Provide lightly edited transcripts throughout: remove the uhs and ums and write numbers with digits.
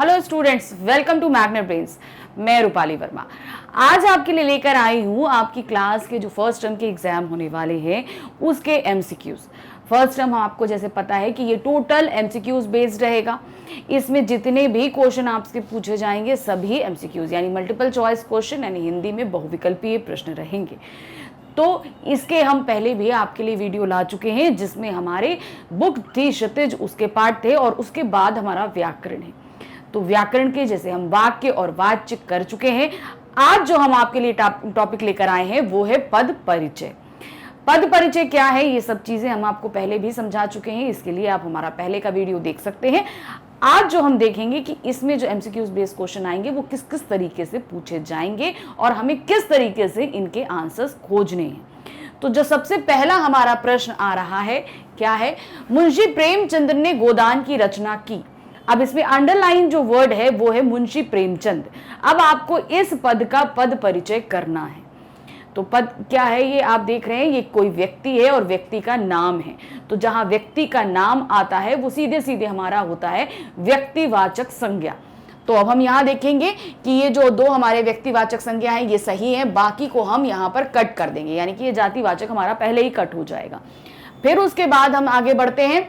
Hello students, welcome to magnet brains. मैं रूपाली वर्मा आज आपके लिए लेकर आई हूँ आपकी क्लास के जो फर्स्ट टर्म के एग्जाम होने वाले हैं उसके एमसीक्यूज। फर्स्ट टर्म आपको जैसे पता है कि ये टोटल एमसीक्यूज बेस्ड रहेगा। इसमें जितने भी क्वेश्चन आपसे पूछे जाएंगे सभी एमसीक्यूज यानी मल्टीपल चॉइस क्वेश्चन यानी हिंदी में बहुविकल्पीय प्रश्न रहेंगे। तो इसके हम पहले भी आपके लिए वीडियो ला चुके हैं जिसमें हमारे बुक थी क्षितिज, उसके पार्ट थे और उसके बाद हमारा व्याकरण है। तो व्याकरण के जैसे हम वाक्य और वाच्य कर चुके हैं। आज जो हम आपके लिए टॉपिक लेकर आए हैं वो है पद परिचय। पद परिचय क्या है ये सब चीजें हम आपको पहले भी समझा चुके हैं, इसके लिए आप हमारा पहले का वीडियो देख सकते हैं। आज जो हम देखेंगे कि इसमें जो एमसीक्यूज बेस्ड क्वेश्चन आएंगे वो किस किस तरीके से पूछे जाएंगे और हमें किस तरीके से इनके आंसर्स खोजने हैं। तो जो सबसे पहला हमारा प्रश्न आ रहा है क्या है, मुंशी प्रेमचंद ने गोदान की रचना की। अब इसमें अंडरलाइन जो वर्ड है वो है मुंशी प्रेमचंद। अब आपको इस पद का पद परिचय करना है। तो पद क्या है ये आप देख रहे हैं, ये कोई व्यक्ति है और व्यक्ति का नाम है। तो जहां व्यक्ति का नाम आता है वो सीधे सीधे हमारा होता है व्यक्तिवाचक संज्ञा। तो अब हम यहाँ देखेंगे कि ये जो दो हमारे व्यक्तिवाचक संज्ञा है ये सही है, बाकी को हम यहाँ पर कट कर देंगे यानी कि ये जातिवाचक हमारा पहले ही कट हो जाएगा। फिर उसके बाद हम आगे बढ़ते हैं।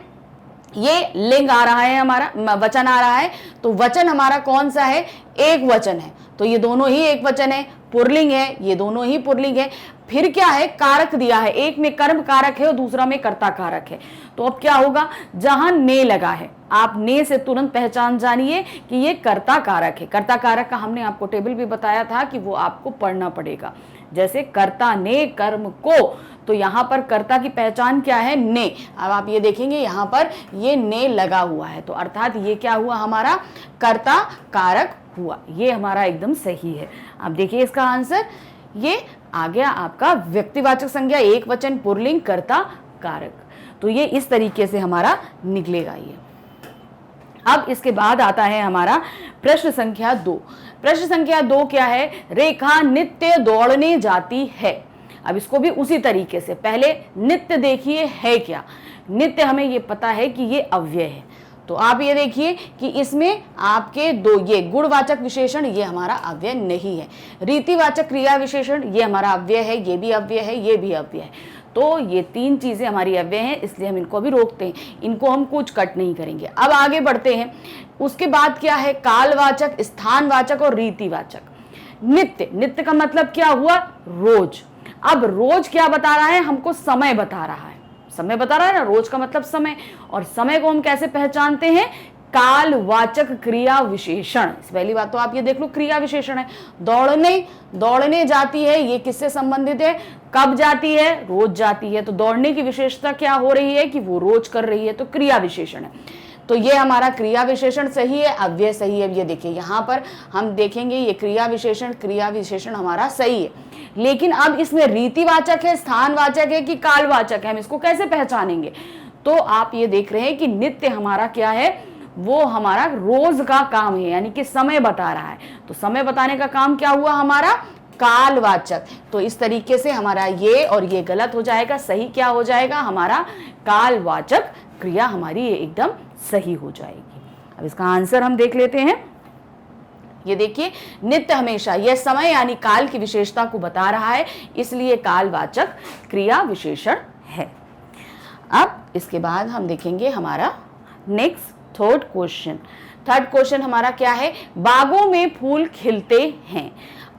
ये लिंग आ रहा है, हमारा वचन आ रहा है। तो वचन हमारा कौन सा है, एक वचन है। तो ये दोनों ही एक वचन है। पुरलिंग है, ये दोनों ही पुरलिंग है। फिर क्या है, कारक दिया है, एक में कर्म कारक है और दूसरा में कर्ता कारक है। तो अब क्या होगा, जहां ने लगा है आप ने से तुरंत पहचान जानिए कि ये कर्ता कारक है। कर्ता कारक का हमने आपको टेबल भी बताया था कि वो आपको पढ़ना पड़ेगा। जैसे कर्ता ने कर्म को, तो यहाँ पर कर्ता की पहचान क्या है, ने। अब आप ये देखेंगे यहाँ पर ये ने लगा हुआ है, तो अर्थात ये क्या हुआ, हमारा कर्ता कारक हुआ। ये हमारा एकदम सही है। अब देखिए इसका आंसर ये आ गया आपका व्यक्तिवाचक संज्ञा, एक वचन, पुरलिंग, कर्ता कारक। तो ये इस तरीके से हमारा निकलेगा ये। अब इसके बाद आता है हमारा प्रश्न संख्या 2। प्रश्न संख्या 2 क्या है, रेखा नित्य दौड़ने जाती है। अब इसको भी उसी तरीके से, पहले नित्य देखिए है क्या। नित्य हमें ये पता है कि ये अव्यय है। तो आप ये देखिए कि इसमें आपके दो ये गुणवाचक विशेषण ये हमारा अव्यय नहीं है। रीतिवाचक क्रिया विशेषण ये हमारा अव्यय है, ये भी अव्यय है, ये भी अव्यय है। तो ये तीन चीजें हमारी अव्यय हैं, इसलिए हम इनको भी रोकते हैं, इनको हम कुछ कट नहीं करेंगे। अब आगे बढ़ते हैं। उसके बाद क्या है, कालवाचक, स्थानवाचक और रीतिवाचक। नित्य, नित्य का मतलब क्या हुआ, रोज। अब रोज क्या बता रहा है, हमको समय बता रहा है। समय बता रहा है ना, रोज का मतलब समय। और समय को हम कैसे पहचानते हैं, कालवाचक क्रिया विशेषण। पहली बात तो आप ये देख लो, क्रिया विशेषण है। दौड़ने, दौड़ने जाती है, ये किससे संबंधित है, कब जाती है, रोज जाती है। तो दौड़ने की विशेषता क्या हो रही है कि वो रोज कर रही है, तो क्रिया विशेषण है। तो ये हमारा क्रिया विशेषण सही है, अव्यय सही है। ये देखिए यहाँ पर हम देखेंगे ये क्रिया विशेषण हमारा सही है। लेकिन अब इसमें रीतिवाचक है, स्थानवाचक है कि कालवाचक है, हम इसको कैसे पहचानेंगे। तो आप ये देख रहे हैं कि नित्य हमारा क्या है, वो हमारा रोज का काम है यानी कि समय बता रहा है। तो समय बताने का काम क्या हुआ हमारा, कालवाचक। तो इस तरीके से हमारा ये और ये गलत हो जाएगा, सही क्या हो जाएगा हमारा, कालवाचक क्रिया हमारी ये एकदम सही हो जाएगी। अब इसका आंसर हम देख लेते हैं। ये देखिए, नित्य हमेशा यह समय यानी काल की विशेषता को बता रहा है, इसलिए कालवाचक क्रिया विशेषण है। अब इसके बाद हम देखेंगे हमारा next third question. Third question हमारा क्या है, बागों में फूल खिलते हैं।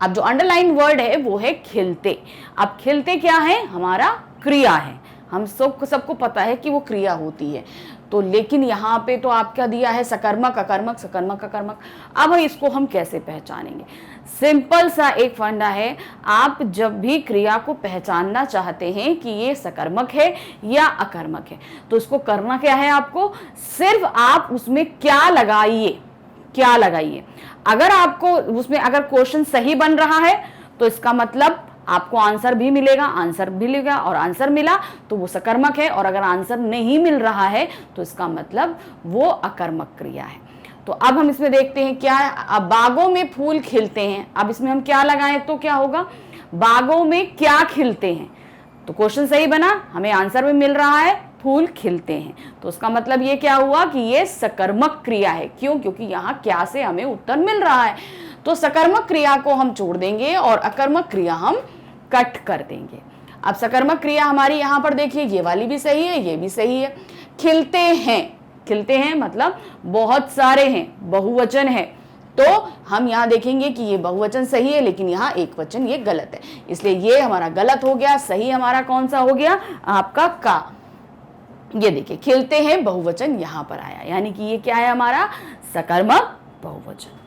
अब जो अंडरलाइन वर्ड है वो है खिलते। अब खिलते क्या है, हमारा क्रिया है। हम सबको पता है कि वो क्रिया होती है। तो लेकिन यहाँ पे तो आपका दिया है सकर्मक अकर्मक, सकर्मक अकर्मक। अब इसको हम कैसे पहचानेंगे, सिंपल सा एक फंडा है। आप जब भी क्रिया को पहचानना चाहते हैं कि ये सकर्मक है या अकर्मक है, तो इसको करना क्या है, आपको सिर्फ आप उसमें क्या लगाइए, क्या लगाइए। अगर आपको उसमें अगर क्वेश्चन सही बन रहा है तो इसका मतलब आपको आंसर भी मिलेगा, आंसर भी मिलेगा, और आंसर मिला तो वो सकर्मक है। और अगर आंसर नहीं मिल रहा है तो इसका मतलब वो अकर्मक क्रिया है। तो अब हम इसमें देखते हैं क्या है, अब बागों में फूल खिलते हैं। अब इसमें हम क्या लगाएं तो क्या होगा, बागों में क्या खिलते हैं। तो क्वेश्चन सही बना, हमें आंसर भी मिल रहा है, फूल खिलते हैं। तो उसका मतलब ये क्या हुआ कि ये सकर्मक क्रिया है। क्यों? क्योंकि यहाँ क्या से हमें उत्तर मिल रहा है। तो सकर्मक क्रिया को हम छोड़ देंगे और अकर्मक क्रिया हम कट कर देंगे। अब सकर्मक क्रिया हमारी यहाँ पर देखिए, ये वाली भी सही है, ये भी सही है। खिलते हैं, खिलते हैं मतलब बहुत सारे हैं, बहुवचन है। तो हम यहाँ देखेंगे कि ये बहुवचन सही है, लेकिन यहाँ एक वचन ये गलत है, इसलिए ये हमारा गलत हो गया। सही हमारा कौन सा हो गया? आपका का। ये देखिए, खिलते हैं बहुवचन यहाँ पर आया, यानी कि ये क्या है? हमारा सकर्मक बहुवचन।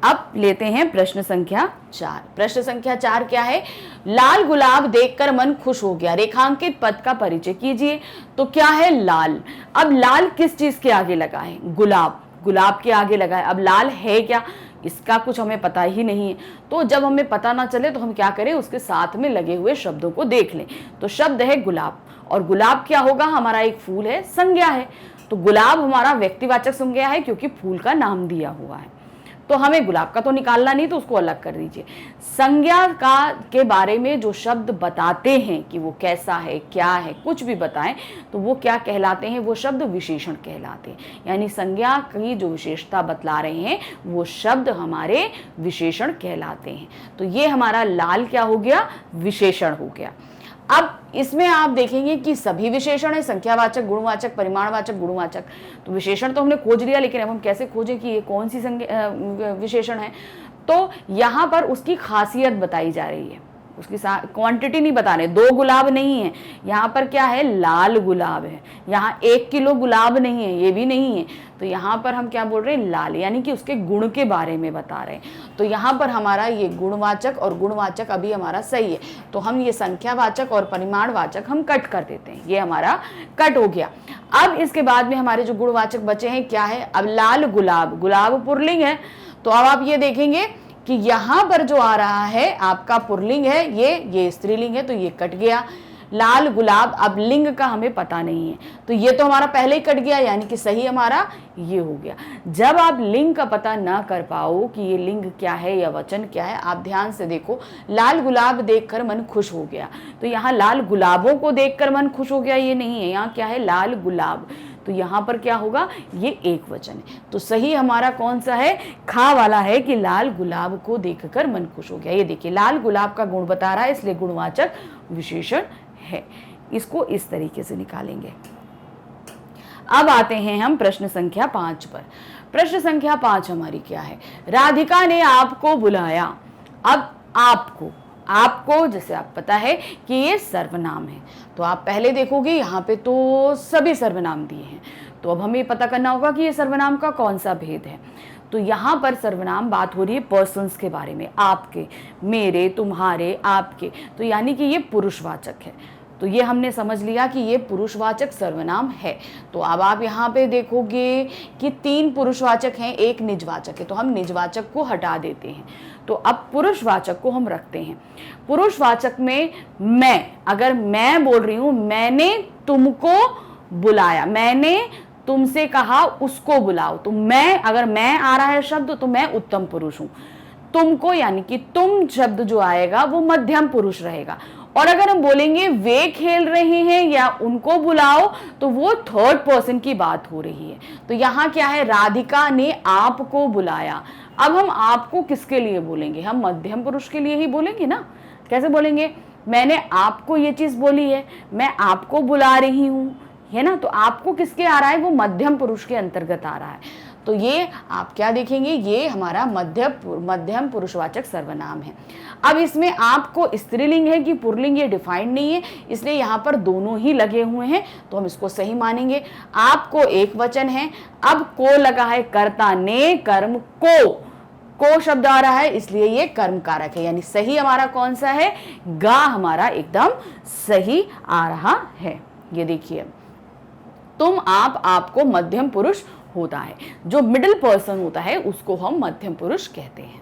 अब लेते हैं प्रश्न संख्या 4। प्रश्न संख्या 4 क्या है? लाल गुलाब देखकर मन खुश हो गया, रेखांकित पद का परिचय कीजिए। तो क्या है? लाल। अब लाल किस चीज के आगे लगा है? गुलाब। गुलाब के आगे लगा है। अब लाल है क्या, इसका कुछ हमें पता ही नहीं है। तो जब हमें पता ना चले तो हम क्या करें? उसके साथ में लगे हुए शब्दों को देख लें। तो शब्द है गुलाब, और गुलाब क्या होगा? हमारा एक फूल है, संज्ञा है। तो गुलाब हमारा व्यक्तिवाचक संज्ञा है क्योंकि फूल का नाम दिया हुआ है। तो हमें गुलाब का तो निकालना नहीं, तो उसको अलग कर दीजिए। संज्ञा का के बारे में जो शब्द बताते हैं कि वो कैसा है, क्या है, कुछ भी बताएं, तो वो क्या कहलाते हैं? वो शब्द विशेषण कहलाते हैं। यानी संज्ञा की जो विशेषता बतला रहे हैं वो शब्द हमारे विशेषण कहलाते हैं। तो ये हमारा लाल क्या हो गया? विशेषण हो गया। अब इसमें आप देखेंगे कि सभी विशेषण है, संख्यावाचक, गुणवाचक, परिमाणवाचक, गुणवाचक। तो विशेषण तो हमने खोज लिया, लेकिन अब हम कैसे खोजें कि ये कौन सी विशेषण है? तो यहाँ पर उसकी खासियत बताई जा रही है, उसकी क्वांटिटी नहीं बता रहे। 2 गुलाब नहीं है, यहाँ पर क्या है? लाल गुलाब है। यहाँ 1 किलो गुलाब नहीं है, ये भी नहीं है। तो यहाँ पर हम क्या बोल रहे हैं? लाल, यानी कि उसके गुण के बारे में बता रहे हैं। तो यहाँ पर हमारा ये गुणवाचक और गुणवाचक अभी हमारा सही है। तो हम ये संख्यावाचक और परिमाणवाचक हम कट कर देते हैं, ये हमारा कट हो गया। अब इसके बाद में हमारे जो गुणवाचक बचे हैं क्या है? अब लाल गुलाब, गुलाब पुल्लिंग है। तो अब आप ये देखेंगे कि यहाँ पर जो आ रहा है आपका पुल्लिंग है, ये स्त्रीलिंग है, तो ये कट गया। लाल गुलाब, अब लिंग का हमें पता नहीं है, तो ये तो हमारा पहले ही कट गया, यानी कि सही हमारा ये हो गया। जब आप लिंग का पता ना कर पाओ कि ये लिंग क्या है या वचन क्या है, आप ध्यान से देखो। लाल गुलाब देखकर मन खुश हो गया, तो यहाँ लाल गुलाबों को देखकर मन खुश हो गया ये नहीं है, यहाँ क्या है? लाल गुलाब। तो यहाँ पर क्या होगा? ये एक वचन है। तो सही हमारा कौन सा है? खा वाला है कि लाल गुलाब को देखकर मन खुश हो गया। ये देखिए, लाल गुलाब का गुण बता रहा है, इसलिए गुणवाचक विशेषण है। इसको इस तरीके से निकालेंगे। अब आते हैं हम प्रश्न संख्या 5 पर। प्रश्न संख्या 5 हमारी क्या है? राधिका ने आपको बुलाया। अब आपको जैसे आप पता है कि ये सर्वनाम है, तो आप पहले देखोगे यहाँ पे तो सभी सर्वनाम दिए हैं। तो अब हमें पता करना होगा कि ये सर्वनाम का कौन सा भेद है। तो यहाँ पर सर्वनाम बात हो रही है पर्सन्स के बारे में, आपके, मेरे, तुम्हारे, आपके। तो यानी कि ये पुरुषवाचक है। तो ये हमने समझ लिया कि ये पुरुषवाचक सर्वनाम है। तो अब आप यहाँ पे देखोगे कि 3 पुरुषवाचक हैं, 1 निजवाचक है, तो हम निजवाचक को हटा देते हैं। तो अब पुरुषवाचक को हम रखते हैं। पुरुषवाचक में मैं, अगर मैं बोल रही हूँ मैंने तुमको बुलाया, मैंने तुमसे कहा उसको बुलाओ, तो मैं, अगर मैं आ रहा है शब्द तो मैं उत्तम पुरुष हूं। तुमको यानी कि तुम शब्द जो आएगा वो मध्यम पुरुष रहेगा। और अगर हम बोलेंगे वे खेल रहे हैं या उनको बुलाओ, तो वो थर्ड पर्सन की बात हो रही है। तो यहाँ क्या है? राधिका ने आपको बुलाया। अब हम आपको किसके लिए बोलेंगे? हम मध्यम पुरुष के लिए ही बोलेंगे ना। कैसे बोलेंगे? मैंने आपको ये चीज बोली है, मैं आपको बुला रही हूँ, है ना। तो आपको किसके आ रहा है? वो मध्यम पुरुष के अंतर्गत आ रहा है। तो ये आप क्या देखेंगे? ये हमारा मध्यम पुरुषवाचक सर्वनाम है। अब इसमें आपको स्त्रीलिंग है कि पुल्लिंग ये डिफाइंड नहीं है, इसलिए यहाँ पर दोनों ही लगे हुए हैं, तो हम इसको सही मानेंगे। आपको एक वचन है, अब को लगा है, कर्ता ने कर्म को शब्द आ रहा है, इसलिए ये कर्म कारक है। यानी सही हमारा कौन सा है? गा हमारा एकदम सही आ रहा है। ये देखिए, तुम, आप, आपको मध्यम पुरुष होता है। जो मिडिल पर्सन होता है उसको हम मध्यम पुरुष कहते हैं।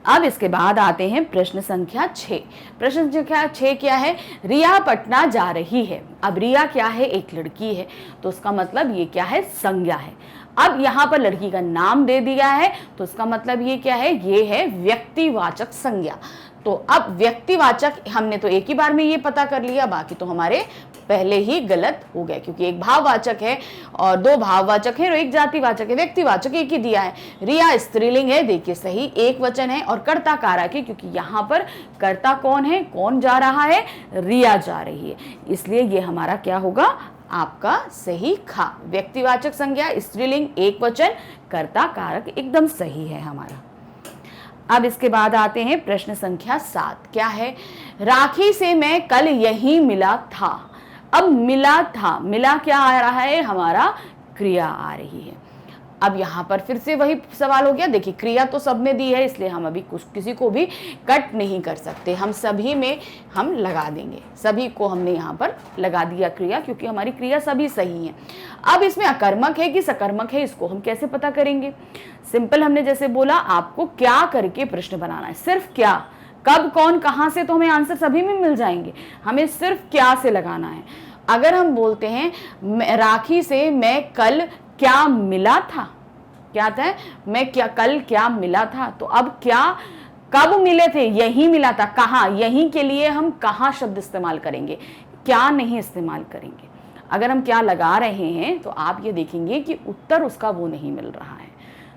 अब इसके बाद आते हैं प्रश्न संख्या 6। प्रश्न संख्या 6 क्या है? रिया पटना जा रही है। अब रिया क्या है? एक लड़की है, तो उसका मतलब ये क्या है? संज्ञा है। अब यहाँ पर लड़की का नाम दे दिया है, तो इसका मतलब ये क्या है? ये है व्यक्तिवाचक संज्ञा। तो अब व्यक्तिवाचक हमने तो एक ही बार में ये पता कर लिया, बाकी तो हमारे पहले ही गलत हो गए, क्योंकि एक भाववाचक है और दो भाववाचक है और एक जातिवाचक है। व्यक्तिवाचक एक ही दिया है, रिया स्त्रीलिंग है, देखिए सही, एक वचन है और कर्ता कारक है, क्योंकि यहाँ पर कर्ता कौन है, कौन जा रहा है, रिया जा रही है, इसलिए ये हमारा क्या होगा, आपका सही खा। व्यक्तिवाचक संज्ञा, स्त्रीलिंग, एक वचन, कर्ता कारक एकदम सही है हमारा। अब इसके बाद आते हैं प्रश्न संख्या 7। क्या है, राखी से मैं कल यहीं मिला था। अब मिला था, मिला क्या आ रहा है, हमारा क्रिया आ रही है। अब यहां पर फिर से वही सवाल हो गया, देखिए क्रिया तो सब में दी है, इसलिए हम अभी कुछ किसी को भी कट नहीं कर सकते, हम सभी में हम लगा देंगे, सभी को हमने यहाँ पर लगा दिया क्रिया, क्योंकि हमारी क्रिया सभी सही है। अब इसमें अकर्मक है कि सकर्मक है, इसको हम कैसे पता करेंगे। सिंपल, हमने जैसे बोला आपको क्या करके प्रश्न बनाना है, सिर्फ क्या, कब, कौन, कहां से तो हमें आंसर सभी में मिल जाएंगे, हमें सिर्फ क्या से लगाना है। अगर हम बोलते हैं राखी से मैं कल क्या मिला था, क्या था, मैं क्या कल क्या मिला था, तो अब क्या कब मिले थे, यही मिला था, कहाँ, यही के लिए हम कहाँ शब्द इस्तेमाल करेंगे, क्या नहीं इस्तेमाल करेंगे। अगर हम क्या लगा रहे हैं तो आप ये देखेंगे कि उत्तर उसका वो नहीं मिल रहा है।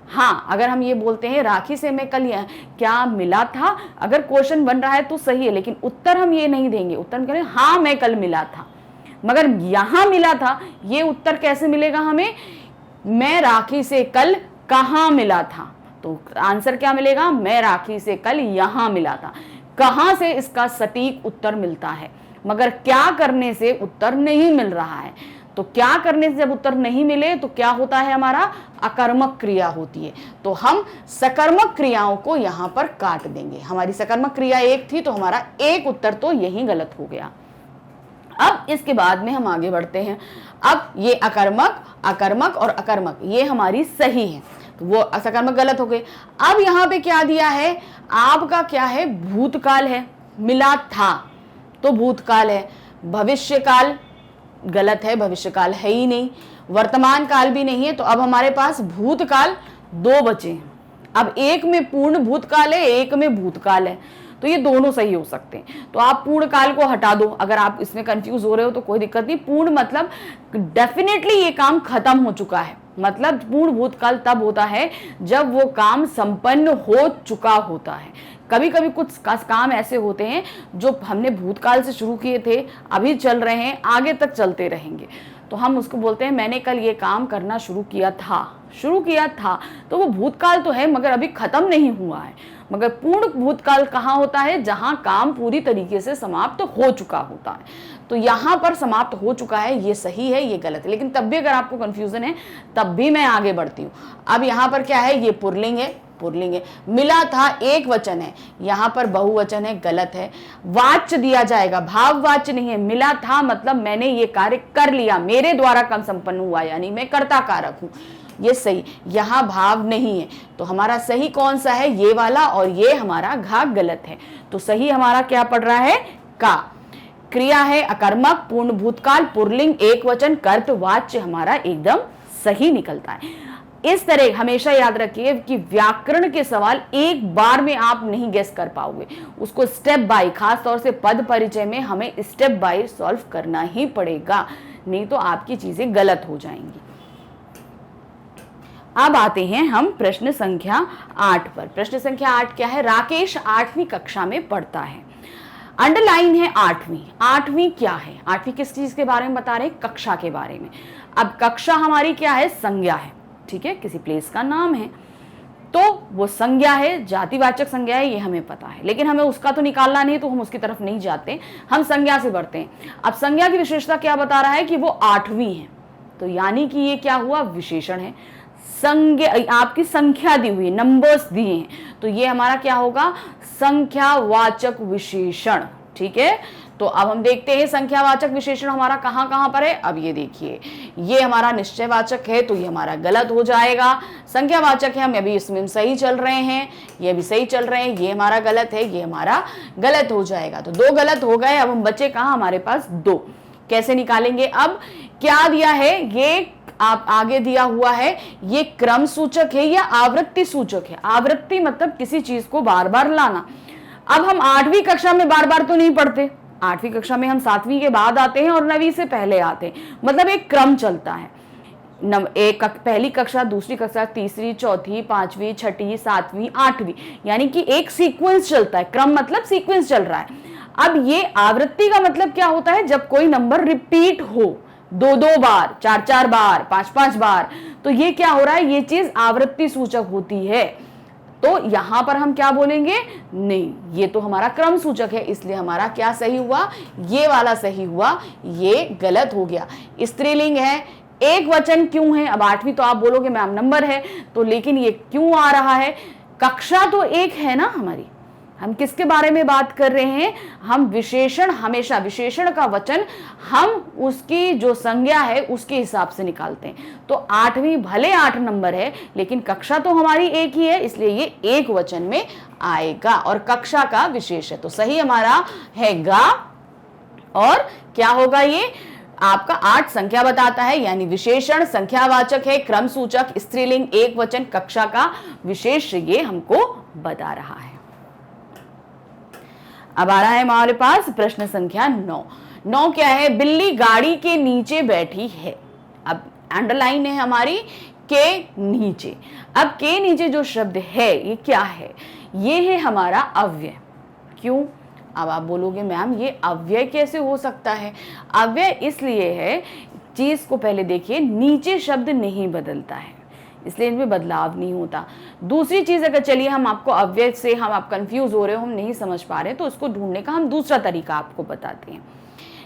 हाँ, अगर हम ये बोलते हैं राखी से मैं कल क्या मिला था, अगर क्वेश्चन बन रहा है तो सही है, लेकिन उत्तर हम ये नहीं देंगे, उत्तर हम कहेंगे हाँ मैं कल मिला था, मगर यहां मिला था, ये उत्तर कैसे मिलेगा हमें, मैं राखी से कल कहां मिला था, तो आंसर क्या मिलेगा, मैं राखी से कल यहां मिला था। कहां से इसका सटीक उत्तर मिलता है, मगर क्या करने से उत्तर नहीं मिल रहा है। तो क्या करने से जब उत्तर नहीं मिले तो क्या होता है, हमारा अकर्मक क्रिया होती है, तो हम सकर्मक क्रियाओं को यहां पर काट देंगे। हमारी सकर्मक क्रिया एक थी, तो हमारा एक उत्तर तो यही गलत हो गया। अब इसके बाद में हम आगे बढ़ते हैं। अब ये अकर्मक, अकर्मक और अकर्मक ये हमारी सही है, तो वो सकर्मक गलत हो गए। अब यहाँ पे क्या दिया है, आपका क्या है, भूतकाल है, मिला था तो भूतकाल है, भविष्यकाल गलत है, भविष्यकाल है ही नहीं, वर्तमान काल भी नहीं है, तो अब हमारे पास भूतकाल दो बचे हैं। अब एक में पूर्ण भूतकाल है, एक में भूतकाल है, तो ये दोनों सही हो सकते हैं। तो आप पूर्ण काल को हटा दो, अगर आप इसमें कंफ्यूज हो रहे हो तो कोई दिक्कत नहीं। पूर्ण मतलब डेफिनेटली ये काम खत्म हो चुका है, मतलब पूर्ण भूतकाल तब होता है जब वो काम संपन्न हो चुका होता है। कभी कभी कुछ काम ऐसे होते हैं जो हमने भूतकाल से शुरू किए थे, अभी चल रहे हैं, आगे तक चलते रहेंगे, तो हम उसको बोलते हैं मैंने कल ये काम करना शुरू किया था, तो वो भूतकाल तो है मगर अभी खत्म नहीं हुआ है। मगर पूर्ण भूतकाल कहाँ होता है, जहां काम पूरी तरीके से समाप्त हो चुका होता है। तो यहाँ पर समाप्त हो चुका है, ये सही है, ये गलत है, लेकिन तब भी अगर आपको कंफ्यूजन है तब भी मैं आगे बढ़ती हूँ। अब यहाँ पर क्या है, ये पुल्लिंग है, पुल्लिंग है, मिला था एक वचन है, यहाँ पर बहुवचन है, गलत है। वाच्य दिया जाएगा, भाव वाच्य नहीं है। मिला था मतलब मैंने ये कार्य कर लिया, मेरे द्वारा काम संपन्न हुआ, यानी मैं कर्ता कारक हूँ, ये सही। यहाँ भाव नहीं है, तो हमारा सही कौन सा है, ये वाला, और ये हमारा घा गलत है। तो सही हमारा क्या पड़ रहा है, का। क्रिया है अकर्मक, पूर्ण भूतकाल, पुल्लिंग, एक वचन, कर्त, वाच्य हमारा एकदम सही निकलता है। इस तरह हमेशा याद रखिए कि व्याकरण के सवाल एक बार में आप नहीं गेस कर पाओगे, उसको स्टेप बाय, खास तौर से पद परिचय में हमें स्टेप बाय सॉल्व करना ही पड़ेगा, नहीं तो आपकी चीजें गलत हो जाएंगी। अब आते हैं हम प्रश्न संख्या 8 पर। प्रश्न संख्या 8 क्या है, राकेश 8वीं कक्षा में पढ़ता है। अंडरलाइन है 8वीं। 8वीं क्या है, 8वीं किस चीज के बारे में बता रहे हैं, कक्षा के बारे में। अब कक्षा हमारी क्या है, संज्ञा है, ठीक है, किसी प्लेस का नाम है, तो वो संज्ञा है, जातिवाचक संज्ञा है, ये हमें पता है, लेकिन हमें उसका तो निकालना नहीं, तो हम उसकी तरफ नहीं जाते, हम संज्ञा से बढ़ते हैं। अब संज्ञा की विशेषता क्या बता रहा है कि वो 8वीं है, तो यानी कि ये क्या हुआ, विशेषण है। संज्ञा आपकी संख्या दी हुई, नंबर्स दिए हैं, तो ये हमारा क्या होगा, संख्यावाचक विशेषण, ठीक है। तो अब हम देखते हैं संख्यावाचक विशेषण हमारा कहां कहां पर है। अब ये देखिए, ये हमारा निश्चयवाचक है, तो ये हमारा गलत हो जाएगा। संख्यावाचक है, हम अभी इसमें सही चल रहे हैं, ये भी सही चल रहे हैं, ये हमारा गलत है, ये हमारा गलत हो जाएगा। तो दो गलत हो गए, अब हम बचे कहां, हमारे पास दो। कैसे निकालेंगे, अब क्या दिया है, ये आप आगे दिया हुआ है, ये क्रम सूचक है या आवृत्ति सूचक है। आवृत्ति मतलब किसी चीज को बार बार लाना, अब हम 8वीं कक्षा में बार बार तो नहीं पढ़ते, 8वीं कक्षा में हम 7वीं के बाद आते हैं और 9वीं से पहले आते हैं, मतलब एक क्रम चलता है। पहली कक्षा, दूसरी कक्षा, तीसरी, चौथी, 5वीं, 6ठी, 7वीं, 8वीं, यानी कि एक सीक्वेंस चलता है। क्रम मतलब सीक्वेंस चल रहा है। अब ये आवृत्ति का मतलब क्या होता है, जब कोई नंबर रिपीट हो 2-2 बार, 4-4 बार, 5-5 बार, तो ये क्या हो रहा है, ये चीज आवृत्ति सूचक होती है। तो यहां पर हम क्या बोलेंगे, नहीं, ये तो हमारा क्रम सूचक है, इसलिए हमारा क्या सही हुआ, ये वाला सही हुआ, ये गलत हो गया। स्त्रीलिंग है, एक वचन क्यों है। अब 8वीं तो आप बोलोगे मैम नंबर है, तो लेकिन ये क्यों आ रहा है, कक्षा तो एक है ना हमारी, हम किसके बारे में बात कर रहे हैं, हम विशेषण, हमेशा विशेषण का वचन हम उसकी जो संज्ञा है उसके हिसाब से निकालते हैं। तो 8वीं भले 8 नंबर है, लेकिन कक्षा तो हमारी एक ही है, इसलिए ये एक वचन में आएगा और कक्षा का विशेष है। तो सही हमारा है गा, और क्या होगा, ये आपका 8 संख्या बताता है, यानी विशेषण संख्यावाचक है, क्रम सूचक, स्त्रीलिंग, एक वचन, कक्षा का विशेष, ये हमको बता रहा है। अब आ रहा है हमारे पास प्रश्न संख्या 9। 9 क्या है, बिल्ली गाड़ी के नीचे बैठी है। अब अंडरलाइन है हमारी के नीचे। अब के नीचे जो शब्द है ये क्या है, ये है हमारा अव्यय। क्यों, अब आप बोलोगे मैम ये अव्यय कैसे हो सकता है। अव्यय इसलिए है, चीज को पहले देखिए, नीचे शब्द नहीं बदलता है, इसलिए इनमें बदलाव नहीं होता। दूसरी चीज, अगर चलिए हम आपको अव्यय से, हम आप कंफ्यूज हो रहे हो, हम नहीं समझ पा रहे, तो उसको ढूंढने का हम दूसरा तरीका आपको बताते हैं।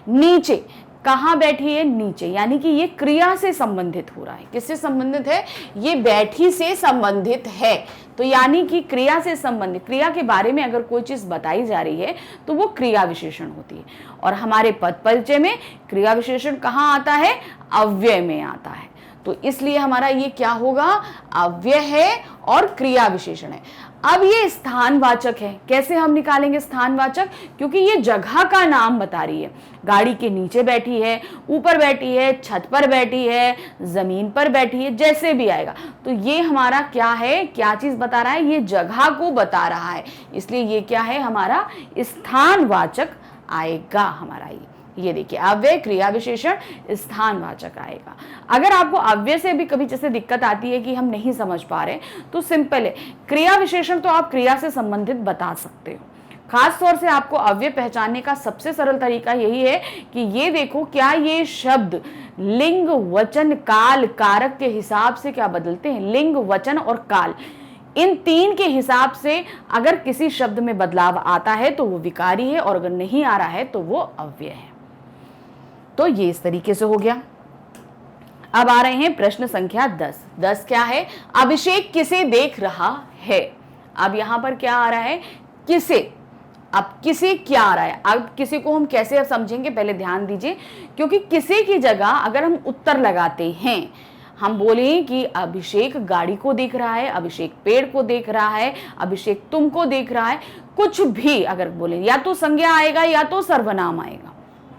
नीचे, कहाँ बैठी है, नीचे, यानी कि ये क्रिया से संबंधित हो रहा है। किससे संबंधित है, ये बैठी से संबंधित है। तो यानी कि क्रिया से संबंधित, क्रिया के बारे में अगर कोई चीज बताई जा रही है तो वो क्रिया विशेषण होती है। और हमारे पद परिचय में क्रिया विशेषण कहाँ आता है, अव्यय में आता है। तो इसलिए हमारा ये क्या होगा, अव्यय है और क्रिया विशेषण है। अब ये स्थानवाचक है, कैसे हम निकालेंगे स्थानवाचक, क्योंकि ये जगह का नाम बता रही है। गाड़ी के नीचे बैठी है, ऊपर बैठी है, छत पर बैठी है, जमीन पर बैठी है, जैसे भी आएगा। तो ये हमारा क्या है, क्या चीज बता रहा है, ये जगह को बता रहा है, इसलिए ये क्या है, हमारा स्थानवाचक आएगा हमारा। ये देखिए, अव्यय, क्रिया विशेषण, स्थानवाचक आएगा। अगर आपको अव्यय से भी कभी जैसे दिक्कत आती है कि हम नहीं समझ पा रहे, तो सिंपल है, क्रिया विशेषण तो आप क्रिया से संबंधित बता सकते हो। खास तौर से आपको अव्यय पहचानने का सबसे सरल तरीका यही है कि ये देखो, क्या ये शब्द लिंग, वचन, काल, कारक के हिसाब से क्या बदलते हैं। लिंग, वचन और काल, इन 3 के हिसाब से अगर किसी शब्द में बदलाव आता है तो वो विकारी है, और अगर नहीं आ रहा है तो वो अव्यय है। तो ये इस तरीके से हो गया। अब आ रहे हैं प्रश्न संख्या 10। 10 क्या है, अभिषेक किसे देख रहा है। अब यहां पर क्या आ रहा है, किसे। अब किसे क्या आ रहा है, अब किसी को हम कैसे समझेंगे, पहले ध्यान दीजिए, क्योंकि किसे की जगह अगर हम उत्तर लगाते हैं, हम बोले कि अभिषेक गाड़ी को देख रहा है, अभिषेक पेड़ को देख रहा है, अभिषेक तुमको देख रहा है, कुछ भी अगर बोले, या तो संज्ञा आएगा या तो सर्वनाम आएगा।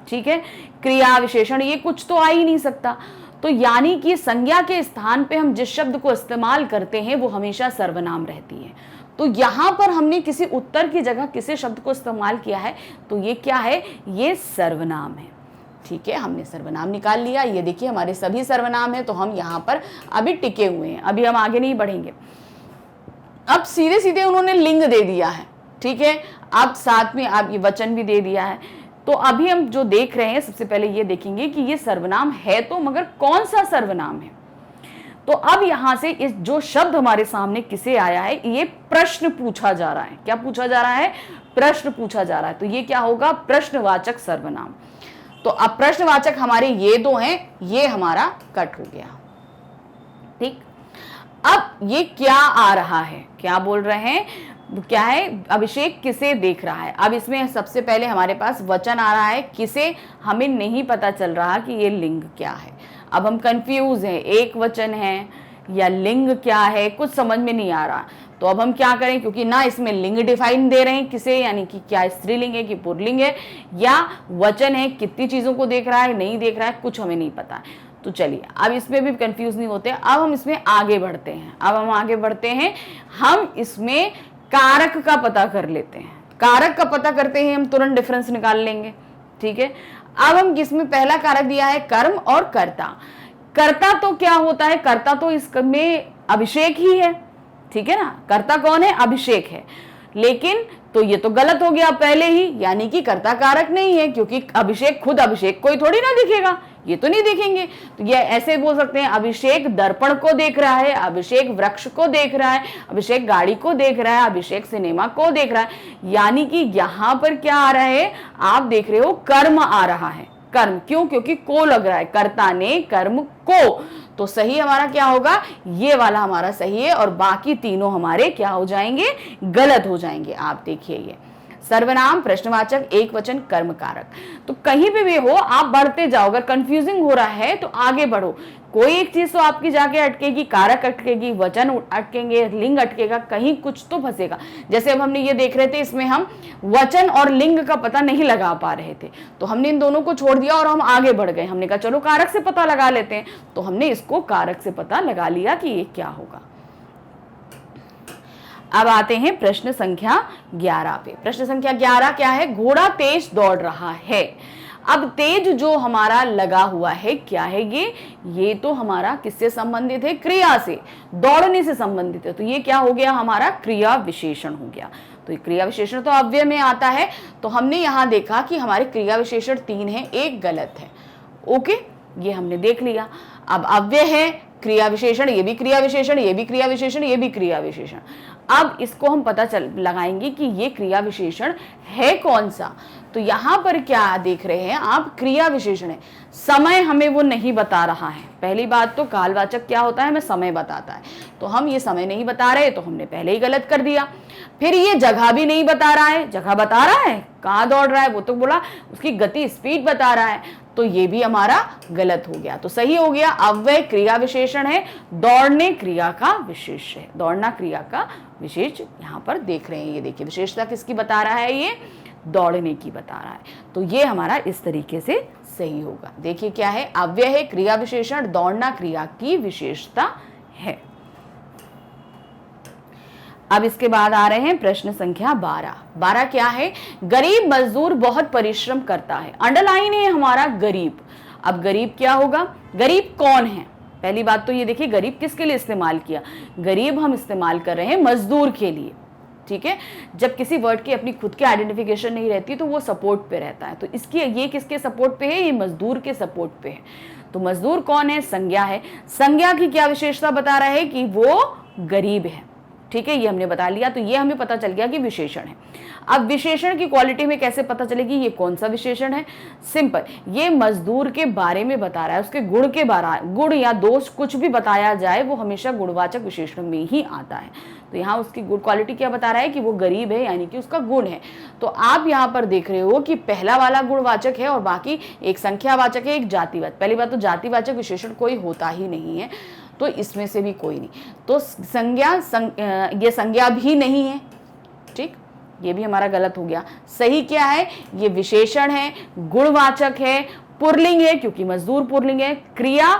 ठीक है, क्रिया विशेषण ये कुछ तो आ ही नहीं सकता। तो यानी कि संज्ञा के स्थान पे हम जिस शब्द को इस्तेमाल करते हैं वो हमेशा सर्वनाम रहती है। तो यहां पर हमने किसी उत्तर की जगह किसी शब्द को इस्तेमाल किया है, तो ये क्या है, ये सर्वनाम है। ठीक है, हमने सर्वनाम निकाल लिया। ये देखिए हमारे सभी सर्वनाम है, तो हम यहाँ पर अभी टिके हुए हैं, अभी हम आगे नहीं बढ़ेंगे। अब सीधे सीधे उन्होंने लिंग दे दिया है। ठीक है, अब साथ में अब ये वचन भी दे दिया है। तो अभी हम जो देख रहे हैं, सबसे पहले ये देखेंगे कि ये सर्वनाम है तो, मगर कौन सा सर्वनाम है। तो अब यहां से इस जो शब्द हमारे सामने किसे आया है, ये प्रश्न पूछा जा रहा है। क्या पूछा जा रहा है, प्रश्न पूछा जा रहा है। तो ये क्या होगा, प्रश्नवाचक सर्वनाम। तो अब प्रश्नवाचक हमारे ये 2 हैं, ये हमारा कट हो गया। ठीक, अब ये क्या आ रहा है, क्या बोल रहे हैं, क्या है, अभिषेक किसे देख रहा है। अब इसमें सबसे पहले हमारे पास वचन आ रहा है, किसे, हमें नहीं पता चल रहा कि ये लिंग क्या है। अब हम कंफ्यूज हैं, एक वचन है या लिंग क्या है, कुछ समझ में नहीं आ रहा। तो अब हम क्या करें, क्योंकि ना इसमें लिंग डिफाइन दे रहे हैं किसे, यानी कि क्या स्त्रीलिंग है कि पुल्लिंग है, या वचन है, कितनी चीजों को देख रहा है, नहीं देख रहा है, कुछ हमें नहीं पता। तो चलिए अब इसमें भी कंफ्यूज नहीं होते। अब हम इसमें आगे बढ़ते हैं। हम इसमें कारक का पता कर लेते हैं। कारक का पता करते हैं हम तुरंत डिफरेंस निकाल लेंगे, ठीक है। अब हम किसमें पहला कारक दिया है कर्म और कर्ता। कर्ता तो क्या होता है, कर्ता तो इसमें अभिषेक ही है, ठीक है ना, कर्ता कौन है, अभिषेक है। लेकिन तो ये तो गलत हो गया पहले ही, यानी कि कर्ता कारक नहीं है, क्योंकि अभिषेक खुद अभिषेक कोई थोड़ी ना दिखेगा, ये तो नहीं दिखेंगे। तो ये ऐसे बोल सकते हैं अभिषेक दर्पण को देख रहा है, अभिषेक वृक्ष को देख रहा है, अभिषेक गाड़ी को देख रहा है, अभिषेक सिनेमा को देख रहा है। यानी कि यहां पर क्या आ रहा है, आप देख रहे हो कर्म आ रहा है। कर्म क्यों, क्योंकि को लग रहा है, कर्ता ने कर्म को। तो सही हमारा क्या होगा, ये वाला हमारा सही है, और बाकी तीनों हमारे क्या हो जाएंगे, गलत हो जाएंगे। आप देखिए ये सर्वनाम, प्रश्नवाचक, एक वचन, कर्म कारक। तो कहीं पे भी हो आप बढ़ते जाओ, अगर कंफ्यूजिंग हो रहा है तो आगे बढ़ो। कोई एक चीज तो आपकी जाके अटकेगी, कारक अटकेगी, वचन अटकेंगे, लिंग अटकेगा, कहीं कुछ तो फंसेगा। जैसे अब हमने ये देख रहे थे, इसमें हम वचन और लिंग का पता नहीं लगा पा रहे थे, तो हमने इन दोनों को छोड़ दिया और हम आगे बढ़ गए। हमने कहा चलो कारक से पता लगा लेते हैं, तो हमने इसको कारक से पता लगा लिया कि ये क्या होगा। अब आते हैं प्रश्न संख्या 11 पे। प्रश्न संख्या 11 क्या है, घोड़ा तेज दौड़ रहा है। अब तेज जो हमारा लगा हुआ है क्या है, ये तो हमारा किससे संबंधित है, क्रिया से, दौड़ने से संबंधित है। तो ये क्या हो गया, हमारा क्रिया विशेषण हो गया। तो ये क्रिया विशेषण तो अव्यय में आता है। तो हमने यहां देखा कि हमारे क्रिया विशेषण 3 है, एक गलत है। ओके, ये हमने देख लिया। अब अव्यय है, क्रिया विशेषण, ये भी क्रिया विशेषण, ये भी क्रिया विशेषण, ये भी क्रिया विशेषण। अब इसको हम पता लगाएंगे कि ये क्रिया विशेषण है कौन सा। तो यहां पर क्या देख रहे हैं आप, क्रिया विशेषण है। समय हमें वो नहीं बता रहा है। पहली बात तो कालवाचक क्या होता है, हमें समय बताता है, तो हम ये समय नहीं बता रहे, तो हमने पहले ही गलत कर दिया। फिर ये जगह भी नहीं बता रहा है, जगह बता रहा है, कहाँ दौड़ रहा है, वो तो बोला उसकी गति स्पीड बता रहा है, तो ये भी हमारा गलत हो गया। तो सही हो गया, अव्यय क्रिया विशेषण है, दौड़ने क्रिया का विशेष है, दौड़ना क्रिया का विशेष यहां पर देख रहे हैं। ये देखिए विशेषता किसकी बता रहा है, ये दौड़ने की बता रहा है। तो ये हमारा इस तरीके से सही होगा। देखिए क्या है, अव्यय है, क्रिया विशेषण, दौड़ना क्रिया की विशेषता है। अब इसके बाद आ रहे हैं प्रश्न संख्या 12। 12 क्या है, गरीब मजदूर बहुत परिश्रम करता है। अंडरलाइन है हमारा गरीब। अब गरीब क्या होगा, गरीब कौन है, पहली बात तो ये देखिए गरीब किसके लिए इस्तेमाल किया, गरीब हम इस्तेमाल कर रहे हैं मजदूर के लिए, ठीक है। जब किसी वर्ड की अपनी खुद की आइडेंटिफिकेशन नहीं रहती तो वो सपोर्ट पे रहता है, तो इसकी ये किसके सपोर्ट पे है, ये मजदूर के सपोर्ट पे है। तो मजदूर कौन है, संज्ञा है। संज्ञा की क्या विशेषता बता रहा है कि वो गरीब है, ठीक है, ये हमने बता लिया। तो ये हमें पता चल गया कि विशेषण है। अब विशेषण की क्वालिटी में कैसे पता चलेगी ये कौन सा विशेषण है, सिंपल, ये मजदूर के बारे में बता रहा है, उसके गुण के बारे, गुण या दोष कुछ भी बताया जाए वो हमेशा गुणवाचक विशेषण में ही आता है। तो यहाँ उसकी गुड क्वालिटी क्या बता रहा है कि वो गरीब है, यानी कि उसका गुण है। तो आप यहाँ पर देख रहे हो कि पहला वाला गुणवाचक है और बाकी एक संख्यावाचक है, एक जातिवाचक। पहली बात तो जातिवाचक विशेषण कोई होता ही नहीं है, तो इसमें से भी कोई नहीं। तो ये संज्ञा भी नहीं है, ठीक, ये भी हमारा गलत हो गया। सही क्या है, ये विशेषण है, गुणवाचक है, पुल्लिंग है क्योंकि मजदूर पुल्लिंग है, क्रिया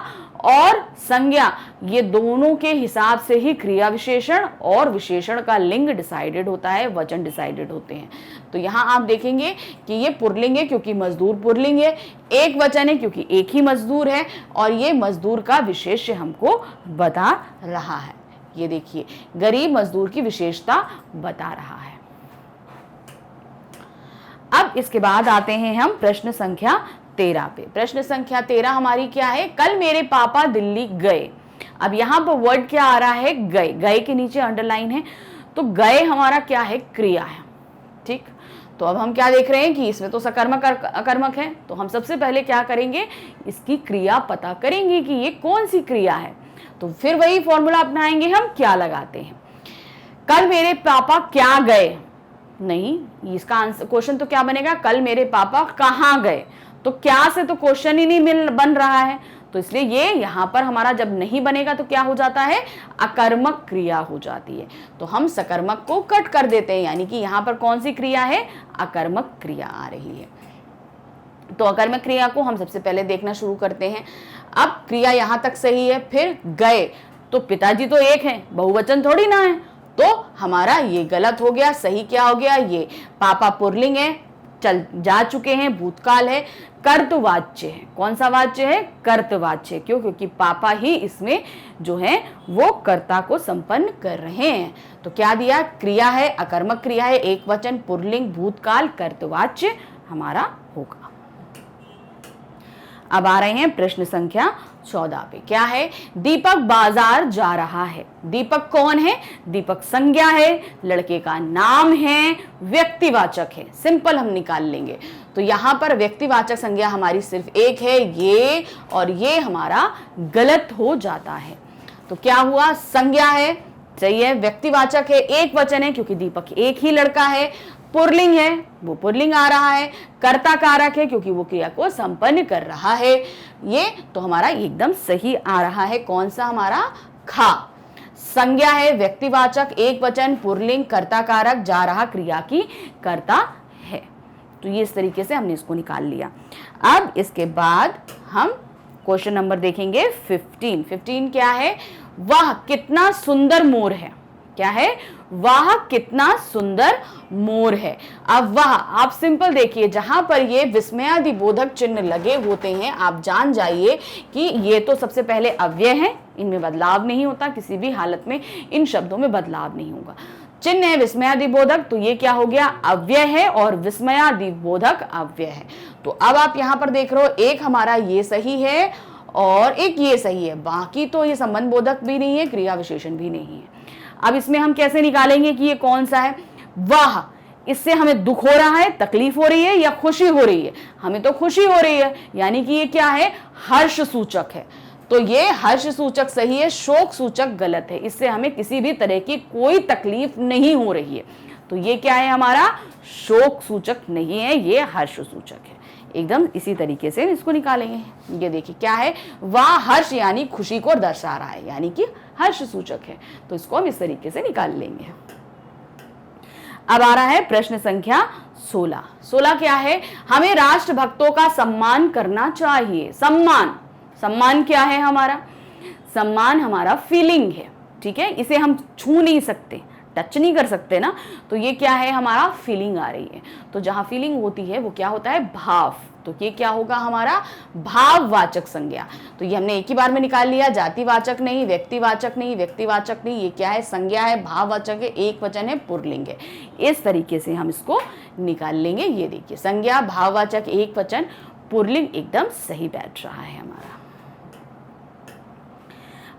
और संज्ञा ये दोनों के हिसाब से ही क्रिया विशेषण और विशेषण का लिंग डिसाइडेड होता है, वचन डिसाइडेड होते हैं। तो यहाँ आप देखेंगे कि ये पुल्लिंग है क्योंकि मजदूर पुल्लिंग है, एक वचन है क्योंकि एक ही मजदूर है, और ये मजदूर का विशेष्य हमको बता रहा है। ये देखिए गरीब मजदूर की विशेषता बता रहा है। अब इसके बाद आते हैं हम प्रश्न संख्या 13 पे। प्रश्न संख्या 13 हमारी क्या है, कल मेरे पापा दिल्ली गए। अब यहां पर वर्ड क्या आ रहा है, गए, गए के नीचे अंडरलाइन है, तो गए हमारा क्या है, क्रिया है, ठीक। तो अब हम क्या देख रहे हैं कि इसमें तो सकर्मक अकर्मक है, तो हम सबसे पहले क्या करेंगे, इसकी क्रिया पता करेंगे कि ये कौन सी क्रिया है। तो फिर वही फॉर्मूला अपनाएंगे, हम क्या लगाते हैं, कल मेरे पापा क्या गए, नहीं, इसका आंसर क्वेश्चन तो क्या बनेगा, कल मेरे पापा कहाँ गए। तो क्या से तो क्वेश्चन ही नहीं बन रहा है, तो इसलिए ये यहां पर हमारा जब नहीं बनेगा तो क्या हो जाता है, अकर्मक क्रिया हो जाती है। तो हम सकर्मक को कट कर देते हैं, यानी कि यहां पर कौन सी क्रिया है, अकर्मक क्रिया आ रही है। तो अकर्मक क्रिया को हम सबसे पहले देखना शुरू करते हैं। अब क्रिया यहां तक सही है, फिर गए, तो पिताजी तो एक है, बहुवचन थोड़ी ना है, तो हमारा ये गलत हो गया। सही क्या हो गया, ये पापा पुल्लिंग है, चल जा चुके हैं, भूतकाल है, कर्तवाच्य है। कौन सा वाच्य है, कर्तवाच्य। क्यों, क्योंकि पापा ही इसमें जो है वो कर्ता को संपन्न कर रहे हैं। तो क्या दिया, क्रिया है, अकर्मक क्रिया है, एक वचन, पुल्लिंग, भूतकाल, कर्तवाच्य हमारा होगा। अब आ रहे हैं प्रश्न संख्या 14 पे। क्या है, दीपक बाजार जा रहा है। दीपक कौन है, दीपक संज्ञा है, लड़के का नाम है, व्यक्तिवाचक है। सिंपल हम निकाल लेंगे। तो यहां पर व्यक्तिवाचक संज्ञा हमारी सिर्फ एक है, ये, और ये हमारा गलत हो जाता है। तो क्या हुआ, संज्ञा है, सही है, व्यक्तिवाचक है, एक वचन है क्योंकि दीपक एक ही लड़का है, पुल्लिंग है, वो पुल्लिंग आ रहा है, कर्ता कारक है क्योंकि वो क्रिया को संपन्न कर रहा है। ये तो हमारा एकदम सही आ रहा है। कौन सा हमारा, खा। संज्ञा है, व्यक्तिवाचक, एक वचन, पुल्लिंग, कर्ता कारक, जा रहा क्रिया की कर्ता है। तो ये इस तरीके से हमने इसको निकाल लिया। अब इसके बाद हम क्वेश्चन नंबर देखेंगे 15 क्या है, वह कितना सुंदर मोर है। क्या है, वह कितना सुंदर मोर है। अब वह, आप सिंपल देखिए, जहां पर ये विस्मयादिबोधक चिन्ह लगे होते हैं आप जान जाइए कि ये तो सबसे पहले अव्यय है, इनमें बदलाव नहीं होता, किसी भी हालत में इन शब्दों में बदलाव नहीं होगा। चिन्ह है विस्मयादिबोधक, तो ये क्या हो गया, अव्यय है, और विस्मयादिबोधक अव्यय है। तो अब आप यहां पर देख रहे हो, एक हमारा ये सही है और एक ये सही है, बाकी तो ये संबंध बोधक भी नहीं है, क्रिया विशेषण भी नहीं है। अब इसमें हम कैसे निकालेंगे कि ये कौन सा है, वाह, इससे हमें दुख हो रहा है, तकलीफ हो रही है या खुशी हो रही है, हमें तो खुशी हो रही है, यानी कि ये क्या है, हर्ष सूचक है। तो ये हर्ष सूचक सही है, शोक सूचक गलत है, इससे हमें किसी भी तरह की कोई तकलीफ नहीं हो रही है। तो ये क्या है हमारा, शोक सूचक नहीं है, ये हर्ष सूचक है। एकदम इसी तरीके से इसको निकालेंगे। ये देखिए क्या है, वह हर्ष यानी खुशी को दर्शा रहा है, यानी कि हर्ष सूचक है। तो इसको हम इस तरीके से निकाल लेंगे। अब आ रहा है प्रश्न संख्या 16 क्या है, हमें राष्ट्रभक्तों का सम्मान करना चाहिए। सम्मान क्या है हमारा, सम्मान हमारा फीलिंग है, ठीक है, इसे हम छू नहीं सकते, टच नहीं कर सकते ना। तो ये क्या है हमारा, फीलिंग आ रही है। तो जहां फीलिंग होती है वो क्या होता है, भाव। तो ये क्या होगा हमारा, भाववाचक संज्ञा। तो ये हमने एक ही बार में निकाल लिया, जातिवाचक नहीं, व्यक्तिवाचक नहीं, व्यक्तिवाचक नहीं, ये क्या है, संज्ञा है, भाववाचक है, एक वचन है, पुल्लिंग है। इस तरीके से हम इसको निकाल लेंगे। ये देखिए, संज्ञा, भाववाचक, एक वचन, पुल्लिंग एकदम सही बैठ रहा है हमारा।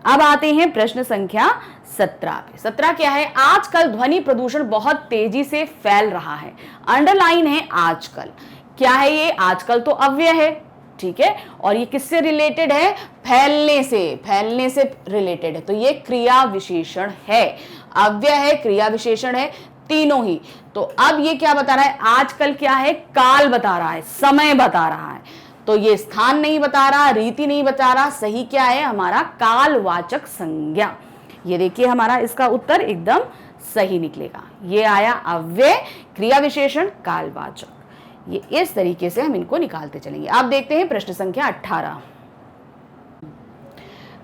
अब आते हैं प्रश्न संख्या 17 पे। 17 क्या है, आजकल ध्वनि प्रदूषण बहुत तेजी से फैल रहा है। अंडरलाइन है आजकल। क्या है ये, आजकल तो अव्यय है, ठीक है, और ये किससे रिलेटेड है, फैलने से रिलेटेड है। तो ये क्रिया विशेषण है, अव्यय है, क्रिया विशेषण है, तीनों ही। तो अब ये क्या बता रहा है, आजकल क्या है, काल बता रहा है, समय बता रहा है। तो ये स्थान नहीं बता रहा, रीति नहीं बता रहा, सही क्या है हमारा, कालवाचक संज्ञा। ये देखिए हमारा इसका उत्तर एकदम सही निकलेगा। ये आया अव्यय, क्रिया विशेषण, कालवाचक। ये इस तरीके से हम इनको निकालते चलेंगे। अब देखते हैं प्रश्न संख्या 18।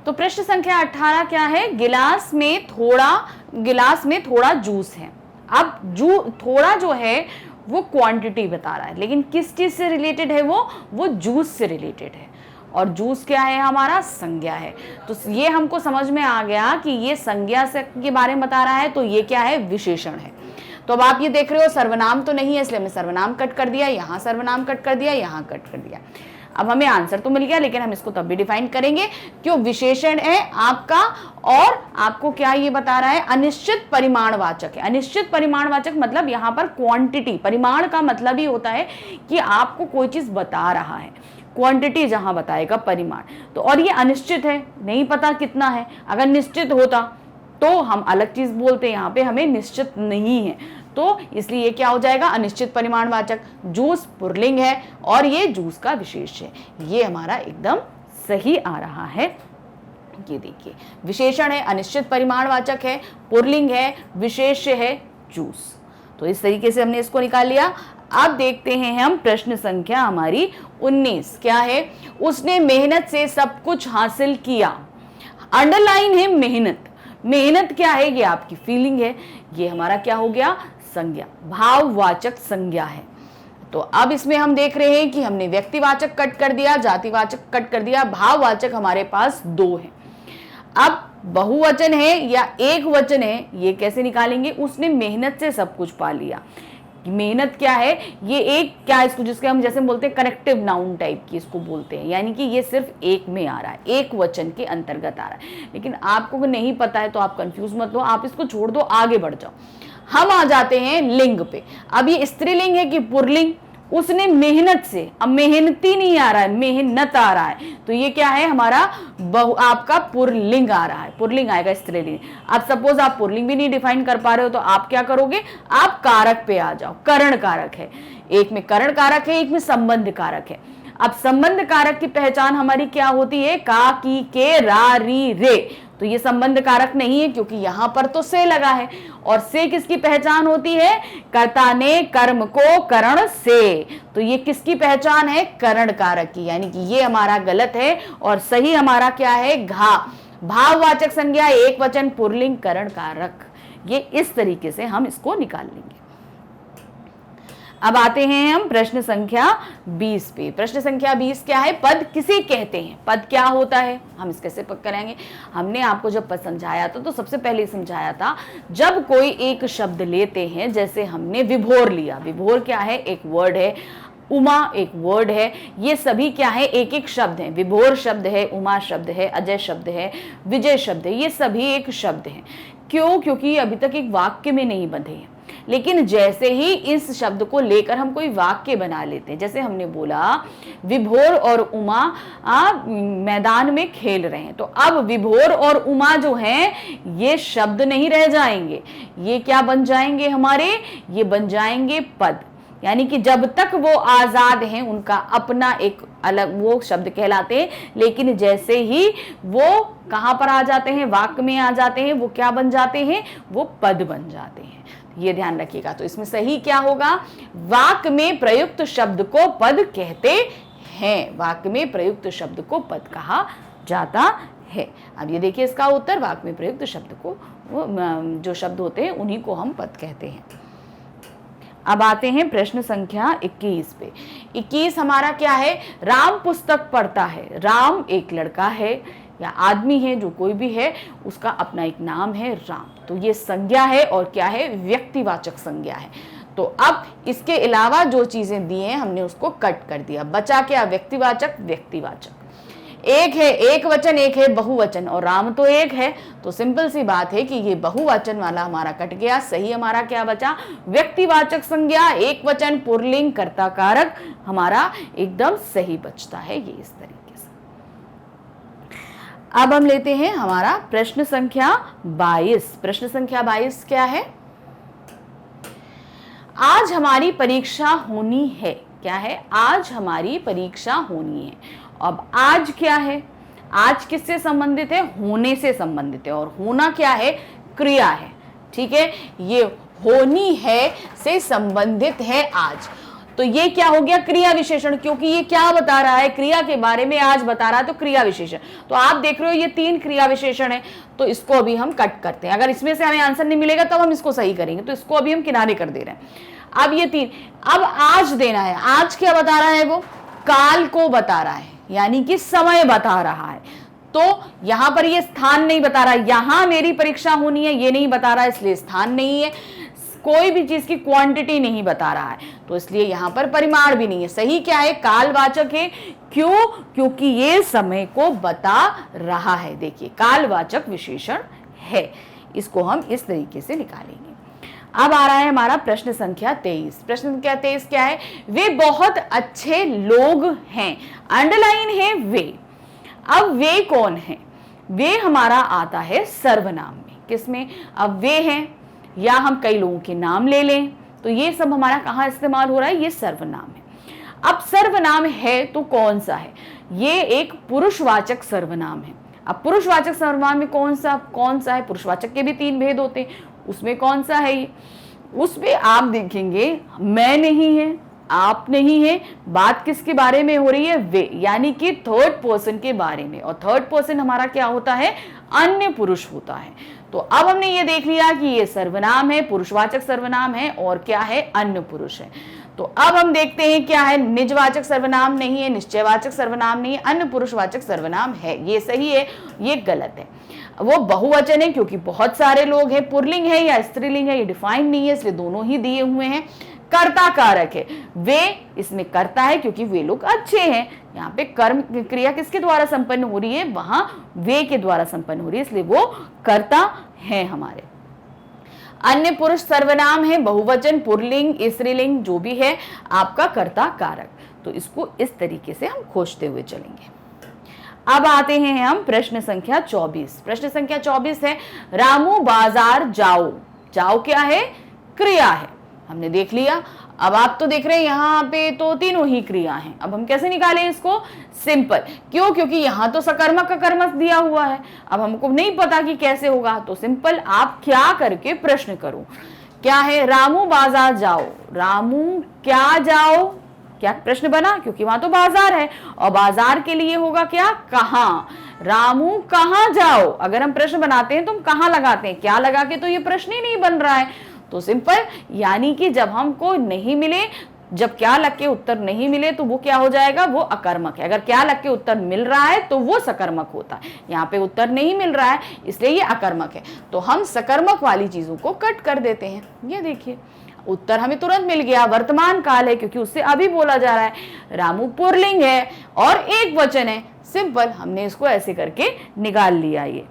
तो प्रश्न संख्या 18 क्या है, गिलास में थोड़ा जूस है। अब थोड़ा जो है वो क्वांटिटी बता रहा है, लेकिन किस चीज से रिलेटेड है, वो जूस से रिलेटेड है। और जूस क्या है हमारा, संज्ञा है। तो ये हमको समझ में आ गया कि ये संज्ञा से के बारे में बता रहा है, तो ये क्या है, विशेषण है। तो अब आप ये देख रहे हो सर्वनाम तो नहीं है, इसलिए हमने सर्वनाम कट कर दिया, यहाँ सर्वनाम कट कर दिया, यहाँ कट कर दिया। अब हमें आंसर तो मिल गया, लेकिन हम इसको तब भी डिफाइन करेंगे क्यों, विशेषण है आपका, और आपको क्या ये बता रहा है, अनिश्चित परिमाणवाचक है। अनिश्चित परिमाणवाचक मतलब यहाँ पर क्वांटिटी, परिमाण का मतलब ही होता है कि आपको कोई चीज बता रहा है, क्वांटिटी जहां बताएगा परिमाण। तो और ये अनिश्चित है, नहीं पता कितना है। अगर निश्चित होता तो हम अलग चीज बोलते, यहाँ पे हमें निश्चित नहीं है, तो इसलिए ये क्या हो जाएगा, अनिश्चित परिमाणवाचक। जूस पुल्लिंग है और ये जूस का विशेष है। ये हमारा एकदम सही आ रहा है। ये देखिए, विशेषण है, अनिश्चित परिमाणवाचक है, पुल्लिंग है, विशेष है जूस। तो इस तरीके से हमने इसको निकाल लिया। अब देखते हैं हम प्रश्न संख्या हमारी 19 क्या है, उसने मेहनत से सब कुछ हासिल किया। अंडरलाइन है मेहनत। मेहनत क्या है, ये आपकी फीलिंग है, ये हमारा क्या हो गया, संज्ञा, भाववाचक संज्ञा है। तो अब इसमें हम देख रहे हैं कि हमने व्यक्तिवाचक कट कर दिया, जातिवाचक कट कर दिया, भाववाचक हमारे पास 2 है। अब बहुवचन है या एक वचन है, ये कैसे निकालेंगे, उसने मेहनत से सब कुछ पा लिया। मेहनत क्या है, ये एक क्या, इसको जिसके हम जैसे बोलते हैं कनेक्टिव नाउन टाइप की इसको बोलते हैं, यानी कि ये सिर्फ एक में आ रहा है, एक वचन के अंतर्गत आ रहा है। लेकिन आपको नहीं पता है तो आप कंफ्यूज मत हो, आप इसको छोड़ दो, आगे बढ़ जाओ। हम आ जाते हैं लिंग पे। अब ये स्त्रीलिंग है कि पुल्लिंग, उसने मेहनत से, अब मेहनती नहीं आ रहा है, मेहनत आ रहा है, तो ये क्या है हमारा आपका पुल्लिंग आ रहा है, पुल्लिंग आएगा स्त्रीलिंग। अब सपोज आप पुल्लिंग भी नहीं डिफाइन कर पा रहे हो तो आप क्या करोगे, आप कारक पे आ जाओ। करण कारक है, एक में करण कारक है, एक में संबंध कारक है। अब संबंध कारक की पहचान हमारी क्या होती है, का, की, के, रा, री, रे, तो ये संबंध कारक नहीं है क्योंकि यहां पर तो से लगा है। और से किसकी पहचान होती है, कर्ता ने कर्म को करण से, तो ये किसकी पहचान है, करण कारक की, यानी कि ये हमारा गलत है और सही हमारा क्या है, घा, भाववाचक संज्ञा, एक वचन, पुल्लिंग, करण कारक। ये इस तरीके से हम इसको निकाल लेंगे। अब आते हैं हम प्रश्न संख्या 20 पे। प्रश्न संख्या 20 क्या है, पद किसे कहते हैं, पद क्या होता है, हम इस कैसे पद करेंगे। हमने आपको जब पद समझाया था तो सबसे पहले समझाया था, जब कोई एक शब्द लेते हैं, जैसे हमने विभोर लिया, विभोर क्या है, एक वर्ड है, उमा एक वर्ड है, ये सभी क्या है, एक एक शब्द है। विभोर शब्द है, उमा शब्द है, अजय शब्द है, विजय शब्द है, ये सभी एक शब्द हैं। क्यों, क्योंकि अभी तक एक वाक्य में नहीं बंधे हैं। लेकिन जैसे ही इस शब्द को लेकर हम कोई वाक्य बना लेते हैं, जैसे हमने बोला विभोर और उमा मैदान में खेल रहे हैं, तो अब विभोर और उमा जो हैं ये शब्द नहीं रह जाएंगे, ये क्या बन जाएंगे हमारे, ये बन जाएंगे पद। यानी कि जब तक वो आजाद हैं उनका अपना एक अलग वो शब्द कहलाते हैं, लेकिन जैसे ही वो कहां पर आ जाते हैं, वाक्य में आ जाते हैं, वो क्या बन जाते हैं, वो पद बन जाते हैं। ये ध्यान रखिएगा। तो इसमें सही क्या होगा, वाक्य में प्रयुक्त शब्द को पद कहते हैं, वाक्य में प्रयुक्त शब्द को पद कहा जाता है। अब ये देखिए इसका उत्तर, वाक्य में प्रयुक्त शब्द को जो शब्द होते हैं उन्हीं को हम पद कहते हैं। अब आते हैं प्रश्न संख्या 21 पे। 21 हमारा क्या है, राम पुस्तक पढ़ता है। राम एक लड़का है या आदमी है, जो कोई भी है, उसका अपना एक नाम है राम, तो ये संज्ञा है और क्या है, व्यक्तिवाचक संज्ञा है। तो अब इसके अलावा जो चीजें दी हैं हमने उसको कट कर दिया, बचा क्या, व्यक्तिवाचक, व्यक्तिवाचक। एक है एक वचन, एक है बहुवचन, और राम तो एक है, तो सिंपल सी बात है कि ये बहुवचन वाला हमारा कट गया। सही हमारा क्या बचा, व्यक्तिवाचक संज्ञा, एक वचन, पुल्लिंग, कर्ता कारक हमारा एकदम सही बचता है। ये इस तरीके से। अब हम लेते हैं हमारा प्रश्न संख्या 22। प्रश्न संख्या 22 क्या है, आज हमारी परीक्षा होनी है। क्या है, आज हमारी परीक्षा होनी है। अब आज क्या है, आज किससे संबंधित है, होने से संबंधित है, और होना क्या है, क्रिया है। ठीक है, ये होनी है से संबंधित है आज, तो ये क्या हो गया, क्रिया विशेषण, क्योंकि ये क्या बता रहा है, क्रिया के बारे में आज बता रहा है, तो क्रिया विशेषण। तो आप देख रहे हो ये 3 क्रिया विशेषण है, तो इसको अभी हम कट करते हैं। अगर इसमें से हमें आंसर नहीं मिलेगा तब हम इसको सही करेंगे, तो इसको अभी हम किनारे कर दे रहे हैं। अब ये 3, अब आज देना है। आज क्या बता रहा है, वो काल को बता रहा है, यानी कि समय बता रहा है। तो यहां पर ये स्थान नहीं बता रहा है, यहां मेरी परीक्षा होनी है ये नहीं बता रहा है, इसलिए स्थान नहीं है। कोई भी चीज की क्वांटिटी नहीं बता रहा है, तो इसलिए यहां पर परिमाण भी नहीं है। सही क्या है, कालवाचक है। क्यों, क्योंकि ये समय को बता रहा है। देखिए कालवाचक विशेषण है, इसको हम इस तरीके से निकालेंगे। अब आ रहा है हमारा प्रश्न संख्या 23। प्रश्न संख्या 23 क्या है, वे बहुत अच्छे लोग हैं। अंडरलाइन है वे। अब वे कौन है, वे हमारा आता है सर्वनाम में। किसमें, अब वे हैं या हम कई लोगों के नाम ले लें, तो ये सब हमारा कहाँ इस्तेमाल हो रहा है, ये सर्वनाम है। अब सर्वनाम है तो कौन सा है, ये एक पुरुषवाचक सर्वनाम है। अब पुरुषवाचक सर्वनाम में कौन सा है, पुरुषवाचक के भी 3 भेद होते हैं, उसमें कौन सा है ये, उसमें आप देखेंगे मैं नहीं है, आप नहीं है, बात किसके बारे में हो रही है, वे, यानी कि थर्ड पर्सन के बारे में। और थर्ड पर्सन हमारा क्या होता है, अन्य पुरुष होता है। तो अब हमने ये देख लिया कि ये सर्वनाम है, पुरुषवाचक सर्वनाम है, और क्या है, अन्य पुरुष है। तो अब हम देखते हैं क्या है, निजवाचक सर्वनाम नहीं है, निश्चयवाचक सर्वनाम नहीं है, अन्य पुरुषवाचक सर्वनाम है। ये सही है, ये गलत है। वो बहुवचन है क्योंकि बहुत सारे लोग हैं, पुल्लिंग है या स्त्रीलिंग है ये डिफाइन नहीं है, इसलिए दोनों ही दिए हुए हैं। कर्ता कारक है, वे इसमें कर्ता है क्योंकि वे लोग अच्छे हैं। यहाँ पे कर्म क्रिया किसके द्वारा संपन्न हो रही है, वहां वे के द्वारा संपन्न हो रही है, इसलिए वो कर्ता है हमारे। अन्य पुरुष सर्वनाम है, बहुवचन, पुल्लिंग, स्त्रीलिंग जो भी है, आपका कर्ता कारक। तो इसको इस तरीके से हम खोजते हुए चलेंगे। अब आते हैं हम प्रश्न संख्या 24। प्रश्न संख्या 24 है, रामू बाजार जाओ। जाओ क्या है, क्रिया है, हमने देख लिया। अब आप तो देख रहे हैं यहाँ पे तो तीनों ही क्रिया हैं। अब हम कैसे निकालें इसको, सिंपल, क्यों, क्योंकि यहाँ तो सकर्मक का कर्मक दिया हुआ है। अब हमको नहीं पता कि कैसे होगा, तो सिंपल आप क्या करके प्रश्न करो, क्या है, रामू बाजार जाओ। रामू क्या जाओ, क्या प्रश्न बना, क्योंकि वहां तो बाजार है, और बाजार के लिए होगा क्या, कहां। रामू कहां जाओ, अगर हम प्रश्न बनाते हैं तो हम कहां लगाते हैं, क्या लगा के तो ये प्रश्न ही नहीं बन रहा है। तो सिंपल, यानी कि जब हमको नहीं मिले, जब क्या लग के उत्तर नहीं मिले तो वो क्या हो जाएगा, वो अकर्मक है। अगर क्या लग के उत्तर मिल रहा है तो वो सकर्मक होता है। यहाँ पे उत्तर नहीं मिल रहा है इसलिए ये अकर्मक है। तो हम सकर्मक वाली चीजों को कट कर देते हैं। ये देखिए, उत्तर हमें तुरंत मिल गया, वर्तमान काल है क्योंकि उससे अभी बोला जा रहा है। रामू पुल्लिंग है और एक वचन है, सिंपल, हमने इसको ऐसे करके निकाल लिया। ये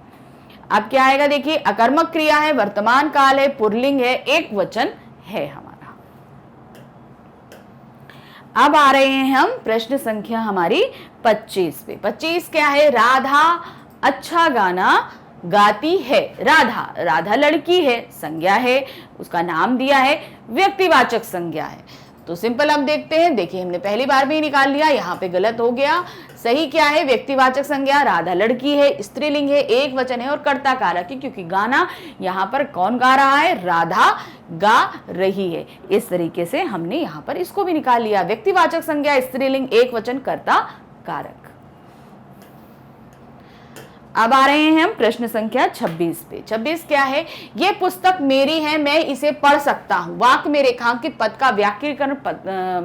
अब क्या आएगा, देखिए, अकर्मक क्रिया है, वर्तमान काल है, पुल्लिंग है, एक वचन है हमारा। अब आ रहे हैं हम प्रश्न संख्या हमारी 25 पे। 25 क्या है, राधा अच्छा गाना गाती है। राधा, राधा लड़की है, संज्ञा है, उसका नाम दिया है, व्यक्तिवाचक संज्ञा है। तो सिंपल अब देखते हैं, देखिए हमने पहली बार भी निकाल लिया, यहाँ पे गलत हो गया। सही क्या है, व्यक्तिवाचक संज्ञा, राधा लड़की है, स्त्रीलिंग है, एक वचन है और कर्ता कारक है, क्योंकि गाना यहाँ पर कौन गा रहा है, राधा गा रही है। इस तरीके से हमने यहाँ पर इसको भी निकाल लिया, व्यक्तिवाचक संज्ञा, स्त्रीलिंग, एक वचन, कर्ता कारक। अब आ रहे हैं हम प्रश्न संख्या 26 पे। 26 क्या है, ये पुस्तक मेरी है, मैं इसे पढ़ सकता हूं। वाक्य में रेखांकित पद का व्याकरण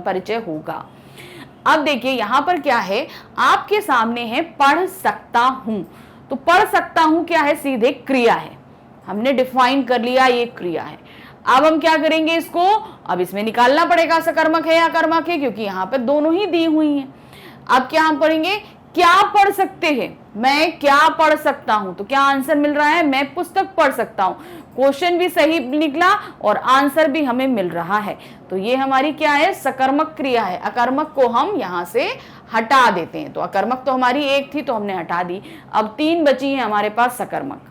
परिचय होगा। अब देखिए यहाँ पर क्या है, आपके सामने है पढ़ सकता हूं। तो पढ़ सकता हूं क्या है, सीधे क्रिया है, हमने डिफाइन कर लिया, ये क्रिया है। अब हम क्या करेंगे इसको, अब इसमें निकालना पड़ेगा सकर्मक है या कर्मक है, क्योंकि यहाँ पर दोनों ही दी हुई हैं। अब क्या हम पढ़ेंगे, क्या पढ़ सकते हैं, मैं क्या पढ़ सकता हूं। तो क्या आंसर मिल रहा है, मैं पुस्तक पढ़ सकता हूं। क्वेश्चन भी सही निकला और आंसर भी हमें मिल रहा है। तो ये हमारी क्या है, सकर्मक क्रिया है। अकर्मक को हम यहां से हटा देते हैं। तो अकर्मक तो हमारी एक थी तो हमने हटा दी, अब 3 बची है हमारे पास सकर्मक।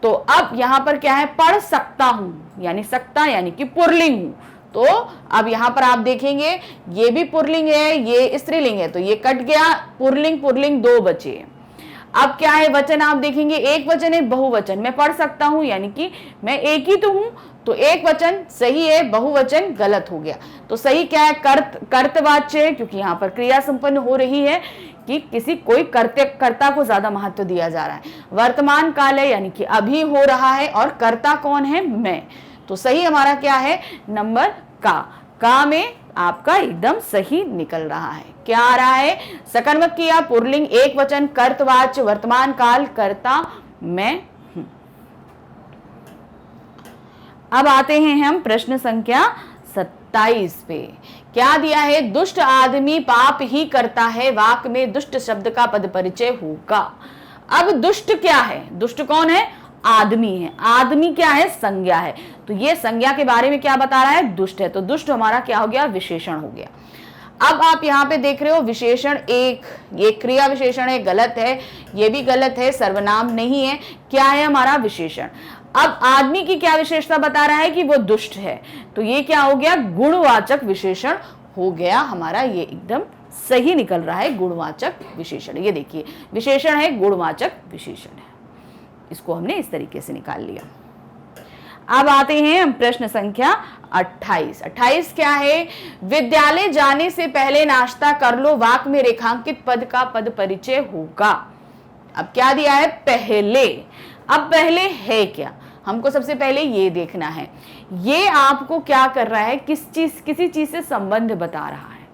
तो अब यहां पर क्या है, पढ़ सकता हूं, यानी सकता यानी कि पुल्लिंग हूं। तो अब यहां पर आप देखेंगे ये भी पुल्लिंग है, ये स्त्रीलिंग है, तो ये कट गया, पुल्लिंग पुल्लिंग 2 बचे। अब क्या है, वचन आप देखेंगे एक वचन है, बहुवचन, मैं पढ़ सकता हूं यानी कि मैं एक ही तो हूं, तो एक वचन सही है, बहुवचन गलत हो गया। तो सही क्या है, कर्तवाच्य है, क्योंकि यहाँ पर क्रिया संपन्न हो रही है कि किसी कोई कर्ता को ज्यादा महत्व दिया जा रहा है। वर्तमान काल है यानी कि अभी हो रहा है, और कर्ता कौन है, मैं। तो सही हमारा क्या है, नंबर का में आपका एकदम सही निकल रहा है। क्या आ रहा है, सकर्मक किया, पुल्लिंग, एक वचन, कर्तवाच्य, वर्तमान काल, कर्ता मैं हूं। अब आते हैं हम प्रश्न संख्या 27 पे। क्या दिया है, दुष्ट आदमी पाप ही करता है, वाक्य में दुष्ट शब्द का पद परिचय होगा। अब दुष्ट क्या है, दुष्ट कौन है, आदमी है। आदमी क्या है, संज्ञा है। तो ये संज्ञा के बारे में क्या बता रहा है, दुष्ट है। तो दुष्ट हमारा क्या हो गया, विशेषण हो गया। अब आप यहाँ पे देख रहे हो विशेषण एक, ये क्रिया विशेषण है, गलत है, ये भी गलत है, सर्वनाम नहीं है, क्या है हमारा विशेषण। अब आदमी की क्या विशेषता बता रहा है कि वो दुष्ट है, तो ये क्या हो गया, गुणवाचक विशेषण हो गया हमारा। ये एकदम सही निकल रहा है, गुणवाचक विशेषण। ये देखिए विशेषण है, गुणवाचक विशेषण है, इसको हमने इस तरीके से निकाल लिया। अब आते हैं हम प्रश्न संख्या 28। 28 क्या है? विद्यालय जाने से पहले नाश्ता कर लो, वाक्य में रेखांकित पद का पद परिचय होगा। अब क्या दिया है? पहले। अब पहले है क्या? हमको सबसे पहले ये देखना है, ये आपको क्या कर रहा है, किसी चीज से संबंध बता रहा है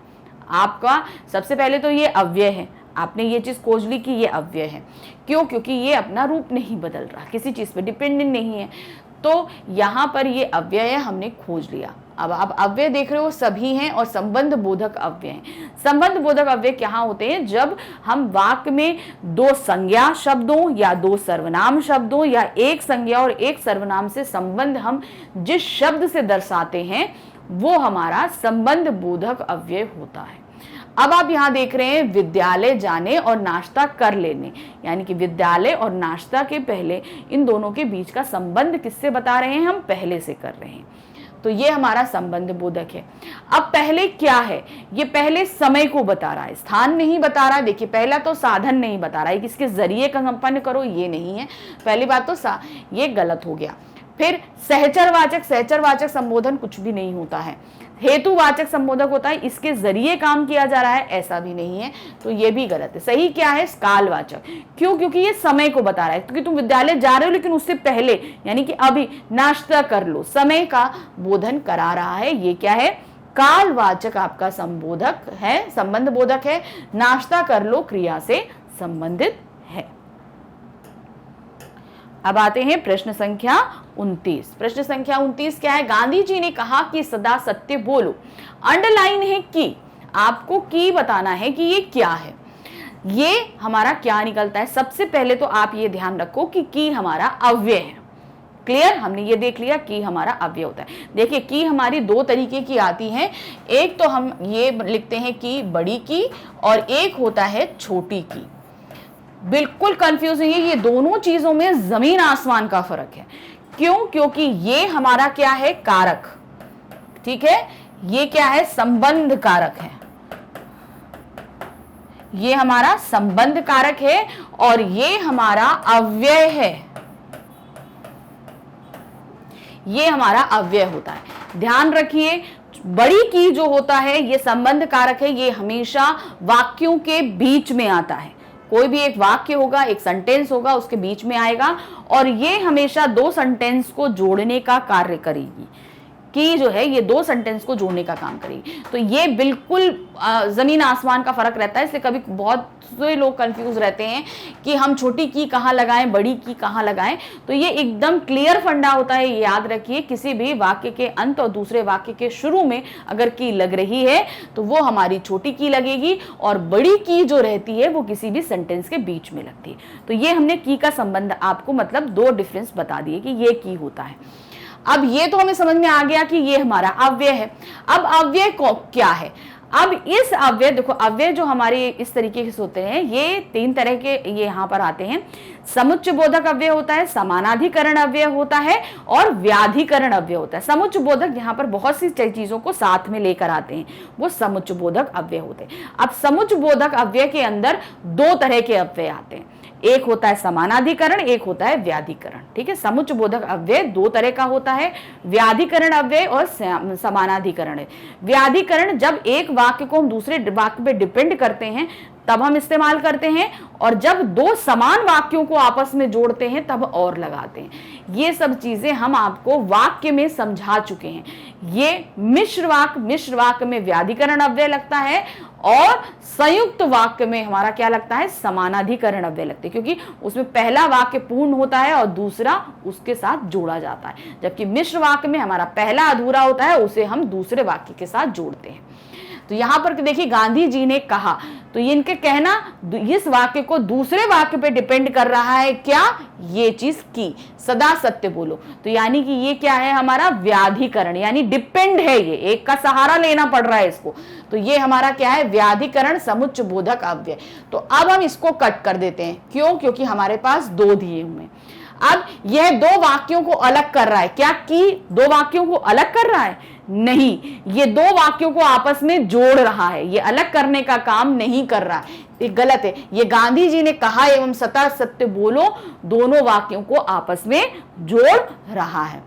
आपका। सबसे पहले तो ये अव्यय है, आपने ये चीज खोज ली कि ये अव्यय है। क्यों? क्योंकि ये अपना रूप नहीं बदल रहा, किसी चीज पे डिपेंडेंट नहीं है, तो यहां पर ये अव्यय है, हमने खोज लिया। अब आप अव्यय देख रहे हो सभी हैं और संबंध बोधक अव्यय हैं। संबंध बोधक अव्यय क्या होते हैं? जब हम वाक्य में दो संज्ञा शब्दों या दो सर्वनाम शब्दों या एक संज्ञा और एक सर्वनाम से संबंध हम जिस शब्द से दर्शाते हैं वो हमारा संबंध बोधक अव्यय होता है। अब आप यहां देख रहे हैं विद्यालय जाने और नाश्ता कर लेने, यानी कि विद्यालय और नाश्ता के पहले इन दोनों के बीच का संबंध किससे बता रहे हैं? हम पहले से कर रहे हैं, तो ये हमारा संबंध बोधक है। अब पहले क्या है? ये पहले समय को बता रहा है, स्थान नहीं बता रहा है। देखिए पहला तो साधन नहीं बता रहा है, किसके जरिए का संपन्न करो, ये नहीं है। पहली बात तो ये गलत हो गया। फिर सहचरवाचक संबोधन कुछ भी नहीं होता है। हेतुवाचक संबोधक होता है, इसके जरिए काम किया जा रहा है, ऐसा भी नहीं है, तो ये भी गलत है। सही क्या है? कालवाचक। क्यों? क्योंकि ये समय को बता रहा है, क्योंकि तुम विद्यालय जा रहे हो लेकिन उससे पहले यानी कि अभी नाश्ता कर लो, समय का बोधन करा रहा है। ये क्या है? कालवाचक आपका संबोधक है, संबंध बोधक है। नाश्ता कर लो क्रिया से संबंधित है। अब आते हैं प्रश्न संख्या 29। प्रश्न संख्या 29 क्या है? गांधी जी ने कहा कि सदा सत्य बोलो। अंडरलाइन है की, आपको की बताना है कि ये क्या है, ये हमारा क्या निकलता है। सबसे पहले तो आप ये ध्यान रखो कि की हमारा अव्यय है। क्लियर? हमने ये देख लिया कि हमारा अव्यय होता है। देखिए की हमारी दो तरीके की आती है, एक तो हम ये लिखते हैं कि बड़ी की और एक होता है छोटी की। बिल्कुल कंफ्यूजिंग है, ये दोनों चीजों में जमीन आसमान का फर्क है। क्यों? क्योंकि ये हमारा क्या है? कारक। ठीक है, ये क्या है? संबंध कारक है। ये हमारा संबंध कारक है और ये हमारा अव्यय है, ये हमारा अव्यय होता है। ध्यान रखिए, बड़ी की जो होता है ये संबंध कारक है, ये हमेशा वाक्यों के बीच में आता है। कोई भी एक वाक्य होगा, एक सेंटेंस होगा, उसके बीच में आएगा और ये हमेशा दो सेंटेंस को जोड़ने का कार्य करेगी। की जो है ये दो सेंटेंस को जोड़ने का काम करेगी। तो ये बिल्कुल जमीन आसमान का फर्क रहता है, इसलिए कभी बहुत से लोग कंफ्यूज रहते हैं कि हम छोटी की कहाँ लगाएं, बड़ी की कहाँ लगाएं। तो ये एकदम क्लियर फंडा होता है, ये याद रखिए। किसी भी वाक्य के अंत और दूसरे वाक्य के शुरू में अगर की लग रही है तो वो हमारी छोटी की लगेगी और बड़ी की जो रहती है वो किसी भी सेंटेंस के बीच में लगती है। तो ये हमने की का संबंध आपको मतलब दो डिफरेंस बता दिए कि ये की होता है। अब ये तो हमें समझ में आ गया कि ये हमारा अव्यय है। अब अव्यय को क्या है? अब इस अव्यय, देखो अव्यय जो हमारे इस तरीके से होते हैं, ये तीन तरह के ये यहाँ पर आते हैं। समुच्चय बोधक अव्यय होता है, समानाधिकरण अव्यय होता है और व्याधिकरण अव्यय होता है। समुच्चय बोधक यहाँ पर बहुत सी चीजों को साथ में लेकर आते हैं, वो समुच्चय बोधक अव्यय होते हैं। अब समुच्चय बोधक अव्यय के अंदर दो तरह के अव्यय आते हैं, एक होता है समानाधिकरण, एक होता है व्याधिकरण। ठीक है, समुच्चय बोधक अव्यय दो तरह का होता है, व्याधिकरण अव्यय और समानाधिकरण। व्याधिकरण जब एक वाक्य को हम दूसरे वाक्य पे डिपेंड करते हैं तब हम इस्तेमाल करते हैं, और जब दो समान वाक्यों को आपस में जोड़ते हैं तब और लगाते हैं। ये सब चीजें हम आपको वाक्य में समझा चुके हैं। ये मिश्र वाक्य में व्याधिकरण अव्यय लगता है और संयुक्त वाक्य में हमारा क्या लगता है? समानाधिकरण अव्यय लगते हैं, क्योंकि उसमें पहला वाक्य पूर्ण होता है और दूसरा उसके साथ जोड़ा जाता है, जबकि मिश्र वाक्य में हमारा पहला अधूरा होता है, उसे हम दूसरे वाक्य के साथ जोड़ते हैं। तो यहां पर देखिए गांधी जी ने कहा, तो इनके कहना इस वाक्य को दूसरे वाक्य पे डिपेंड कर रहा है। क्या? ये चीज की सदा सत्य बोलो, तो यानी कि ये क्या है? हमारा व्याधिकरण, यानी डिपेंड है, ये एक का सहारा लेना पड़ रहा है इसको। तो ये हमारा क्या है? व्याधिकरण समुच्चय बोधक अव्यय। तो अब हम इसको कट कर देते हैं। क्यों? क्योंकि हमारे पास दो दिए हुए हैं। अब यह दो वाक्यों को अलग कर रहा है। क्या की दो वाक्यों को अलग कर रहा है? नहीं, ये दो वाक्यों को आपस में जोड़ रहा है, ये अलग करने का काम नहीं कर रहा है। ये गलत है। ये गांधी जी ने कहा एवं सदा सत्य बोलो दोनों वाक्यों को आपस में जोड़ रहा है।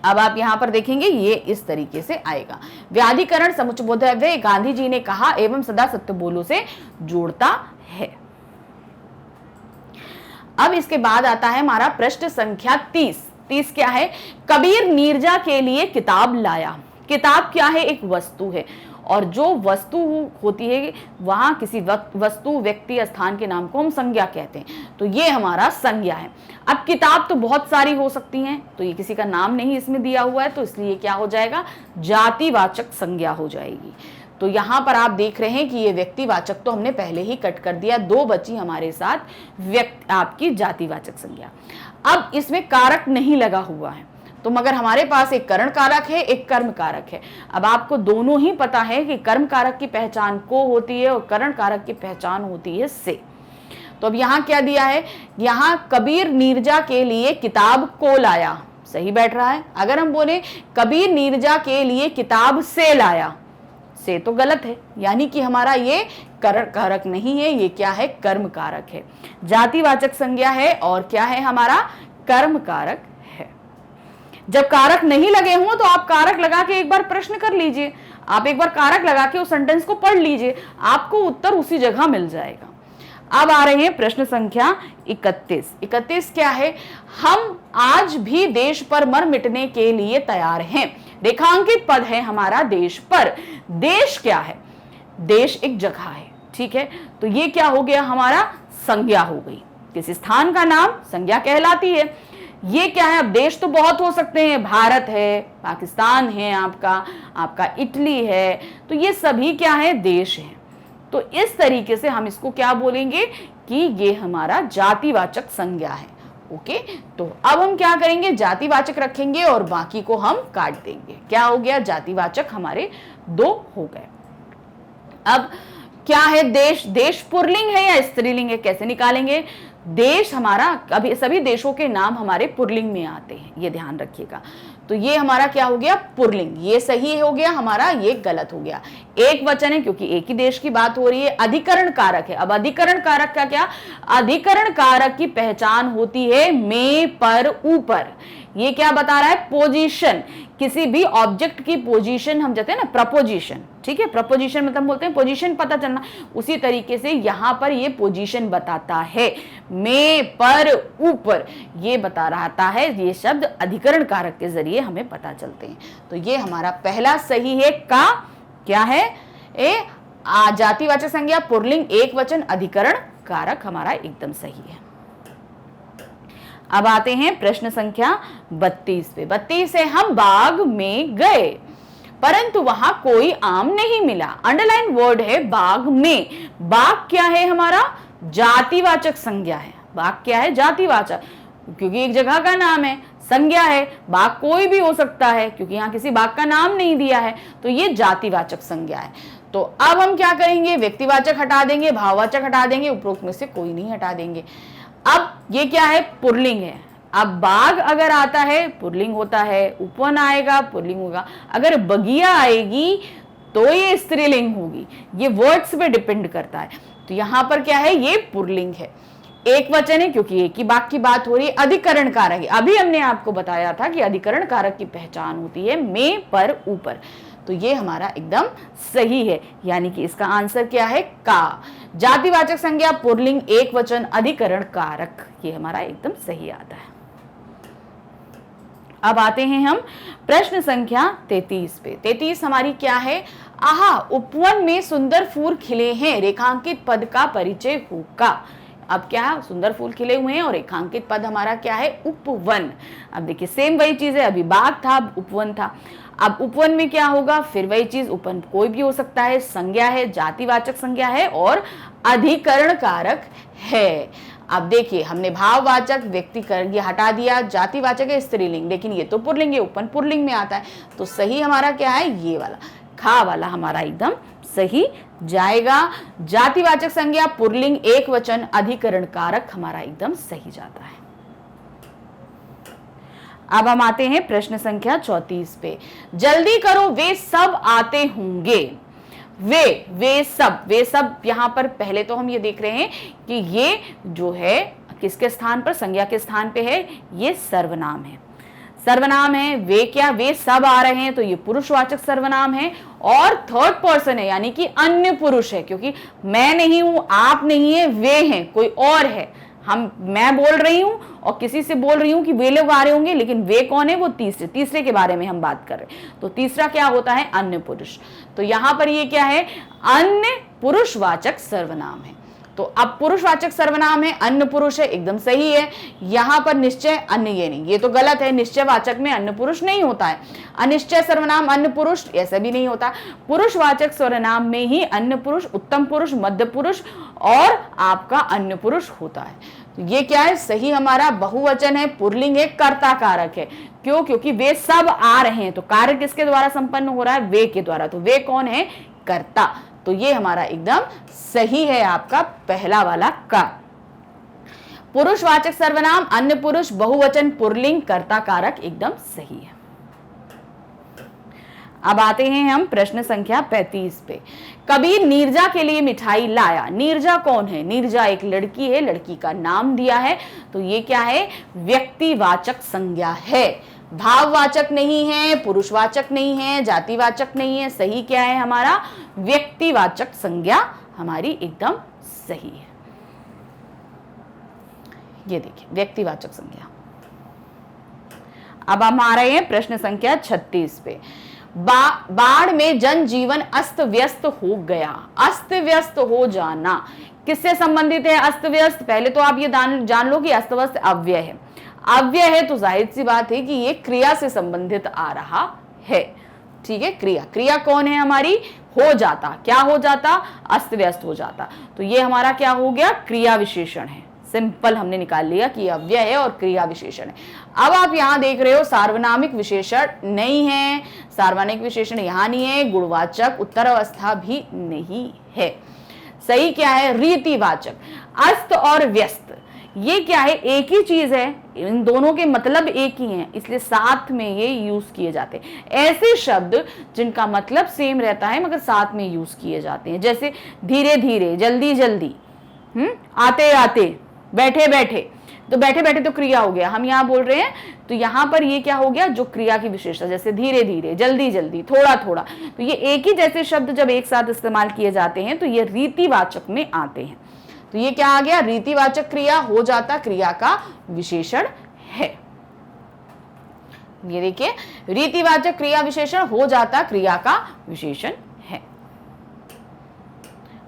अब आप यहां पर देखेंगे ये इस तरीके से आएगा। व्याधिकरण समुच्चयबोधव्यय गांधी जी ने कहा एवं सदा सत्य बोलो से जोड़ता है। अब इसके बाद आता है हमारा प्रश्न संख्या 30। 30 क्या है? कबीर नीरजा के लिए किताब लाया। किताब क्या है? एक वस्तु है, और जो वस्तु होती है वहां किसी वस्तु, व्यक्ति, स्थान के नाम को हम संज्ञा कहते हैं, तो ये हमारा संज्ञा है। अब किताब तो बहुत सारी हो सकती हैं, तो ये किसी का नाम नहीं इसमें दिया हुआ है, तो इसलिए क्या हो जाएगा? जातिवाचक संज्ञा हो जाएगी। तो यहां पर आप देख रहे हैं कि ये व्यक्तिवाचक तो हमने पहले ही कट कर दिया, 2 बची हमारे साथ आपकी जातिवाचक संज्ञा। अब इसमें कारक नहीं लगा हुआ है, तो मगर हमारे पास एक करण कारक है, एक कर्म कारक है। अब आपको दोनों ही पता है कि कर्म कारक की पहचान को होती है और करण कारक की पहचान होती है से। तो अब यहां क्या दिया है? यहां कबीर नीरजा के लिए किताब को लाया, सही बैठ रहा है। अगर हम बोले कबीर नीरजा के लिए किताब से लाया, से तो गलत है, यानी कि हमारा ये करण कारक नहीं है, ये क्या है? कर्म कारक है। जातिवाचक संज्ञा है और क्या है हमारा? कर्म कारक है। जब कारक नहीं लगे हों तो आप कारक लगा के एक बार प्रश्न कर लीजिए, आप एक बार कारक लगा के उस सेंटेंस को पढ़ लीजिए, आपको उत्तर उसी जगह मिल जाएगा। अब आ रहे हैं प्रश्न संख्या 31। 31 क्या है? हम आज भी देश पर मर मिटने के लिए तैयार हैं। रेखांकित पद है हमारा देश पर। देश क्या है? देश एक जगह है, ठीक है, तो ये क्या हो गया? हमारा संज्ञा हो गई। किसी स्थान का नाम संज्ञा कहलाती है। ये क्या है? अब देश तो बहुत हो सकते हैं, भारत है, पाकिस्तान है, आपका इटली है, तो ये सभी क्या है? देश है। तो इस तरीके से हम इसको क्या बोलेंगे कि ये हमारा जातिवाचक संज्ञा है। ओके, तो अब हम क्या करेंगे? जातिवाचक रखेंगे और बाकी को हम काट देंगे। क्या हो गया? जातिवाचक हमारे 2 हो गए। अब क्या है? देश। देश पुल्लिंग है या स्त्रीलिंग है? कैसे निकालेंगे? देश हमारा, अभी सभी देशों के नाम हमारे पुल्लिंग में आते हैं, ये ध्यान रखिएगा। तो ये हमारा क्या हो गया? पुल्लिंग। ये सही हो गया हमारा, ये गलत हो गया। एक वचन है क्योंकि एक ही देश की बात हो रही है। अधिकरण कारक है। अब अधिकरण कारक का क्या? अधिकरण कारक की पहचान होती है में, पर, ऊपर। ये क्या बता रहा है? पोजीशन। किसी भी ऑब्जेक्ट की पोजीशन हम कहते हैं ना, प्रपोजिशन, ठीक है, प्रपोजिशन मतलब बोलते हैं पोजीशन पता चलना। उसी तरीके से यहां पर ये पोजीशन बताता है, में, पर, ऊपर, ये बता रहता है। ये शब्द अधिकरण कारक के जरिए हमें पता चलते हैं। तो ये हमारा पहला सही है। का क्या है? जातिवाचक संज्ञा पुल्लिंग एक वचन अधिकरण कारक हमारा एकदम सही है। अब आते हैं प्रश्न संख्या 32 पे। 32 है, हम बाग में गए परंतु वहां कोई आम नहीं मिला। अंडरलाइन वर्ड है बाग में। बाग क्या है? हमारा जातिवाचक संज्ञा है। बाग क्या है? जातिवाचक, क्योंकि एक जगह का नाम है, संज्ञा है। बाग कोई भी हो सकता है क्योंकि यहाँ किसी बाग का नाम नहीं दिया है, तो ये जातिवाचक संज्ञा है। तो अब हम क्या करेंगे? व्यक्तिवाचक हटा देंगे, भाववाचक हटा देंगे, उपरोक्त में से कोई नहीं हटा देंगे। अब ये क्या है? पुल्लिंग है। अब बाग अगर आता है पुल्लिंग होता है, उपवन आएगा पुल्लिंग होगा, अगर बगिया आएगी तो ये स्त्रीलिंग होगी। ये वर्ड्स पे डिपेंड करता है। तो यहां पर क्या है? ये पुल्लिंग है। एक वचन है क्योंकि एक ही बाग की बात हो रही है। अधिकरण कारक, अभी हमने आपको बताया था कि अधिकरण कारक की पहचान होती है में, पर, ऊपर। तो ये हमारा एकदम सही है, यानी कि इसका आंसर क्या है? का। जातिवाचक संज्ञा पुल्लिंग एक वचन अधिकरण कारक, ये हमारा एकदम सही आता है। अब आते हैं हम प्रश्न संख्या 33 पे। 33 हमारी क्या है? आहा, उपवन में सुंदर फूल खिले हैं, रेखांकित पद का परिचय होगा। अब क्या? सुंदर फूल खिले हुए हैं और रेखांकित पद हमारा क्या है? उपवन। अब देखिए सेम वही चीज है, अभी बाग था, अब उपवन था। अब उपवन में क्या होगा? फिर वही चीज, उपवन कोई भी हो सकता है, संज्ञा है, जातिवाचक संज्ञा है और अधिकरण कारक है। अब देखिए हमने भाववाचक, व्यक्तिकरण ये हटा दिया, जातिवाचक है स्त्रीलिंग, लेकिन ये तो पुल्लिंग है, उपवन पुल्लिंग में आता है। तो सही हमारा क्या है? ये वाला, खा वाला हमारा एकदम सही जाएगा। जातिवाचक संज्ञा पुल्लिंग एक वचन अधिकरण कारक हमारा एकदम सही जाता है। अब हम आते हैं प्रश्न संख्या 34 पे। जल्दी करो, वे सब आते होंगे। वे सब यहां पर पहले तो हम ये देख रहे हैं कि ये जो है किसके स्थान पर? संज्ञा के स्थान पे है, ये सर्वनाम है। सर्वनाम है, वे क्या, वे सब आ रहे हैं, तो ये पुरुषवाचक सर्वनाम है। और थर्ड पर्सन है, यानी कि अन्य पुरुष है, क्योंकि मैं नहीं हूं, आप नहीं है, वे हैं, कोई और है। मैं बोल रही हूं और किसी से बोल रही हूं कि वे लोग आ रहे होंगे, लेकिन वे कौन है, वो तीसरे के बारे में हम बात कर रहे हैं। तो तीसरा क्या होता है, अन्य पुरुष। तो यहां पर ये क्या है, अन्य पुरुषवाचक सर्वनाम है। तो अब पुरुषवाचक सर्वनाम है, अन्य पुरुष है, एकदम सही है। यहां पर निश्चय अन्य, ये नहीं, ये तो गलत है। निश्चयवाचक में अन्य पुरुष नहीं होता है। अनिश्चय सर्वनाम अन्य पुरुष ऐसा भी नहीं होता। पुरुषवाचक सर्वनाम में ही अन्य पुरुष, उत्तम पुरुष, मध्य पुरुष और आपका अन्य पुरुष होता है। तो ये क्या है, सही हमारा बहुवचन है, पुल्लिंग है, कर्ता कारक है। क्यों, क्योंकि वे सब आ रहे हैं, तो कार्य किसके द्वारा संपन्न हो रहा है, वे के द्वारा। तो वे कौन है, कर्ता। तो ये हमारा एकदम सही है, आपका पहला वाला का। पुरुषवाचक सर्वनाम अन्य पुरुष, बहुवचन, पुल्लिंग, कर्ता कारक एकदम सही है। अब आते हैं हम प्रश्न संख्या 35 पे। कबीर नीरजा के लिए मिठाई लाया। नीरजा कौन है, नीरजा एक लड़की है, लड़की का नाम दिया है। तो ये क्या है, व्यक्तिवाचक संज्ञा है, भाववाचक नहीं है, पुरुषवाचक नहीं है, जातिवाचक नहीं है। सही क्या है हमारा, व्यक्तिवाचक संज्ञा हमारी एकदम सही है। ये देखिए, व्यक्तिवाचक संज्ञा। अब हम आ रहे हैं प्रश्न संख्या 36 पे। बाढ़ में जनजीवन अस्त व्यस्त हो गया। अस्त व्यस्त हो जाना किससे संबंधित है, अस्त व्यस्त। पहले तो आप ये जान लो कि अस्त व्यस्त अव्यय है। अव्यय है तो जाहिर सी बात है कि ये क्रिया से संबंधित आ रहा है। ठीक है, क्रिया कौन है हमारी, हो जाता। क्या हो जाता, अस्त व्यस्त हो जाता। तो ये हमारा क्या हो गया, क्रिया विशेषण है। सिंपल हमने निकाल लिया कि अव्यय है और क्रिया विशेषण है। अब आप यहां देख रहे हो सार्वनामिक विशेषण नहीं है, सार्वनामिक विशेषण यहां नहीं है, गुणवाचक उत्तर अवस्था भी नहीं है। सही क्या है, रीतिवाचक। अस्त और व्यस्त ये क्या है, एक ही चीज है, इन दोनों के मतलब एक ही हैं, इसलिए साथ में ये यूज किए जाते हैं। ऐसे शब्द जिनका मतलब सेम रहता है मगर साथ में यूज किए जाते हैं, जैसे धीरे धीरे, जल्दी जल्दी, आते आते, बैठे बैठे। तो बैठे बैठे तो क्रिया हो गया, हम यहाँ बोल रहे हैं, तो यहाँ पर ये क्या हो गया, जो क्रिया की विशेषता, जैसे धीरे धीरे, जल्दी जल्दी, थोड़ा थोड़ा। तो ये एक ही जैसे शब्द जब एक साथ इस्तेमाल किए जाते हैं तो ये रीतिवाचक में आते हैं। तो ये क्या आ गया, रीतिवाचक क्रिया, हो जाता क्रिया का विशेषण है। ये देखिए, रीतिवाचक क्रिया विशेषण, हो जाता क्रिया का विशेषण है।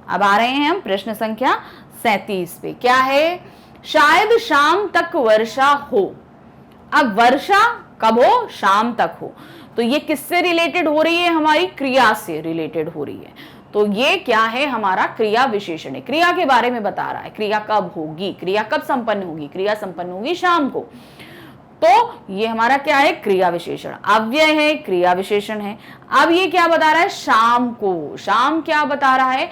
अब आ रहे हैं हम प्रश्न संख्या 37 पे। क्या है, शायद शाम तक वर्षा हो। अब वर्षा कब हो, शाम तक हो। तो ये किससे रिलेटेड हो रही है, हमारी क्रिया से रिलेटेड हो रही है। तो ये क्या है, हमारा क्रिया विशेषण है, क्रिया के बारे में बता रहा है। क्रिया कब होगी, क्रिया कब संपन्न होगी, क्रिया संपन्न होगी शाम को। तो ये हमारा क्या है, क्रिया विशेषण। अव्यय है, क्रिया विशेषण है। अब ये क्या बता रहा है, शाम को। शाम क्या बता रहा है,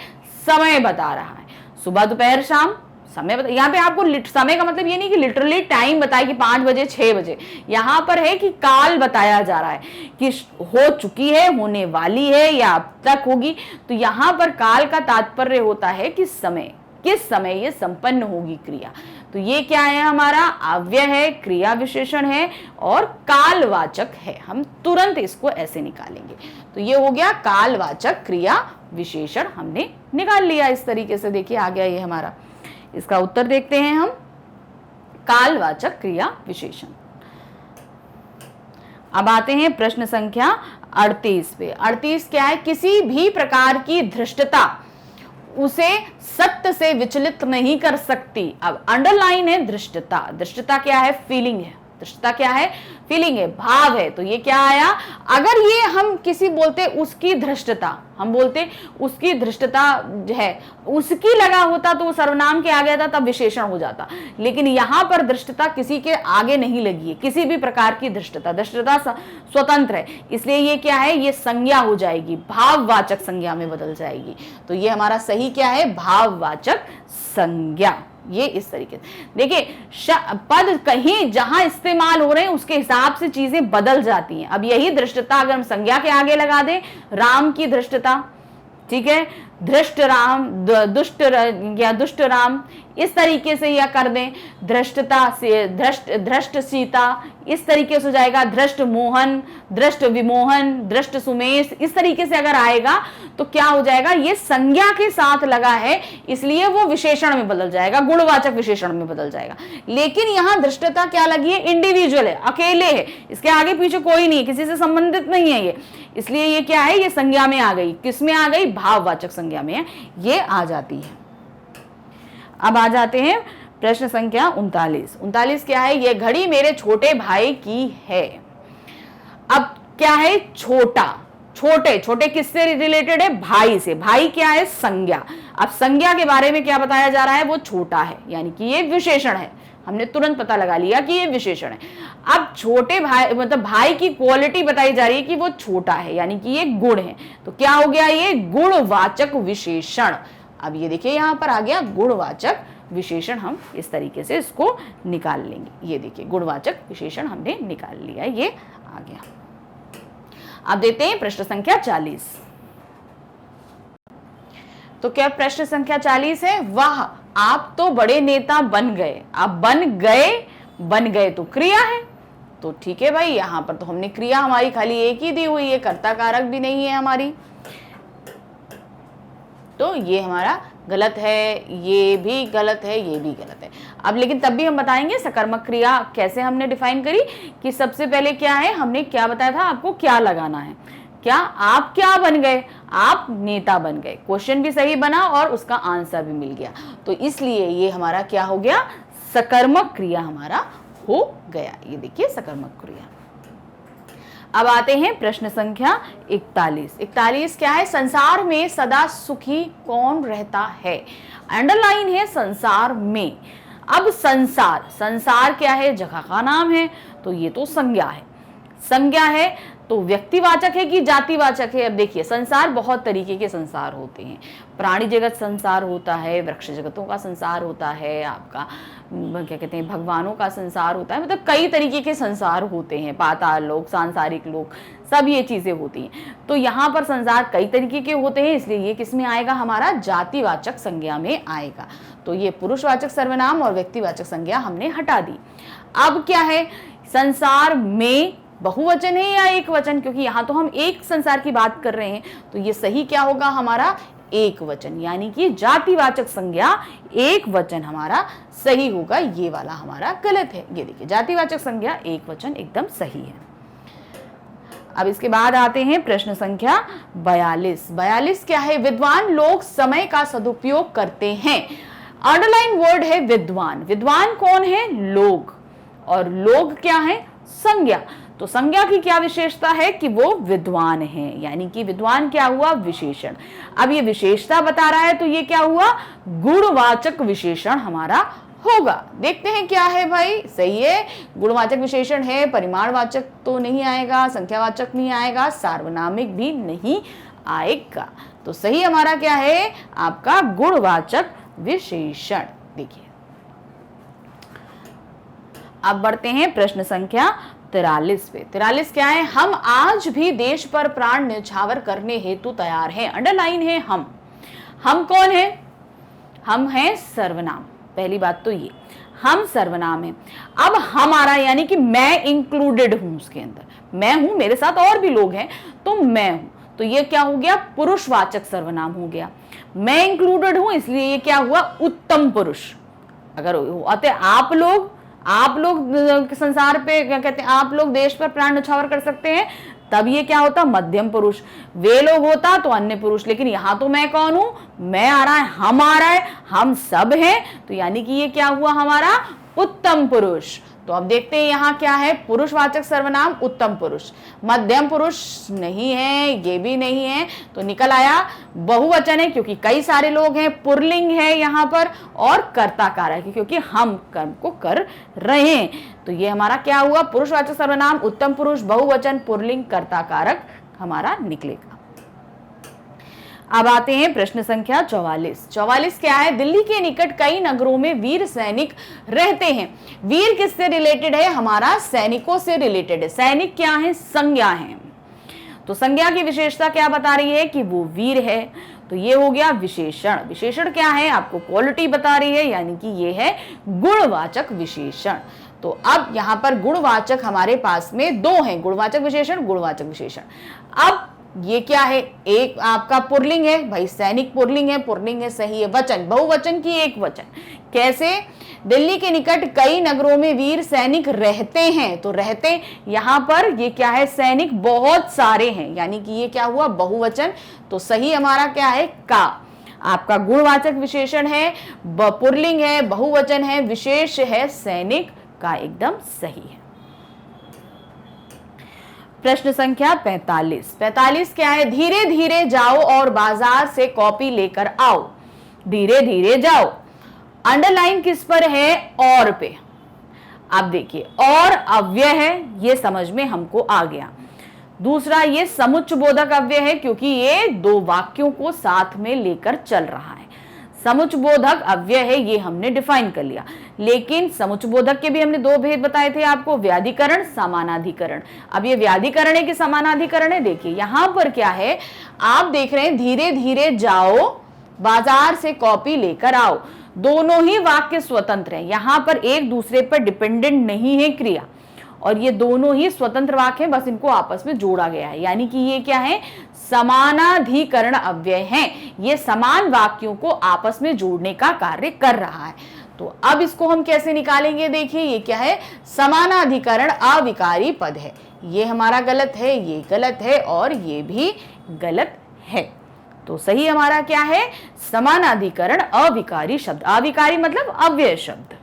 समय बता रहा है। सुबह दोपहर शाम समय बता, यहाँ पे आपको समय का मतलब ये नहीं कि लिटरली टाइम बताए कि 5 बजे 6 बजे, यहाँ पर है कि काल बताया जा रहा है कि हो चुकी है, होने वाली है या अब तक होगी। तो यहाँ पर काल का तात्पर्य होता है कि समय, किस समय ये संपन्न होगी क्रिया। तो ये क्या है, हमारा अव्यय है, क्रिया विशेषण है और कालवाचक है। हम तुरंत इसको ऐसे निकालेंगे। तो ये हो गया कालवाचक क्रिया विशेषण, हमने निकाल लिया इस तरीके से। देखिए आ गया ये हमारा। इसका उत्तर देखते हैं हम, कालवाचक क्रिया विशेषण। अब आते हैं प्रश्न संख्या 38 पे। 38 क्या है, किसी भी प्रकार की धृष्टता उसे सत्य से विचलित नहीं कर सकती। अब अंडरलाइन है धृष्टता। धृष्टता क्या है, फीलिंग है। धृष्टता क्या है, फीलिंग है, भाव है। तो ये क्या आया, अगर ये हम किसी बोलते उसकी धृष्टता, हम बोलते उसकी धृष्टता है, उसकी लगा होता तो वो सर्वनाम के आ गया था, तब विशेषण हो जाता। लेकिन यहां पर धृष्टता किसी के आगे नहीं लगी है, किसी भी प्रकार की धृष्टता। धृष्टता स्वतंत्र है, इसलिए ये क्या है, ये संज्ञा हो जाएगी, भाववाचक संज्ञा में बदल जाएगी। तो ये हमारा सही क्या है, भाववाचक संज्ञा। ये इस तरीके से देखिए, पद कहीं जहां इस्तेमाल हो रहे हैं उसके हिसाब से चीजें बदल जाती हैं। अब यही धृष्टता अगर हम संज्ञा के आगे लगा दें, राम की धृष्टता, ठीक है, धृष्ट राम, या दुष्ट राम, इस तरीके से या कर दें। धृष्टता से धृष्ट सीता, इस तरीके से हो जाएगा। धृष्ट मोहन, धृष्ट विमोहन, धृष्ट सुमेश, इस तरीके से अगर आएगा तो क्या हो जाएगा, ये संज्ञा के साथ लगा है इसलिए वो विशेषण में बदल जाएगा, गुणवाचक विशेषण में बदल जाएगा। लेकिन यहां धृष्टता क्या लगी है, इंडिविजुअल है, अकेले है, इसके आगे पीछे कोई नहीं, किसी से संबंधित नहीं है ये, इसलिए ये क्या है, ये संज्ञा में आ गई। किस में आ गई, भाववाचक संज्ञा में ये आ जाती है। अब आ जाते हैं प्रश्न संख्या 39। 39 क्या है, ये घड़ी मेरे छोटे भाई की है। अब क्या है, छोटा, छोटे, छोटे किससे रिलेटेड है, भाई से। भाई क्या है, संज्ञा। अब संज्ञा के बारे में क्या बताया जा रहा है, वो छोटा है, यानी कि ये विशेषण है। हमने तुरंत पता लगा लिया कि ये विशेषण है। अब छोटे भाई मतलब भाई की क्वालिटी बताई जा रही है कि वो छोटा है, यानी कि ये गुण है। तो क्या हो गया, ये गुणवाचक विशेषण। अब ये देखिए यहां पर आ गया गुणवाचक विशेषण, हम इस तरीके से इसको निकाल लेंगे। ये देखिए गुणवाचक विशेषण हमने निकाल लिया, ये आ गया। अब देते हैं प्रश्न संख्या 40। तो क्या प्रश्न संख्या 40 है, वाह आप तो बड़े नेता बन गए। अब बन गए तो क्रिया है, तो ठीक है भाई, यहां पर तो हमने क्रिया हमारी खाली एक ही दी हुई है, कर्ता कारक भी नहीं है हमारी, तो ये हमारा गलत है, ये भी गलत है, ये भी गलत है। अब लेकिन तब भी हम बताएंगे सकर्मक क्रिया कैसे हमने डिफाइन करी, कि सबसे पहले क्या है, हमने क्या बताया था आपको, क्या लगाना है। क्या आप क्या बन गए, आप नेता बन गए। क्वेश्चन भी सही बना और उसका आंसर भी मिल गया, तो इसलिए ये हमारा क्या हो गया, सकर्मक क्रिया हमारा हो गया। ये देखिए सकर्मक क्रिया। अब आते हैं प्रश्न संख्या 41। 41 क्या है, संसार में सदा सुखी कौन रहता है। अंडरलाइन है संसार में। अब संसार, संसार क्या है, जगह का नाम है, तो ये तो संज्ञा है। संज्ञा है तो व्यक्तिवाचक है कि जातिवाचक है। अब देखिए संसार बहुत तरीके के संसार होते हैं, प्राणी जगत संसार होता है, वृक्ष जगतों का संसार होता है, आपका क्या कहते हैं भगवानों का संसार होता है, मतलब कई तरीके के संसार होते हैं, पाताल लोक, सांसारिक लोक, सब ये चीजें होती हैं। तो यहाँ पर संसार कई तरीके के होते हैं, इसलिए ये किस में आएगा, हमारा जातिवाचक संज्ञा में आएगा। तो ये पुरुषवाचक सर्वनाम और व्यक्तिवाचक संज्ञा हमने हटा दी। अब क्या है, संसार में बहुवचन है या एक वचन, क्योंकि यहां तो हम एक संसार की बात कर रहे हैं, तो ये सही क्या होगा हमारा, एक वचन, यानी कि जातिवाचक संज्ञा एक वचन हमारा सही होगा। ये वाला हमारा गलत है। ये देखिए जातिवाचक संज्ञा एक वचन एकदम सही है। अब इसके बाद आते हैं प्रश्न संख्या 42। 42 क्या है, विद्वान लोग समय का सदुपयोग करते हैं। अंडरलाइन वर्ड है विद्वान। विद्वान कौन है, लोग, और लोग क्या है, संज्ञा। तो संज्ञा की क्या विशेषता है कि वो विद्वान है, यानी कि विद्वान क्या हुआ, विशेषण। अब ये विशेषता बता रहा है तो ये क्या हुआ, गुणवाचक विशेषण हमारा होगा। देखते हैं क्या है भाई, सही है, गुणवाचक विशेषण है, परिमाणवाचक तो नहीं आएगा, संख्यावाचक नहीं आएगा, सार्वनामिक भी नहीं आएगा। तो सही हमारा क्या है, आपका गुणवाचक विशेषण। देखिए अब बढ़ते हैं प्रश्न संख्या 43 पे। 43 क्या है, हम आज भी देश पर प्राण न्यौछावर करने हेतु तैयार हैं। अंडरलाइन है हम कौन है, हम हैं सर्वनाम। पहली बात तो ये, हम सर्वनाम है। अब हमारा यानी कि मैं इंक्लूडेड हूं उसके अंदर, मैं हूं, मेरे साथ और भी लोग हैं, तो मैं हूं, तो ये क्या हो गया, पुरुषवाचक सर्वनाम हो गया। मैं इंक्लूडेड हूं इसलिए ये क्या हुआ, उत्तम पुरुष। अगर आते आप लोग संसार पे क्या कहते हैं, आप लोग देश पर प्राण न्यौछावर कर सकते हैं, तब ये क्या होता, मध्यम पुरुष। वे लोग होता तो अन्य पुरुष, लेकिन यहां तो मैं कौन हूं, मैं आ रहा है, हम आ रहा है, हम सब हैं, तो यानी कि ये क्या हुआ हमारा उत्तम पुरुष। तो अब देखते हैं यहाँ क्या है, पुरुषवाचक सर्वनाम उत्तम पुरुष। मध्यम पुरुष नहीं है, ये भी नहीं है, तो निकल आया बहुवचन है क्योंकि कई सारे लोग हैं, पुल्लिंग है यहाँ पर, और कर्ता कारक है क्योंकि हम कर्म को कर रहे हैं। तो ये हमारा क्या हुआ, पुरुषवाचक सर्वनाम उत्तम पुरुष, बहुवचन, पुल्लिंग, कर्ता कारक हमारा निकलेगा। अब आते हैं प्रश्न संख्या 44। 44 क्या है, दिल्ली के निकट कई नगरों में वीर सैनिक रहते हैं। वीर किससे रिलेटेड है, हमारा सैनिकों से रिलेटेड है। सैनिक क्या है, संज्ञा है, तो संज्ञा की विशेषता क्या बता रही है कि वो वीर है। तो ये हो गया विशेषण। विशेषण क्या है, आपको क्वालिटी बता रही है, यानी कि ये है गुणवाचक विशेषण। तो अब यहां पर गुणवाचक हमारे पास में दो हैं, गुणवाचक विशेषण, गुणवाचक विशेषण। अब ये क्या है, एक आपका पुल्लिंग है भाई, सैनिक पुल्लिंग है सही है। वचन, बहुवचन की एक वचन, कैसे, दिल्ली के निकट कई नगरों में वीर सैनिक रहते हैं। तो रहते, यहां पर ये क्या है, सैनिक बहुत सारे हैं, यानी कि ये क्या हुआ, बहुवचन। तो सही हमारा क्या है, का। आपका गुणवाचक विशेषण है, पुल्लिंग है, बहुवचन है, विशेष है, सैनिक, का एकदम सही है। प्रश्न संख्या 45। 45 क्या है, धीरे धीरे जाओ और बाजार से कॉपी लेकर आओ। धीरे धीरे जाओ, अंडरलाइन किस पर है, और पे। अब देखिए, और अव्यय है, ये समझ में हमको आ गया। दूसरा, ये समुच्चयबोधक अव्यय है, क्योंकि ये दो वाक्यों को साथ में लेकर चल रहा है। समुच्चयबोधक अव्यय है, ये हमने डिफाइन कर लिया। लेकिन समुच्चयबोधक के भी हमने दो भेद बताए थे आपको, व्याधिकरण, समानाधिकरण। अब ये व्याधिकरण है कि समानाधिकरण है, देखिए यहां पर क्या है, आप देख रहे हैं धीरे धीरे जाओ, बाजार से कॉपी लेकर आओ। दोनों ही वाक्य स्वतंत्र हैं, यहां पर एक दूसरे पर डिपेंडेंट नहीं है क्रिया, और ये दोनों ही स्वतंत्र वाक्य हैं, बस इनको आपस में जोड़ा गया है, यानी कि ये क्या है, समानाधिकरण अव्यय हैं। ये समान वाक्यों को आपस में जोड़ने का कार्य कर रहा है। तो अब इसको हम कैसे निकालेंगे, देखिए ये क्या है, समानाधिकरण अविकारी पद है। ये हमारा गलत है, ये गलत है, और ये भी गलत है। तो सही हमारा क्या है, समानाधिकरण अविकारी शब्द। अविकारी मतलब अव्यय शब्द।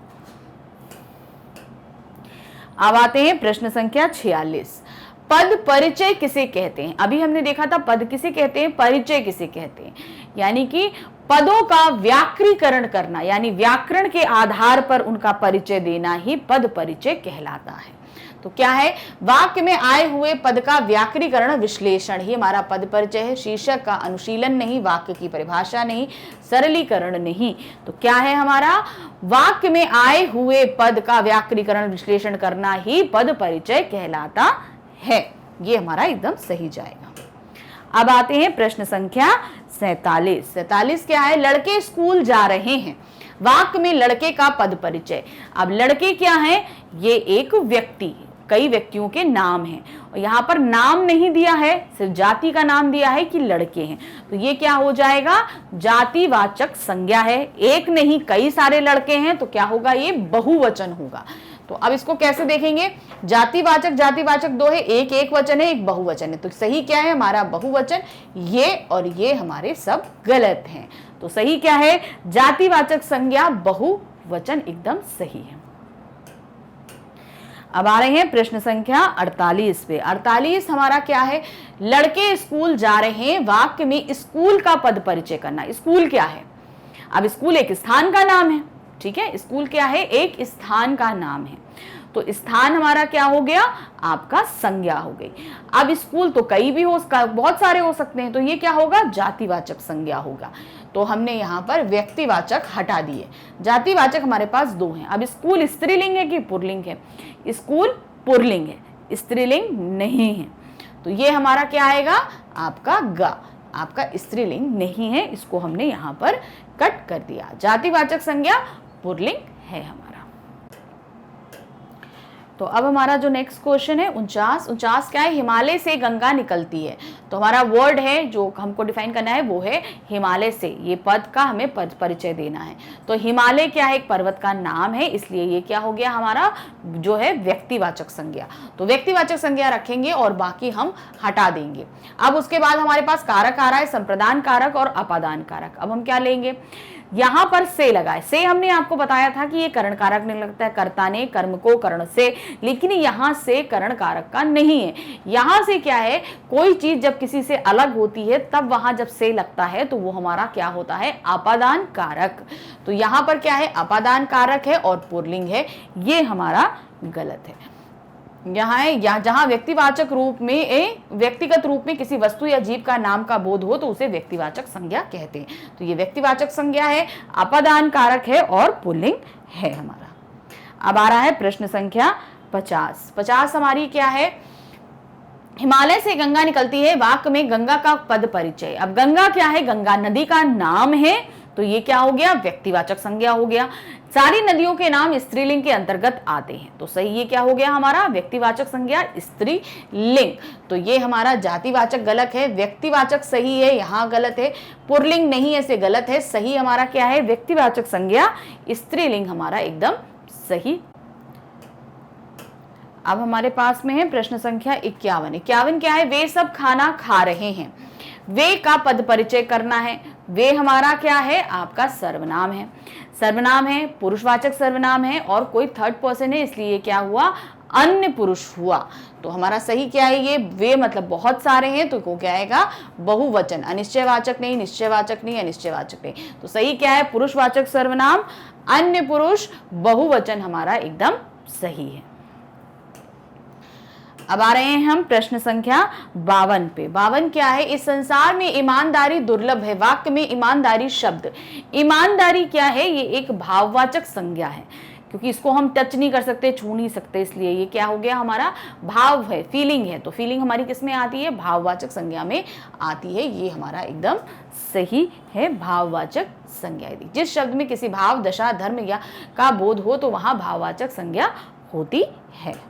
अब आते हैं प्रश्न संख्या 46। पद परिचय किसे कहते हैं। अभी हमने देखा था पद किसे कहते हैं, परिचय किसे कहते हैं, यानी कि पदों का व्याकरीकरण करना, यानी व्याकरण के आधार पर उनका परिचय देना ही पद परिचय कहलाता है। तो क्या है, वाक्य में आए हुए पद का व्याकरीकरण विश्लेषण ही हमारा पद परिचय है। शीर्षक का अनुशीलन नहीं, वाक्य की परिभाषा नहीं, सरलीकरण नहीं। तो क्या है हमारा, वाक्य में आए हुए पद का व्याकरीकरण विश्लेषण करना ही पद परिचय कहलाता है। ये हमारा एकदम सही जाएगा। अब आते हैं प्रश्न संख्या 47। 47 क्या है, लड़के स्कूल जा रहे हैं। वाक्य में लड़के का पद परिचय। अब लड़के क्या है, ये एक व्यक्ति, कई व्यक्तियों के नाम हैं, और यहाँ पर नाम नहीं दिया है, सिर्फ जाति का नाम दिया है कि लड़के हैं। तो ये क्या हो जाएगा, जातिवाचक संज्ञा है। एक नहीं, कई सारे लड़के हैं, तो क्या होगा, ये बहुवचन होगा। तो अब इसको कैसे देखेंगे, जातिवाचक जातिवाचक दो है, एक एक वचन है, एक बहुवचन है। तो सही क्या है हमारा, बहुवचन। ये और ये हमारे सब गलत हैं। तो सही क्या है, जातिवाचक संज्ञा बहुवचन एकदम सही है। अब आ रहे हैं प्रश्न संख्या 48 पे। 48 हमारा क्या है, लड़के स्कूल जा रहे हैं। वाक्य में स्कूल का पद परिचय करना। स्कूल क्या है, अब स्कूल एक स्थान का नाम है, ठीक है, स्कूल क्या है, एक स्थान का नाम है। तो स्थान हमारा क्या हो गया, आपका संज्ञा हो गई। अब स्कूल तो कई भी हो, बहुत सारे हो सकते हैं, तो ये क्या होगा, जातिवाचक संज्ञा होगा। तो हमने यहाँ पर व्यक्तिवाचक हटा दिए, जातिवाचक हमारे पास दो हैं। अब स्कूल स्त्रीलिंग है कि पुल्लिंग है, स्कूल पुल्लिंग है, स्त्रीलिंग नहीं है। तो ये हमारा क्या आएगा, आपका गा, आपका स्त्रीलिंग नहीं है, इसको हमने यहाँ पर कट कर दिया। जातिवाचक संज्ञा पुल्लिंग है हमारा। तो अब हमारा जो नेक्स्ट क्वेश्चन है 49 क्या है, हिमालय से गंगा निकलती है। तो हमारा वर्ड है जो हमको डिफाइन करना है वो है हिमालय से। ये पद का हमें परिचय देना है। तो हिमालय क्या है, एक पर्वत का नाम है, इसलिए ये क्या हो गया हमारा जो है व्यक्तिवाचक संज्ञा। तो व्यक्तिवाचक संज्ञा रखेंगे और बाकी हम हटा देंगे। अब उसके बाद हमारे पास कारक आ रहा है, संप्रदान कारक और अपादान कारक। अब हम क्या लेंगे, यहां पर से लगाए। से हमने आपको बताया था कि ये करण कारक नहीं लगता है, कर्ता ने कर्म को करण से, लेकिन यहां से करण कारक का नहीं है। यहां से क्या है, कोई चीज जब किसी से अलग होती है तब वहां जब से लगता है तो वो हमारा क्या होता है, अपादान कारक। तो यहां पर क्या है, अपादान कारक है और पुल्लिंग है, ये हमारा गलत है। यहाँ है, जहां व्यक्तिवाचक रूप में, व्यक्तिगत रूप में किसी वस्तु या जीव का नाम का बोध हो तो उसे व्यक्तिवाचक संज्ञा कहते हैं। तो ये व्यक्तिवाचक संज्ञा है, अपादान कारक है और पुल्लिंग है हमारा। अब आ रहा है प्रश्न संख्या 50। 50 हमारी क्या है, हिमालय से गंगा निकलती है, वाक्य में गंगा का पद परिचय। अब गंगा क्या है? गंगा नदी का नाम है, तो ये क्या हो गया? व्यक्तिवाचक संज्ञा हो गया। सारी नदियों के नाम स्त्रीलिंग के अंतर्गत आते हैं, तो सही ये क्या हो गया हमारा? व्यक्तिवाचक संज्ञा स्त्रीलिंग। तो ये हमारा जातिवाचक गलत है, व्यक्तिवाचक सही है, यहाँ गलत है, पुल्लिंग नहीं है, से गलत है। सही हमारा क्या है? व्यक्तिवाचक संज्ञा स्त्रीलिंग हमारा एकदम सही। अब हमारे पास में है प्रश्न संख्या 51। 51 क्या है? वे सब खाना खा रहे हैं। वे का पद परिचय करना है। वे हमारा क्या है? आपका सर्वनाम है। सर्वनाम है, पुरुषवाचक सर्वनाम है और कोई थर्ड पर्सन है, इसलिए क्या हुआ? अन्य पुरुष हुआ। तो हमारा सही क्या है? ये वे मतलब बहुत सारे हैं, तो क्या आएगा? बहुवचन। अनिश्चयवाचक नहीं, निश्चयवाचक नहीं, अनिश्चयवाचक नहीं। तो सही क्या है? पुरुषवाचक सर्वनाम, अन्य पुरुष, बहुवचन हमारा एकदम सही है। अब आ रहे हैं हम प्रश्न संख्या 52 पे। 52 क्या है? इस संसार में ईमानदारी दुर्लभ है। वाक्य में ईमानदारी शब्द, ईमानदारी क्या है? ये एक भाववाचक संज्ञा है, क्योंकि इसको हम टच नहीं कर सकते, छू नहीं सकते, इसलिए ये क्या हो गया हमारा? भाव है, फीलिंग है। तो फीलिंग हमारी किस में आती है? भाववाचक संज्ञा में आती है। ये हमारा एकदम सही है, भाववाचक संज्ञा। जिस शब्द में किसी भाव, दशा, धर्म या का बोध हो तो वहां भाववाचक संज्ञा होती है।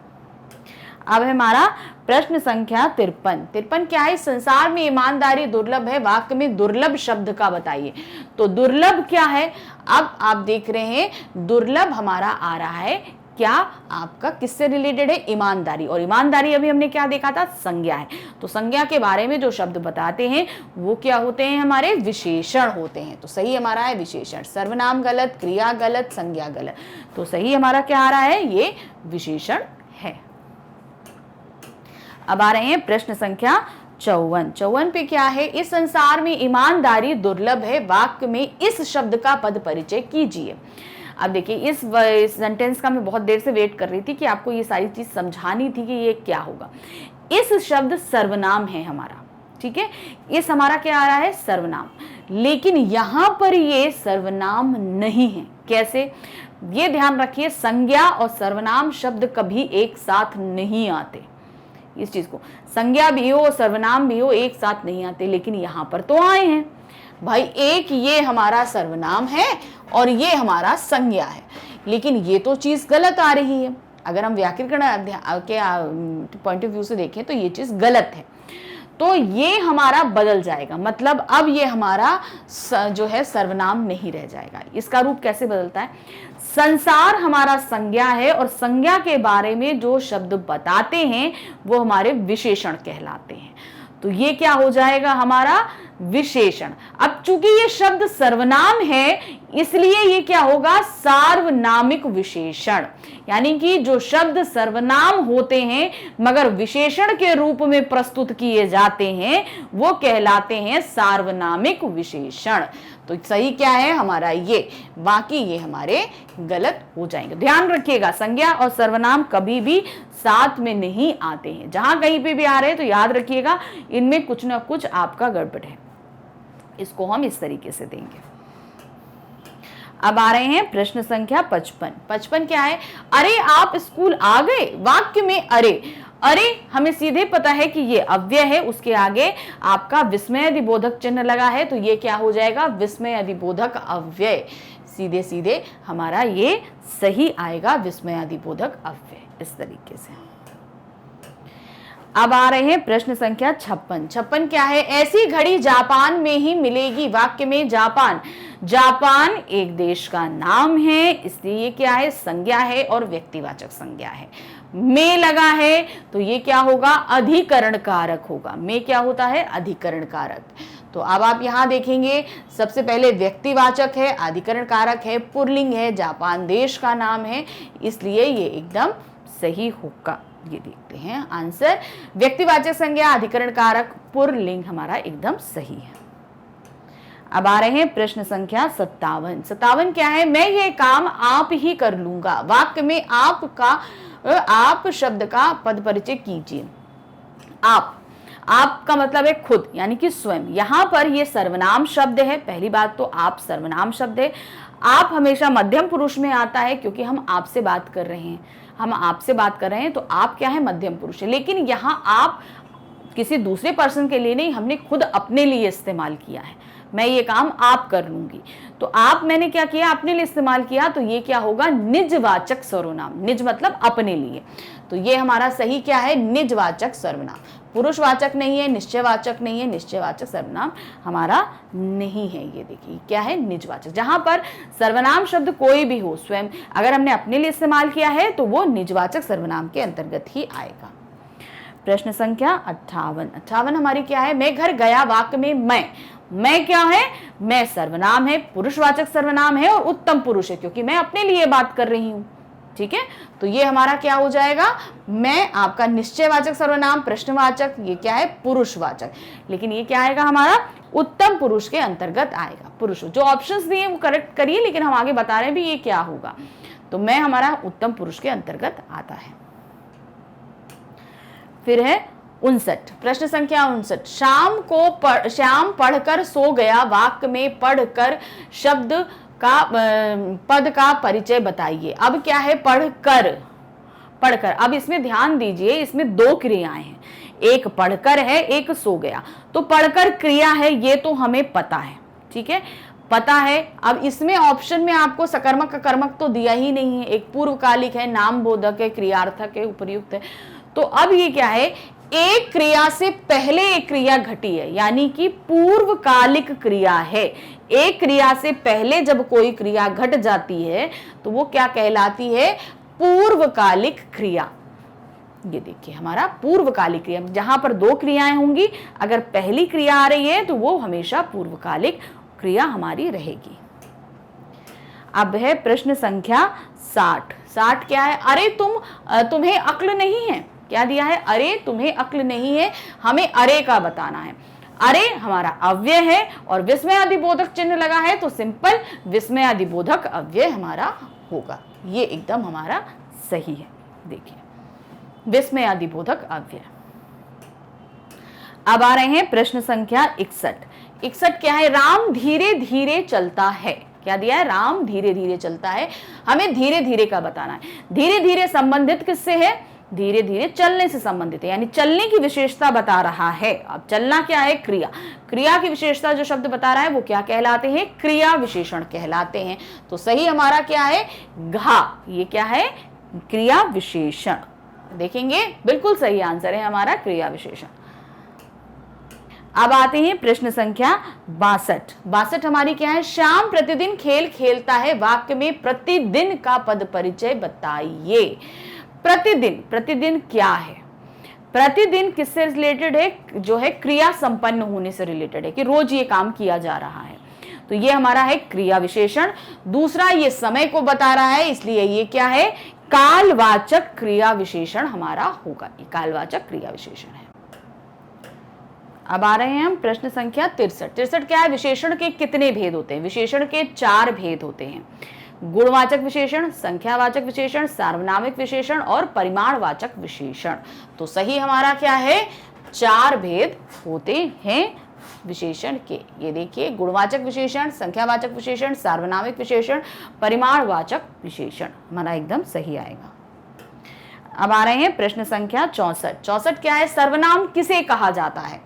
अब है हमारा प्रश्न संख्या 53। 53 क्या है? संसार में ईमानदारी दुर्लभ है। वाक्य में दुर्लभ शब्द का बताइए। तो दुर्लभ क्या है? अब आप देख रहे हैं दुर्लभ हमारा आ रहा है क्या? आपका किससे रिलेटेड है? ईमानदारी। और ईमानदारी अभी हमने क्या देखा था? संज्ञा है। तो संज्ञा के बारे में जो शब्द बताते हैं वो क्या होते हैं? हमारे विशेषण होते हैं। तो सही हमारा है विशेषण। सर्वनाम गलत, क्रिया गलत, संज्ञा गलत। तो सही हमारा क्या आ रहा है? ये विशेषण है। अब आ रहे हैं प्रश्न संख्या 54। 54 पे क्या है? इस संसार में ईमानदारी दुर्लभ है। वाक्य में इस शब्द का पद परिचय कीजिए। अब देखिए, इस सेंटेंस का मैं बहुत देर से वेट कर रही थी कि आपको ये सारी चीज समझानी थी कि ये क्या होगा। इस शब्द सर्वनाम है हमारा, ठीक है? इस हमारा क्या आ रहा है? सर्वनाम। लेकिन यहां पर ये सर्वनाम नहीं है। कैसे? ये ध्यान रखिए, संज्ञा और सर्वनाम शब्द कभी एक साथ नहीं आते। इस चीज को, संज्ञा भी हो सर्वनाम भी हो, एक साथ नहीं आते, लेकिन यहां पर तो आए हैं भाई। एक ये हमारा सर्वनाम है और ये हमारा संज्ञा है, लेकिन ये तो चीज गलत आ रही है। अगर हम व्याकरण के पॉइंट ऑफ व्यू से देखें तो ये चीज गलत है। तो ये हमारा बदल जाएगा, मतलब अब ये हमारा जो है सर्वनाम नहीं रह जाएगा। इसका रूप कैसे बदलता है? संसार हमारा संज्ञा है और संज्ञा के बारे में जो शब्द बताते हैं वो हमारे विशेषण कहलाते हैं। तो ये क्या हो जाएगा? हमारा विशेषण। अब चूंकि ये शब्द सर्वनाम है, इसलिए ये क्या होगा? सार्वनामिक विशेषण। यानी कि जो शब्द सर्वनाम होते हैं मगर विशेषण के रूप में प्रस्तुत किए जाते हैं वो कहलाते हैं सार्वनामिक विशेषण। तो सही क्या है हमारा? ये। बाकी ये हमारे गलत हो जाएंगे। ध्यान रखिएगा, संज्ञा और सर्वनाम कभी भी साथ में नहीं आते हैं। जहां कहीं पे भी आ रहे हैं तो याद रखिएगा इनमें कुछ ना कुछ आपका गड़बड़ है। इसको हम इस तरीके से देंगे। अब आ रहे हैं प्रश्न संख्या 55। 55 क्या है? अरे आप स्कूल आ गए। वाक्य में अरे, अरे हमें सीधे पता है कि ये अव्यय है, उसके आगे आपका विस्मय अधिबोधक चिन्ह लगा है, तो ये क्या हो जाएगा? विस्मय अधिबोधक अव्यय। सीधे सीधे हमारा ये सही आएगा, विस्मय अधिबोधक अव्यय, इस तरीके से। अब आ रहे हैं प्रश्न संख्या 56। 56 क्या है? ऐसी घड़ी जापान में ही मिलेगी। वाक्य में जापान, जापान एक देश का नाम है, इसलिए ये क्या है? संज्ञा है और व्यक्तिवाचक संज्ञा है। में लगा है तो ये क्या होगा? अधिकरण कारक होगा। में क्या होता है? अधिकरण कारक। तो अब आप यहां देखेंगे, सबसे पहले व्यक्तिवाचक है, अधिकरण कारक है, पुल्लिंग है, जापान देश का नाम है, इसलिए ये एकदम सही होगा। ये देखते हैं आंसर, व्यक्तिवाचक संज्ञा, अधिकरण कारक, पुल्लिंग हमारा एकदम सही है। अब आ रहे हैं प्रश्न संख्या 57। 57 क्या है? मैं ये काम आप ही कर लूंगा। वाक्य में आप शब्द का पद परिचय कीजिए। आप का मतलब है खुद, यानी कि स्वयं। यहां पर ये सर्वनाम शब्द है। पहली बात तो आप सर्वनाम शब्द है। आप हमेशा मध्यम पुरुष में आता है क्योंकि हम आपसे बात कर रहे हैं, हम आपसे बात कर रहे हैं, तो आप क्या है? मध्यम पुरुष है। लेकिन यहाँ आप किसी दूसरे पर्सन के लिए नहीं, हमने खुद अपने लिए इस्तेमाल किया है। मैं ये काम आप कर लूंगी, तो आप मैंने क्या किया, अपने लिए इस्तेमाल किया, तो ये क्या होगा, निजवाचक सर्वनाम। निज मतलब अपने लिए, तो ये हमारा सही क्या है, निजवाचक सर्वनाम। पुरुषवाचक नहीं है, निश्चयवाचक नहीं है, निश्चयवाचक सर्वनाम हमारा नहीं है। ये देखिए क्या है, निजवाचक। जहां पर सर्वनाम शब्द कोई भी हो, स्वयं अगर हमने अपने लिए इस्तेमाल किया है तो वो निजवाचक सर्वनाम के अंतर्गत ही आएगा। प्रश्न संख्या 58 हमारी क्या है, मैं घर गया वाक्य में मैं क्या है, मैं सर्वनाम है, पुरुषवाचक सर्वनाम है और उत्तम पुरुष है, क्योंकि मैं अपने लिए बात कर रही हूं। ठीक है, तो ये हमारा क्या हो जाएगा, मैं आपका निश्चयवाचक सर्वनाम, प्रश्नवाचक, ये क्या है, पुरुषवाचक। लेकिन ये क्या आएगा हमारा, उत्तम पुरुष के अंतर्गत आएगा। पुरुष, जो ऑप्शंस दिए वो करेक्ट करिए, लेकिन हम आगे बता रहे हैं भी ये क्या होगा। तो मैं हमारा उत्तम पुरुष के अंतर्गत आता है। फिर है 59, प्रश्न संख्या 59, श्याम पढ़कर सो गया वाक्य में पढ़कर शब्द का पद का परिचय बताइए। अब क्या है, पढ़कर। अब इसमें ध्यान दीजिए, इसमें दो क्रियाएं हैं, एक पढ़कर है, एक सो गया। तो पढ़कर क्रिया है, ये तो हमें पता है, ठीक है, पता है। अब इसमें ऑप्शन में आपको सकर्मक कर्मक तो दिया ही नहीं है, एक पूर्वकालिक है, नाम बोधक है, क्रियार्थक है, उपयुक्त है। तो अब ये क्या है, एक क्रिया से पहले एक क्रिया घटी है, यानी कि पूर्वकालिक क्रिया है। एक क्रिया से पहले जब कोई क्रिया घट जाती है तो वो क्या कहलाती है, पूर्वकालिक क्रिया। ये देखिए हमारा पूर्वकालिक क्रिया, जहां पर दो क्रियाएं होंगी, अगर पहली क्रिया आ रही है तो वो हमेशा पूर्वकालिक क्रिया हमारी रहेगी। अब है प्रश्न संख्या 60 क्या है, अरे तुम्हें अक्ल नहीं है। क्या दिया है, अरे तुम्हें अक्ल नहीं है, हमें अरे का बताना है। अरे हमारा अव्यय है और विस्मय अधिबोधक चिन्ह लगा है, तो सिंपल विस्मय अधिबोधक अव्यय हमारा होगा। ये एकदम हमारा सही है। देखिए विस्मय अधिबोधक अव्यय। अब आ रहे हैं प्रश्न संख्या 61 क्या है, राम धीरे धीरे चलता है। क्या दिया है, राम धीरे धीरे चलता है, हमें धीरे धीरे का बताना है। धीरे धीरे संबंधित किससे है, धीरे धीरे चलने से संबंधित है, यानी चलने की विशेषता बता रहा है। अब चलना क्या है, क्रिया की विशेषता जो शब्द बता रहा है वो क्या कहलाते हैं, क्रिया विशेषण कहलाते हैं। तो सही हमारा क्या है, घा, ये क्या है, क्रिया विशेषण। देखेंगे बिल्कुल सही आंसर है हमारा क्रिया विशेषण। अब आते हैं प्रश्न संख्या 62 हमारी क्या है, श्याम प्रतिदिन खेल खेलता है वाक्य में प्रतिदिन का पद परिचय बताइए। प्रतिदिन क्या है, प्रतिदिन किससे रिलेटेड है, जो है क्रिया संपन्न होने से रिलेटेड है, कि रोज ये काम किया जा रहा है। तो ये हमारा है क्रिया विशेषण। दूसरा ये समय को बता रहा है, इसलिए ये क्या है, कालवाचक क्रिया विशेषण हमारा होगा। ये कालवाचक क्रिया विशेषण है। अब आ रहे हैं हम प्रश्न संख्या 63 क्या है, विशेषण के कितने भेद होते हैं। विशेषण के 4 भेद होते हैं, गुणवाचक विशेषण, संख्यावाचक विशेषण, सार्वनामिक विशेषण और परिमाणवाचक विशेषण। तो सही हमारा क्या है, 4 भेद होते हैं विशेषण के। ये देखिए गुणवाचक विशेषण, संख्यावाचक विशेषण, सार्वनामिक विशेषण, परिमाणवाचक विशेषण हमारा एकदम सही आएगा। अब आ रहे हैं प्रश्न संख्या 64 क्या है, सर्वनाम किसे कहा जाता है।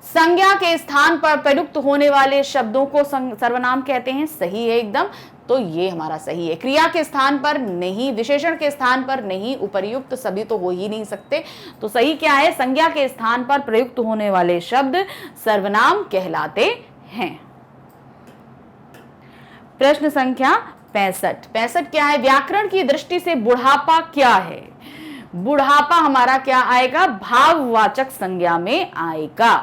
संज्ञा के स्थान पर प्रयुक्त होने वाले शब्दों को सर्वनाम कहते हैं। सही है एकदम, तो ये हमारा सही है। क्रिया के स्थान पर नहीं, विशेषण के स्थान पर नहीं, उपर्युक्त सभी तो हो ही नहीं सकते। तो सही क्या है, संज्ञा के स्थान पर प्रयुक्त होने वाले शब्द सर्वनाम कहलाते हैं। प्रश्न संख्या 65 क्या है, व्याकरण की दृष्टि से बुढ़ापा क्या है। बुढ़ापा हमारा क्या आएगा, भाववाचक संज्ञा में आएगा।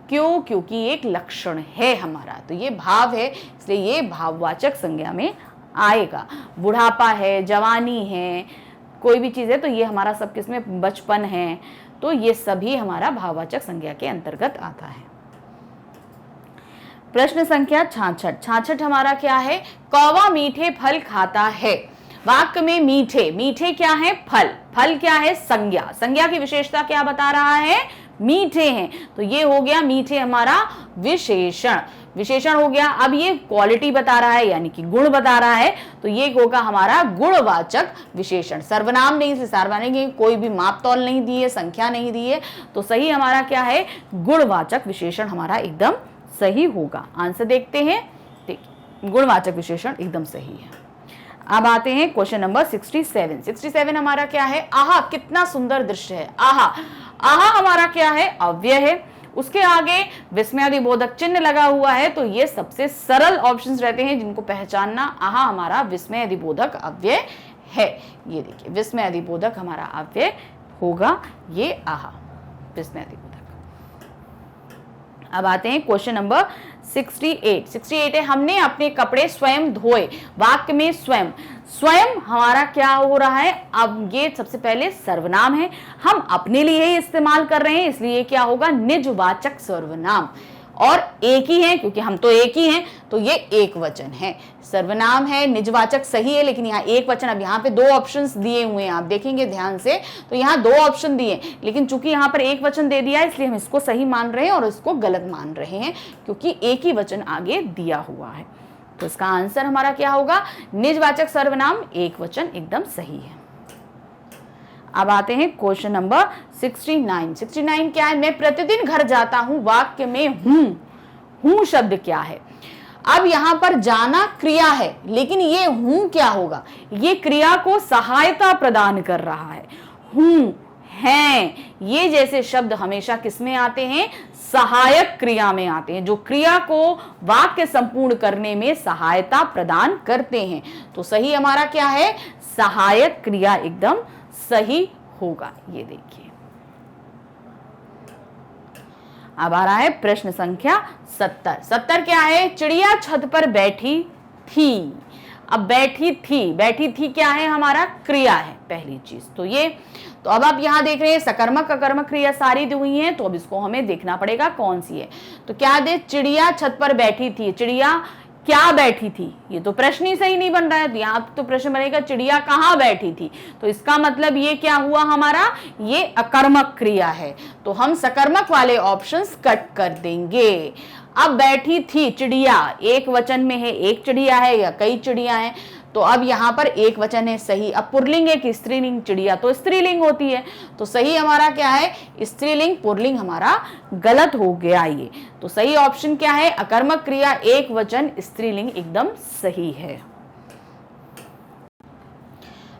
क्यों, क्योंकि एक लक्षण है हमारा, तो ये भाव है, इसलिए ये भाववाचक संज्ञा में आएगा। बुढ़ापा है, जवानी है, कोई भी चीज है, तो ये हमारा सब किसमें, बचपन है, तो ये सभी हमारा भाववाचक संज्ञा के अंतर्गत आता है। प्रश्न संख्या 66 हमारा क्या है, कौवा मीठे फल खाता है। वाक्य में मीठे क्या है, फल क्या है, संज्ञा की विशेषता क्या बता रहा है, मीठे हैं, तो ये हो गया मीठे हमारा विशेषण। विशेषण हो गया। अब ये क्वालिटी बता रहा है यानी कि गुण बता रहा है, तो ये होगा हमारा गुणवाचक विशेषण। सर्वनाम नहीं, इसलिए सार्वनामिक कोई भी माप तौल नहीं दी है, संख्या नहीं दी है, तो सही हमारा क्या है, गुणवाचक विशेषण हमारा एकदम सही होगा। आंसर देखते हैं, गुणवाचक विशेषण एकदम सही है। अब आते हैं क्वेश्चन नंबर 67। 67 हमारा क्या है, आहा कितना सुंदर दृश्य है। आहा, आहा हमारा क्या है, अव्यय है। उसके आगे विस्मयादिबोधक चिन्ह लगा हुआ है, तो ये सबसे सरल ऑप्शंस रहते हैं जिनको पहचानना। आहा हमारा विस्मयादिबोधक अव्यय है। ये देखिए विस्मयादिबोधक हमारा अव्यय होगा ये आहा, विस्मयादिबोधक। अब आते हैं क्वेश्चन नंबर 68। 68 है, हमने अपने कपड़े स्वयं धोए। वाक्य में स्वयं, स्वयं हमारा क्या हो रहा है, अब ये सबसे पहले सर्वनाम है, हम अपने लिए ही इस्तेमाल कर रहे हैं, इसलिए क्या होगा, निजवाचक सर्वनाम। और एक ही है, क्योंकि हम तो एक ही हैं, तो ये एक वचन है। सर्वनाम है, निजवाचक सही है, लेकिन यहाँ एक वचन। अब यहाँ पे दो ऑप्शंस दिए हुए हैं, आप देखेंगे ध्यान से, तो यहाँ दो ऑप्शन दिए, लेकिन चूंकि यहाँ पर एक वचन दे दिया है, इसलिए हम इसको सही मान रहे हैं और इसको गलत मान रहे हैं, क्योंकि एक ही वचन आगे दिया हुआ है। तो इसका आंसर हमारा क्या होगा, निजवाचक सर्वनाम एक वचन एकदम सही है। अब आते हैं क्वेश्चन नंबर 69। 69 क्या है, मैं प्रतिदिन घर जाता हूं। वाक्य में हूं, हूं शब्द क्या है। अब यहां पर जाना क्रिया है, लेकिन ये हूं क्या होगा, ये क्रिया को सहायता प्रदान कर रहा है। हूं, हैं, ये जैसे शब्द हमेशा किसमें आते हैं, सहायक क्रिया में आते हैं, जो क्रिया को वाक्य संपूर्ण करने में सहायता प्रदान करते हैं। तो सही हमारा क्या है, सहायक क्रिया एकदम सही होगा। ये देखिए, अब आ रहा है प्रश्न संख्या 70। 70 क्या है, चिड़िया छत पर बैठी थी। अब बैठी थी, बैठी थी क्या है, हमारा क्रिया है पहली चीज तो ये। तो अब आप यहां देख रहे हैं सकर्मक अकर्मक क्रिया सारी दी हुई हैं, तो अब इसको हमें देखना पड़ेगा कौन सी है। तो क्या दे, चिड़िया छत पर बैठी थी। चिड़िया क्या बैठी थी, ये तो प्रश्न ही सही नहीं बन रहा है, तो यहाँ तो प्रश्न बनेगा चिड़िया कहाँ बैठी थी। तो इसका मतलब ये क्या हुआ हमारा, ये अकर्मक क्रिया है, तो हम सकर्मक वाले ऑप्शंस कट कर देंगे। अब बैठी थी चिड़िया, एक वचन में है, एक चिड़िया है या कई चिड़िया हैं, तो अब यहाँ पर एक वचन है सही। अब पुरलिंग है कि स्त्रीलिंग, चिड़िया तो स्त्रीलिंग होती है, तो सही हमारा क्या है, स्त्रीलिंग। पुरलिंग हमारा गलत हो गया ये, तो सही ऑप्शन क्या है, अकर्मक क्रिया एक वचन स्त्रीलिंग एकदम सही है।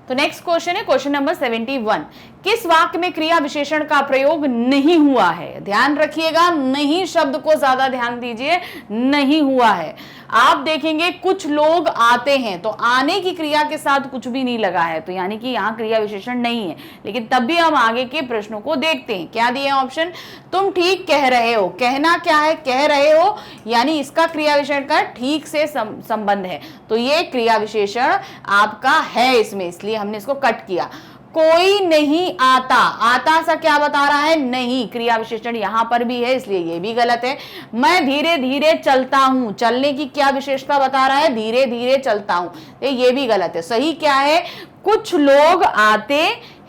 तो नेक्स्ट क्वेश्चन है क्वेश्चन नंबर 71। किस वाक्य में क्रिया विशेषण का प्रयोग नहीं हुआ है। ध्यान रखिएगा, नहीं शब्द को ज्यादा ध्यान दीजिए, नहीं हुआ है। आप देखेंगे कुछ लोग आते हैं, तो आने की क्रिया के साथ कुछ भी नहीं लगा है, तो यानी कि यहाँ क्रिया विशेषण नहीं है। लेकिन तब भी हम आगे के प्रश्नों को देखते हैं, क्या दिए ऑप्शन, तुम ठीक कह रहे हो। कहना क्या है, कह रहे हो, यानी इसका क्रिया विशेषण का ठीक से संबंध है, तो ये क्रिया विशेषण आपका है इसमें, इसलिए हमने इसको कट किया। कोई नहीं आता, आता सा क्या बता रहा है, नहीं, क्रिया विशेषण यहां पर भी है, इसलिए ये भी गलत है। मैं धीरे धीरे चलता हूं, चलने की क्या विशेषता बता रहा है, धीरे धीरे चलता हूं, तो ये भी गलत है। सही क्या है, कुछ लोग आते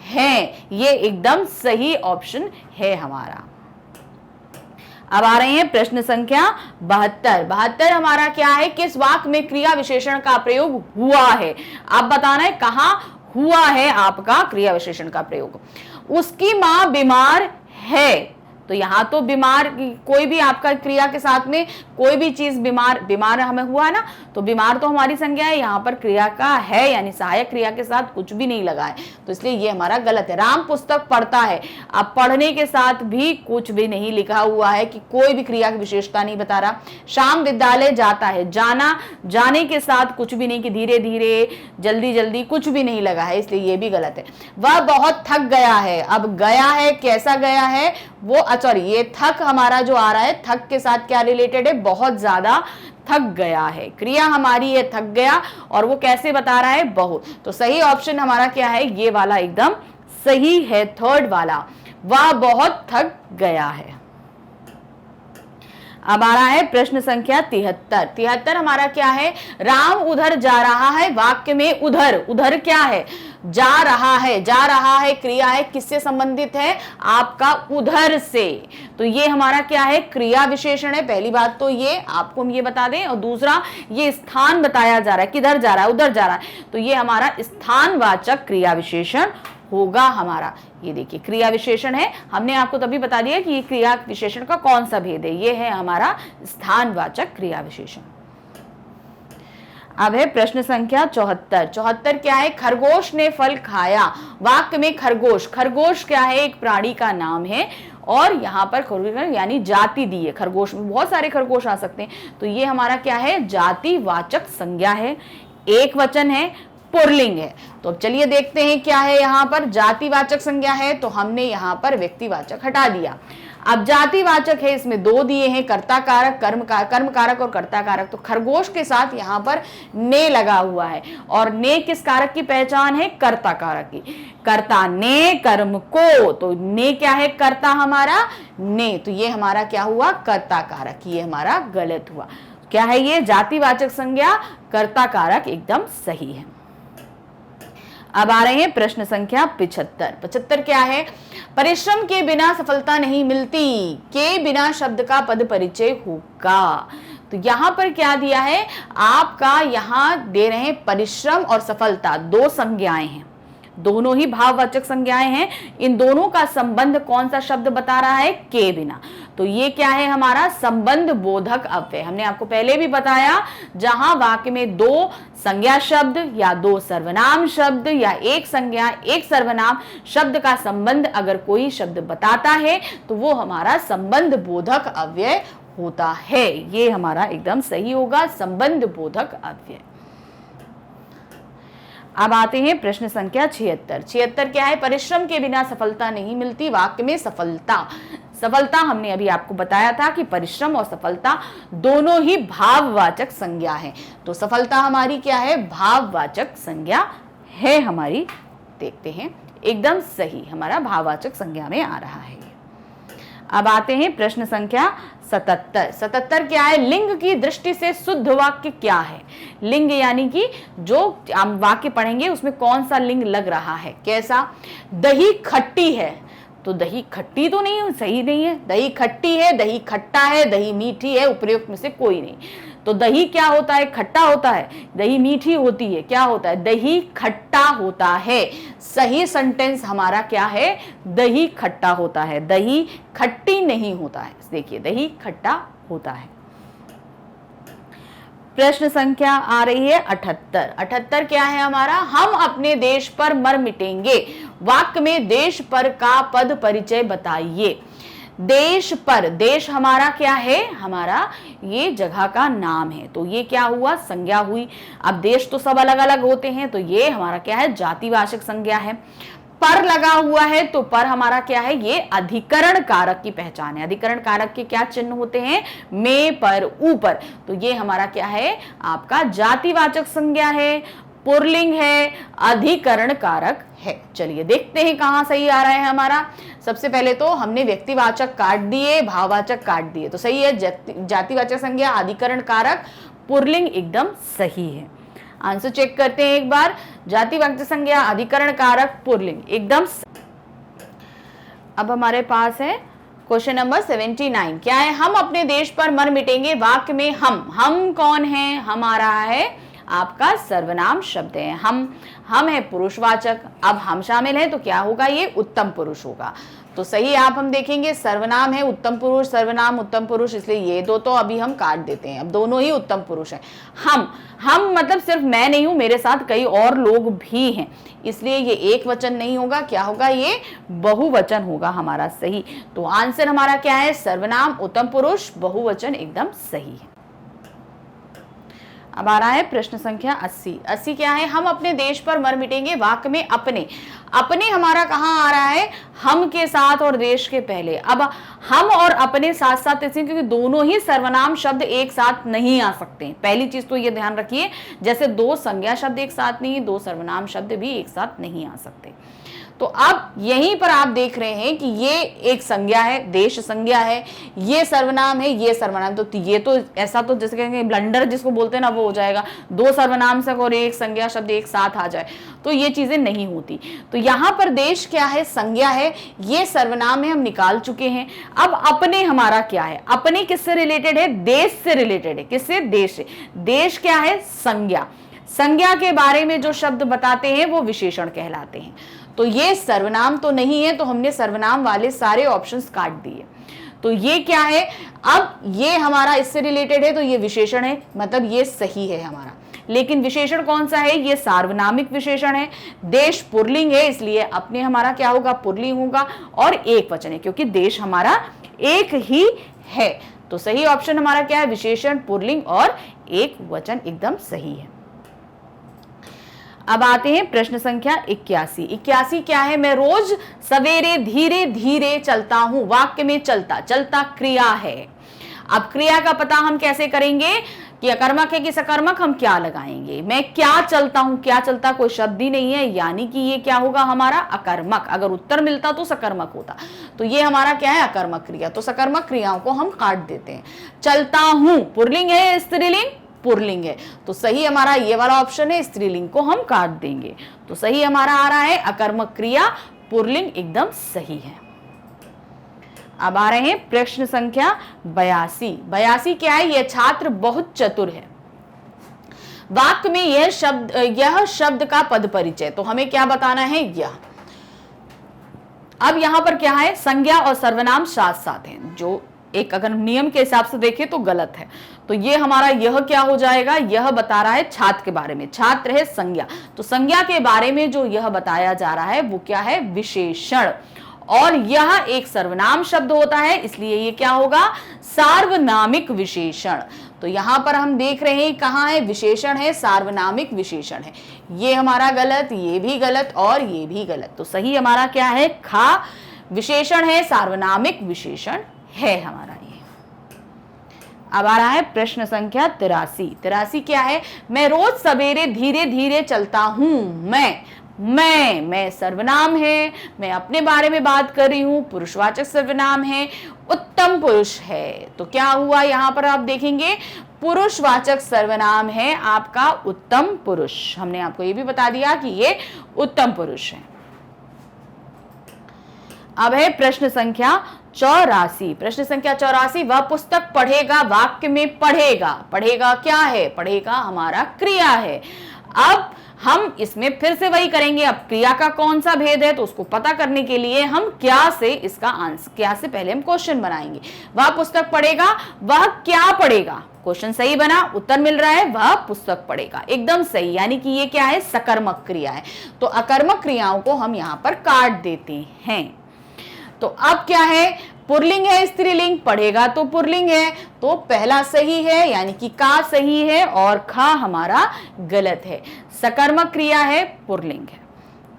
हैं, ये एकदम सही ऑप्शन है हमारा। अब आ रहे हैं प्रश्न संख्या 72। 72 हमारा क्या है, किस वाक्य में क्रिया विशेषण का प्रयोग हुआ है। आप बताना है कहां हुआ है आपका क्रिया विशेषण का प्रयोग। उसकी मां बीमार है, तो यहां तो बीमार, कोई भी आपका क्रिया के साथ में कोई भी चीज बीमार, बीमार हमें हुआ है ना, तो बीमार तो हमारी संज्ञा है, यहाँ पर क्रिया का है, यानी सहायक क्रिया के साथ कुछ भी नहीं लगा है, तो इसलिए ये हमारा गलत है। राम पुस्तक पढ़ता है, अब पढ़ने के साथ भी कुछ भी नहीं लिखा हुआ है, कि कोई भी क्रिया की विशेषता नहीं बता रहा। शाम विद्यालय जाता है, जाना, जाने के साथ कुछ भी नहीं, कि धीरे धीरे, जल्दी जल्दी, कुछ भी नहीं लगा है, इसलिए ये भी गलत है। वह बहुत थक गया है, अब गया है, कैसा गया है, वो सॉरी, ये थक हमारा जो आ रहा है, थक के साथ क्या रिलेटेड है, बहुत ज्यादा थक गया है। क्रिया हमारी है थक गया, और वो कैसे बता रहा है, बहुत। तो सही ऑप्शन हमारा क्या है, ये वाला एकदम सही है, थर्ड वाला, वह बहुत थक गया है। अब आ रहा है प्रश्न संख्या 73। 73 हमारा क्या है, राम उधर जा रहा है, वाक्य में उधर, उधर क्या है, जा रहा है, जा रहा है क्रिया है, किससे संबंधित है, आपका उधर से। तो ये हमारा क्या है, क्रिया विशेषण है। पहली बात तो ये आपको हम ये बता दें, और दूसरा ये स्थान बताया जा रहा है, किधर जा रहा है, उधर जा रहा है, तो ये हमारा स्थानवाचक क्रिया विशेषण होगा हमारा। ये देखिए क्रिया विशेषण है, हमने आपको तभी बता दिया कि ये क्रिया विशेषण का कौन सा भेद है, ये है हमारा स्थानवाचक क्रिया विशेषण। अब है प्रश्न संख्या 74। 74 क्या है, खरगोश ने फल खाया, वाक्य में खरगोश, खरगोश क्या है, एक प्राणी का नाम है, और यहाँ पर यानी जाति दी है, खरगोश में बहुत सारे खरगोश आ सकते हैं, तो ये हमारा क्या है, जातिवाचक संज्ञा है, एक वचन है, पुल्लिंग है। तो अब चलिए देखते हैं क्या है, यहाँ पर जातिवाचक संज्ञा है, तो हमने यहाँ पर व्यक्तिवाचक हटा दिया। अब जातिवाचक है, इसमें दो दिए हैं, कर्ता कारक, कर्म कारक और कर्ता कारक। तो खरगोश के साथ यहाँ पर ने लगा हुआ है, और ने किस कारक की पहचान है, कर्ता कारक की। कर्ता ने कर्म को, तो ने क्या है, कर्ता हमारा ने, तो ये हमारा क्या हुआ, कर्ता कारक, ये हमारा गलत हुआ। क्या है ये, जातिवाचक संज्ञा कर्ता कारक एकदम सही है। अब आ रहे हैं प्रश्न संख्या 75। 75 क्या है, परिश्रम के बिना सफलता नहीं मिलती, के बिना शब्द का पद परिचय होगा। तो यहां पर क्या दिया है, आपका यहां दे रहे हैं परिश्रम और सफलता, दो संज्ञाएं हैं, दोनों ही भाववाचक संज्ञाएं हैं। इन दोनों का संबंध कौन सा शब्द बता रहा है, के बिना। तो ये क्या है हमारा, संबंध बोधक अव्यय। हमने आपको पहले भी बताया, जहां वाक्य में दो संज्ञा शब्द या दो सर्वनाम शब्द या एक संज्ञा एक सर्वनाम शब्द का संबंध अगर कोई शब्द बताता है तो वो हमारा संबंध बोधक अव्यय होता है। ये हमारा एकदम सही होगा, संबंध बोधक अव्यय। अब आते हैं प्रश्न संख्या 76। 76 क्या है, परिश्रम के बिना सफलता नहीं मिलती, वाक्य में सफलता। सफलता हमने अभी आपको बताया था कि परिश्रम और सफलता दोनों ही भाववाचक संज्ञा है, तो सफलता हमारी क्या है, भाववाचक संज्ञा है हमारी। देखते हैं, एकदम सही हमारा भाववाचक संज्ञा में आ रहा है। अब आते हैं प्रश्न संख्या 77। 77 क्या है, लिंग की दृष्टि से शुद्ध वाक्य क्या है। लिंग यानी कि जो हम वाक्य पढ़ेंगे उसमें कौन सा लिंग लग रहा है, कैसा। दही खट्टी है, तो दही खट्टी तो नहीं, सही नहीं है। दही खट्टी है, दही खट्टा है, दही मीठी है, उपयुक्त में से कोई नहीं। तो दही क्या होता है, खट्टा होता है, दही मीठी होती है, क्या होता है, दही खट्टा होता है। सही सेंटेंस हमारा क्या है, दही खट्टा होता है, दही खट्टी नहीं होता है। देखिए दही खट्टा होता है। प्रश्न संख्या आ रही है 78। 78 क्या है हमारा, हम अपने देश पर मर मिटेंगे, वाक्य में देश पर का पद परिचय बताइए। देश पर, देश हमारा क्या है, हमारा ये जगह का नाम है, तो ये क्या हुआ, संज्ञा हुई। अब देश तो सब अलग अलग होते हैं, तो ये हमारा क्या है, जातिवाचक संज्ञा है। पर लगा हुआ है, तो पर हमारा क्या है, ये अधिकरण कारक की पहचान है। अधिकरण कारक के क्या चिन्ह होते हैं, में, पर, ऊपर, तो ये हमारा क्या है, आपका जातिवाचक संज्ञा है, पुल्लिंग है, अधिकरण कारक है। चलिए देखते हैं कहां सही आ रहा है हमारा। सबसे पहले तो हमने व्यक्तिवाचक काट दिए, भाववाचक काट दिए, तो सही है। जातिवाचक संज्ञा, अधिकरण कारक, पुल्लिंग एकदम सही है। आंसर चेक करते हैं एक बार, जातिवाचक संज्ञा, अधिकरण कारक, पुल्लिंग एकदम। अब हमारे पास है क्वेश्चन नंबर 79। क्या है, हम अपने देश पर मर मिटेंगे, वाक्य में हम कौन है, हम आ रहा है आपका सर्वनाम शब्द है। हम है पुरुषवाचक, अब हम शामिल है तो क्या होगा, ये उत्तम पुरुष होगा। तो सही आप हम देखेंगे, सर्वनाम है उत्तम पुरुष, सर्वनाम उत्तम पुरुष, इसलिए ये दो तो अभी हम काट देते हैं, अब दोनों ही उत्तम पुरुष हैं। हम मतलब सिर्फ मैं नहीं हूं, मेरे साथ कई और लोग भी हैं, इसलिए ये एक वचन नहीं होगा, क्या होगा, ये बहुवचन होगा हमारा सही। तो आंसर हमारा क्या है, सर्वनाम उत्तम पुरुष बहुवचन एकदम सही है। अब आ रहा है प्रश्न संख्या 80। 80 क्या है, हम अपने देश पर मर मिटेंगे, वाक्य में अपने हमारा कहाँ आ रहा है, हम के साथ और देश के पहले। अब हम और अपने साथ साथ इसलिए क्योंकि दोनों ही सर्वनाम शब्द एक साथ नहीं आ सकते। पहली चीज तो ये ध्यान रखिए, जैसे दो संज्ञा शब्द एक साथ नहीं, दो सर्वनाम शब्द भी एक साथ नहीं आ सकते। तो अब यहीं पर आप देख रहे हैं कि ये एक संज्ञा है, देश संज्ञा है, ये सर्वनाम है, ये सर्वनाम। तो ये तो ऐसा तो जैसे कहेंगे ब्लंडर जिसको बोलते हैं ना, वो हो जाएगा, दो सर्वनाम से और एक संज्ञा शब्द एक साथ आ जाए, तो ये चीजें नहीं होती। तो यहां पर देश क्या है, संज्ञा है, ये सर्वनाम है, हम निकाल चुके हैं। अब अपने हमारा क्या है, अपने किससे रिलेटेड है, देश से रिलेटेड है। किससे, देश से। देश क्या है, संज्ञा। संज्ञा के बारे में जो शब्द बताते हैं वो विशेषण कहलाते हैं। तो ये सर्वनाम तो नहीं है, तो हमने सर्वनाम वाले सारे ऑप्शंस काट दिए। तो ये क्या है, अब ये हमारा इससे रिलेटेड है, तो ये विशेषण है, मतलब ये सही है हमारा। लेकिन विशेषण कौन सा है, ये सार्वनामिक विशेषण है। देश पुल्लिंग है, इसलिए अपने हमारा क्या होगा, पुल्लिंग होगा, और एक वचन है क्योंकि देश हमारा एक ही है। तो सही ऑप्शन हमारा क्या है, विशेषण, पुल्लिंग और एक वचन, एकदम सही है। अब आते हैं प्रश्न संख्या 81। 81 क्या है, मैं रोज सवेरे धीरे धीरे चलता हूं। वाक्य में चलता, चलता क्रिया है। अब क्रिया का पता हम कैसे करेंगे कि अकर्मक है कि सकर्मक, हम क्या लगाएंगे। मैं क्या चलता हूं, क्या चलता कोई शब्द ही नहीं है, यानी कि ये क्या होगा हमारा अकर्मक। अगर उत्तर मिलता तो सकर्मक होता, तो ये हमारा क्या है, अकर्मक क्रिया। तो सकर्मक क्रियाओं को हम काट देते हैं। चलता हूं पुल्लिंग है, स्त्रीलिंग पुल्लिंग है, तो सही हमारा ये वाला ऑप्शन है, स्त्रीलिंग को हम काट देंगे। तो सही हमारा आ रहा है अकर्मक क्रिया पुल्लिंग, एकदम सही है। अब आ रहे हैं प्रश्न संख्या 82। 82 क्या है, यह छात्र बहुत चतुर है। वाक्य में यह शब्द का पद परिचय, तो हमें क्या बताना है, यह। अब यहां पर क्या है, संज्ञा और सर्वनाम साथ साथ हैं, जो एक अगर नियम के हिसाब से देखें तो गलत है। तो ये हमारा यह क्या हो जाएगा, यह बता रहा है छात्र के बारे में, छात्र है संज्ञा, तो संज्ञा के बारे में जो यह बताया जा रहा है वो क्या है, विशेषण। और यह एक सर्वनाम शब्द होता है, इसलिए ये क्या होगा, सार्वनामिक विशेषण। तो यहां पर हम देख रहे हैं कहां है, विशेषण है, सार्वनामिक विशेषण है। ये हमारा गलत, ये भी गलत और ये भी गलत। तो सही हमारा क्या है, खा, विशेषण है, सार्वनामिक विशेषण है हमारा ये। अब आ रहा है प्रश्न संख्या 83। 83 क्या है, मैं रोज सवेरे धीरे धीरे चलता हूं। मैं सर्वनाम है, मैं अपने बारे में बात कर रही हूं, पुरुषवाचक सर्वनाम है, उत्तम पुरुष है। तो क्या हुआ, यहां पर आप देखेंगे पुरुषवाचक सर्वनाम है आपका उत्तम पुरुष। हमने आपको ये भी बता दिया कि ये उत्तम पुरुष है। अब है प्रश्न संख्या 84। प्रश्न संख्या 84, वह पुस्तक पढ़ेगा। वाक्य में पढ़ेगा, पढ़ेगा क्या है, पढ़ेगा हमारा क्रिया है। अब हम इसमें फिर से वही करेंगे। अब क्रिया का कौन सा भेद है, तो उसको पता करने के लिए हम क्या से इसका आंसर, क्या से पहले हम क्वेश्चन बनाएंगे। वह पुस्तक पढ़ेगा, वह क्या पढ़ेगा, क्वेश्चन सही बना, उत्तर मिल रहा है वह पुस्तक पढ़ेगा, एकदम सही। यानी कि ये क्या है, सकर्मक क्रिया है। तो अकर्मक क्रियाओं को हम यहां पर काट देते हैं। तो अब क्या है, पुल्लिंग है, स्त्रीलिंग, पढ़ेगा तो पुल्लिंग है, तो पहला सही है, यानी कि का सही है और खा हमारा गलत है। सकर्मक क्रिया है, पुल्लिंग है।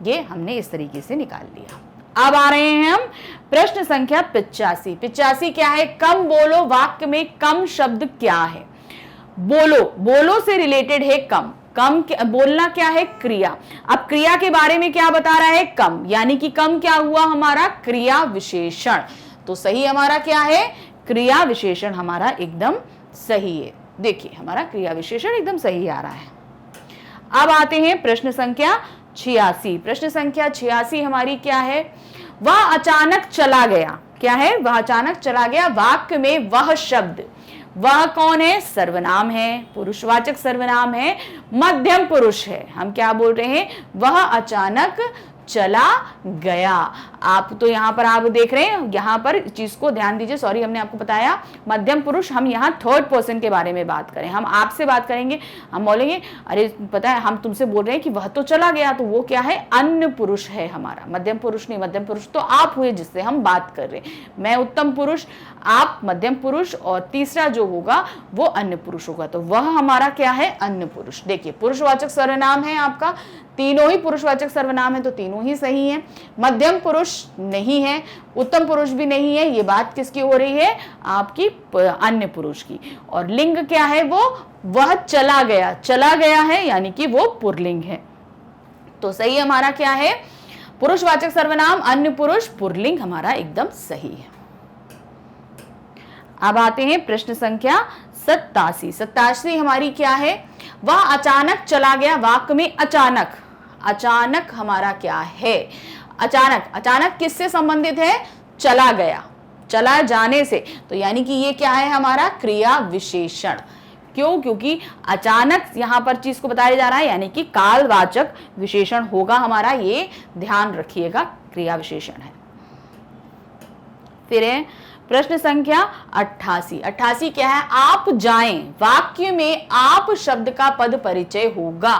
ये हमने इस तरीके से निकाल लिया। अब आ रहे हैं हम प्रश्न संख्या 85। 85 क्या है, कम बोलो। वाक्य में कम शब्द क्या है, बोलो से रिलेटेड है कम। कम बोलना क्या है, क्रिया। अब क्रिया के बारे में क्या बता रहा है, कम, यानी कि कम क्या हुआ हमारा, क्रिया विशेषण। तो सही हमारा क्या है, क्रिया विशेषण हमारा एकदम सही है। देखिए हमारा क्रिया विशेषण एकदम सही आ रहा है। अब आते हैं प्रश्न संख्या 86। प्रश्न संख्या 86 हमारी क्या है, वह अचानक चला गया। क्या है, वह अचानक चला गया। वाक्य में वह शब्द, वह कौन है, सर्वनाम है, पुरुषवाचक सर्वनाम है, मध्यम पुरुष है। हम क्या बोल रहे हैं, वह अचानक चला गया। आप तो यहाँ पर आप देख रहे हैं, यहाँ पर चीज को ध्यान दीजिए। सॉरी, हमने आपको बताया मध्यम पुरुष, हम यहाँ थर्ड पर्सन के बारे में बात करें। हम आपसे बात करेंगे, हम बोलेंगे अरे पता है हम तुमसे बोल रहे हैं कि वह तो चला गया, तो वो क्या है, अन्य पुरुष है हमारा, मध्यम पुरुष नहीं। मध्यम पुरुष तो आप हुए जिससे हम बात कर रहे हैं। मैं उत्तम पुरुष, आप मध्यम पुरुष, और तीसरा जो होगा वो अन्य पुरुष होगा। तो वह हमारा क्या है, अन्य पुरुष। देखिए पुरुषवाचक सर्वनाम है आपका, तीनों ही पुरुषवाचक सर्वनाम है, तो तीनों ही सही है। मध्यम पुरुष नहीं है, उत्तम पुरुष भी नहीं है। ये बात किसकी हो रही है, आपकी अन्य पुरुष की। और लिंग क्या है, वो वह चला गया, चला गया है, यानी कि वो पुल्लिंग है। तो सही हमारा क्या है, पुरुषवाचक सर्वनाम अन्य पुरुष पुल्लिंग हमारा एकदम सही है। अब आते हैं प्रश्न संख्या 87। 87 हमारी क्या है? वह अचानक चला गया। वाक्य में अचानक, अचानक हमारा क्या है? अचानक, अचानक किससे संबंधित है? चला गया, चला जाने से। तो यानी कि ये क्या है हमारा? क्रिया विशेषण। क्यों? क्योंकि अचानक यहां पर चीज को बताया जा रहा है, यानी कि कालवाचक विशेषण होगा हमारा, ये ध्यान रखिएगा, क्रिया विशेषण है। फिर है प्रश्न संख्या 88। 88 क्या है? आप जाएं। वाक्य में आप शब्द का पद परिचय होगा।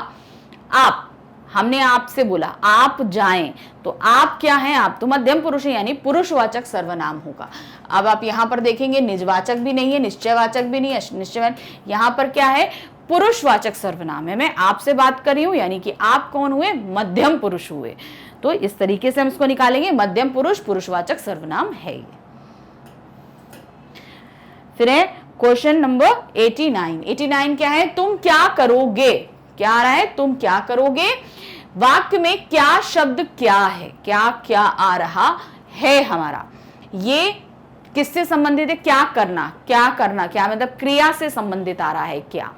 आप, हमने आपसे बोला आप जाएं, तो आप क्या है? आप तो मध्यम पुरुष है, यानी पुरुषवाचक सर्वनाम होगा। अब आप यहां पर देखेंगे निजवाचक भी नहीं है, निश्चयवाचक भी नहीं है, निश्चय, यहां पर क्या है? पुरुषवाचक सर्वनाम है। मैं आपसे बात कर रही हूं, यानी कि आप कौन हुए? मध्यम पुरुष हुए। तो इस तरीके से हम इसको निकालेंगे, मध्यम पुरुष पुरुषवाचक सर्वनाम है ये। फिर है क्वेश्चन नंबर 89। 89 क्या है? तुम क्या करोगे। क्या आ रहा है? तुम क्या करोगे। वाक्य में क्या शब्द क्या है? क्या क्या आ रहा है हमारा? ये किससे संबंधित है? क्या करना, क्या करना, क्या मतलब क्रिया से संबंधित आ रहा है क्या।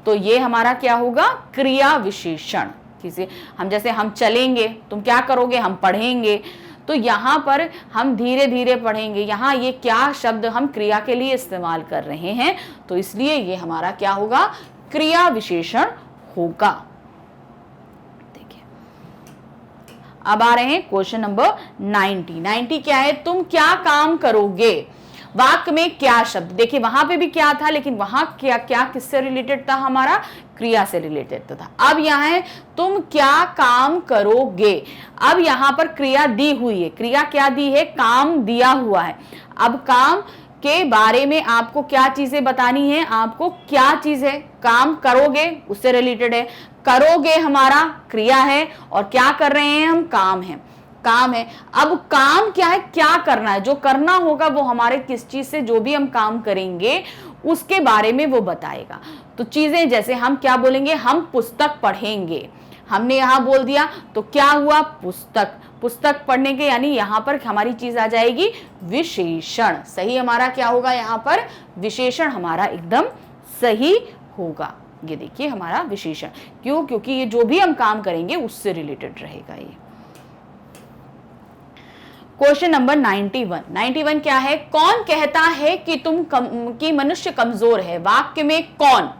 तो ये हमारा क्या होगा? क्रिया विशेषण। किसी हम, जैसे हम चलेंगे, तुम क्या करोगे? हम पढ़ेंगे। तो यहां पर हम धीरे धीरे पढ़ेंगे, यहां ये क्या शब्द हम क्रिया के लिए इस्तेमाल कर रहे हैं, तो इसलिए ये हमारा क्या होगा? क्रिया विशेषण होगा। देखिए अब आ रहे हैं क्वेश्चन नंबर 90। 90 क्या है? तुम क्या काम करोगे। वाक्य में क्या शब्द, देखिए वहां पे भी क्या था, लेकिन वहां क्या क्या किससे रिलेटेड था? हमारा क्रिया से रिलेटेड था। अब यहां है तुम क्या काम करोगे। अब यहां पर क्रिया दी हुई है। क्रिया क्या दी है? काम दिया हुआ है। अब काम के बारे में आपको क्या चीजें बतानी है? आपको क्या चीज है? काम करोगे, उससे रिलेटेड है। करोगे हमारा क्रिया है, और क्या कर रहे हैं हम? काम है, काम है। अब काम क्या है? क्या करना है। जो करना होगा वो हमारे किस चीज से, जो भी हम काम करेंगे उसके बारे में वो बताएगा। तो चीजें जैसे हम क्या बोलेंगे? हम पुस्तक पढ़ेंगे। हमने यहां बोल दिया तो क्या हुआ? पुस्तक। पुस्तक पढ़ने के, यानी यहां पर हमारी चीज आ जाएगी विशेषण। सही हमारा क्या होगा? यहां पर विशेषण हमारा एकदम सही होगा। ये देखिए हमारा विशेषण। क्यों? क्योंकि ये जो भी हम काम करेंगे उससे रिलेटेड रहेगा ये। Question number 91। 91 क्या है? कौन कहता है कि मनुष्य कमजोर है। वाक्य में कौन,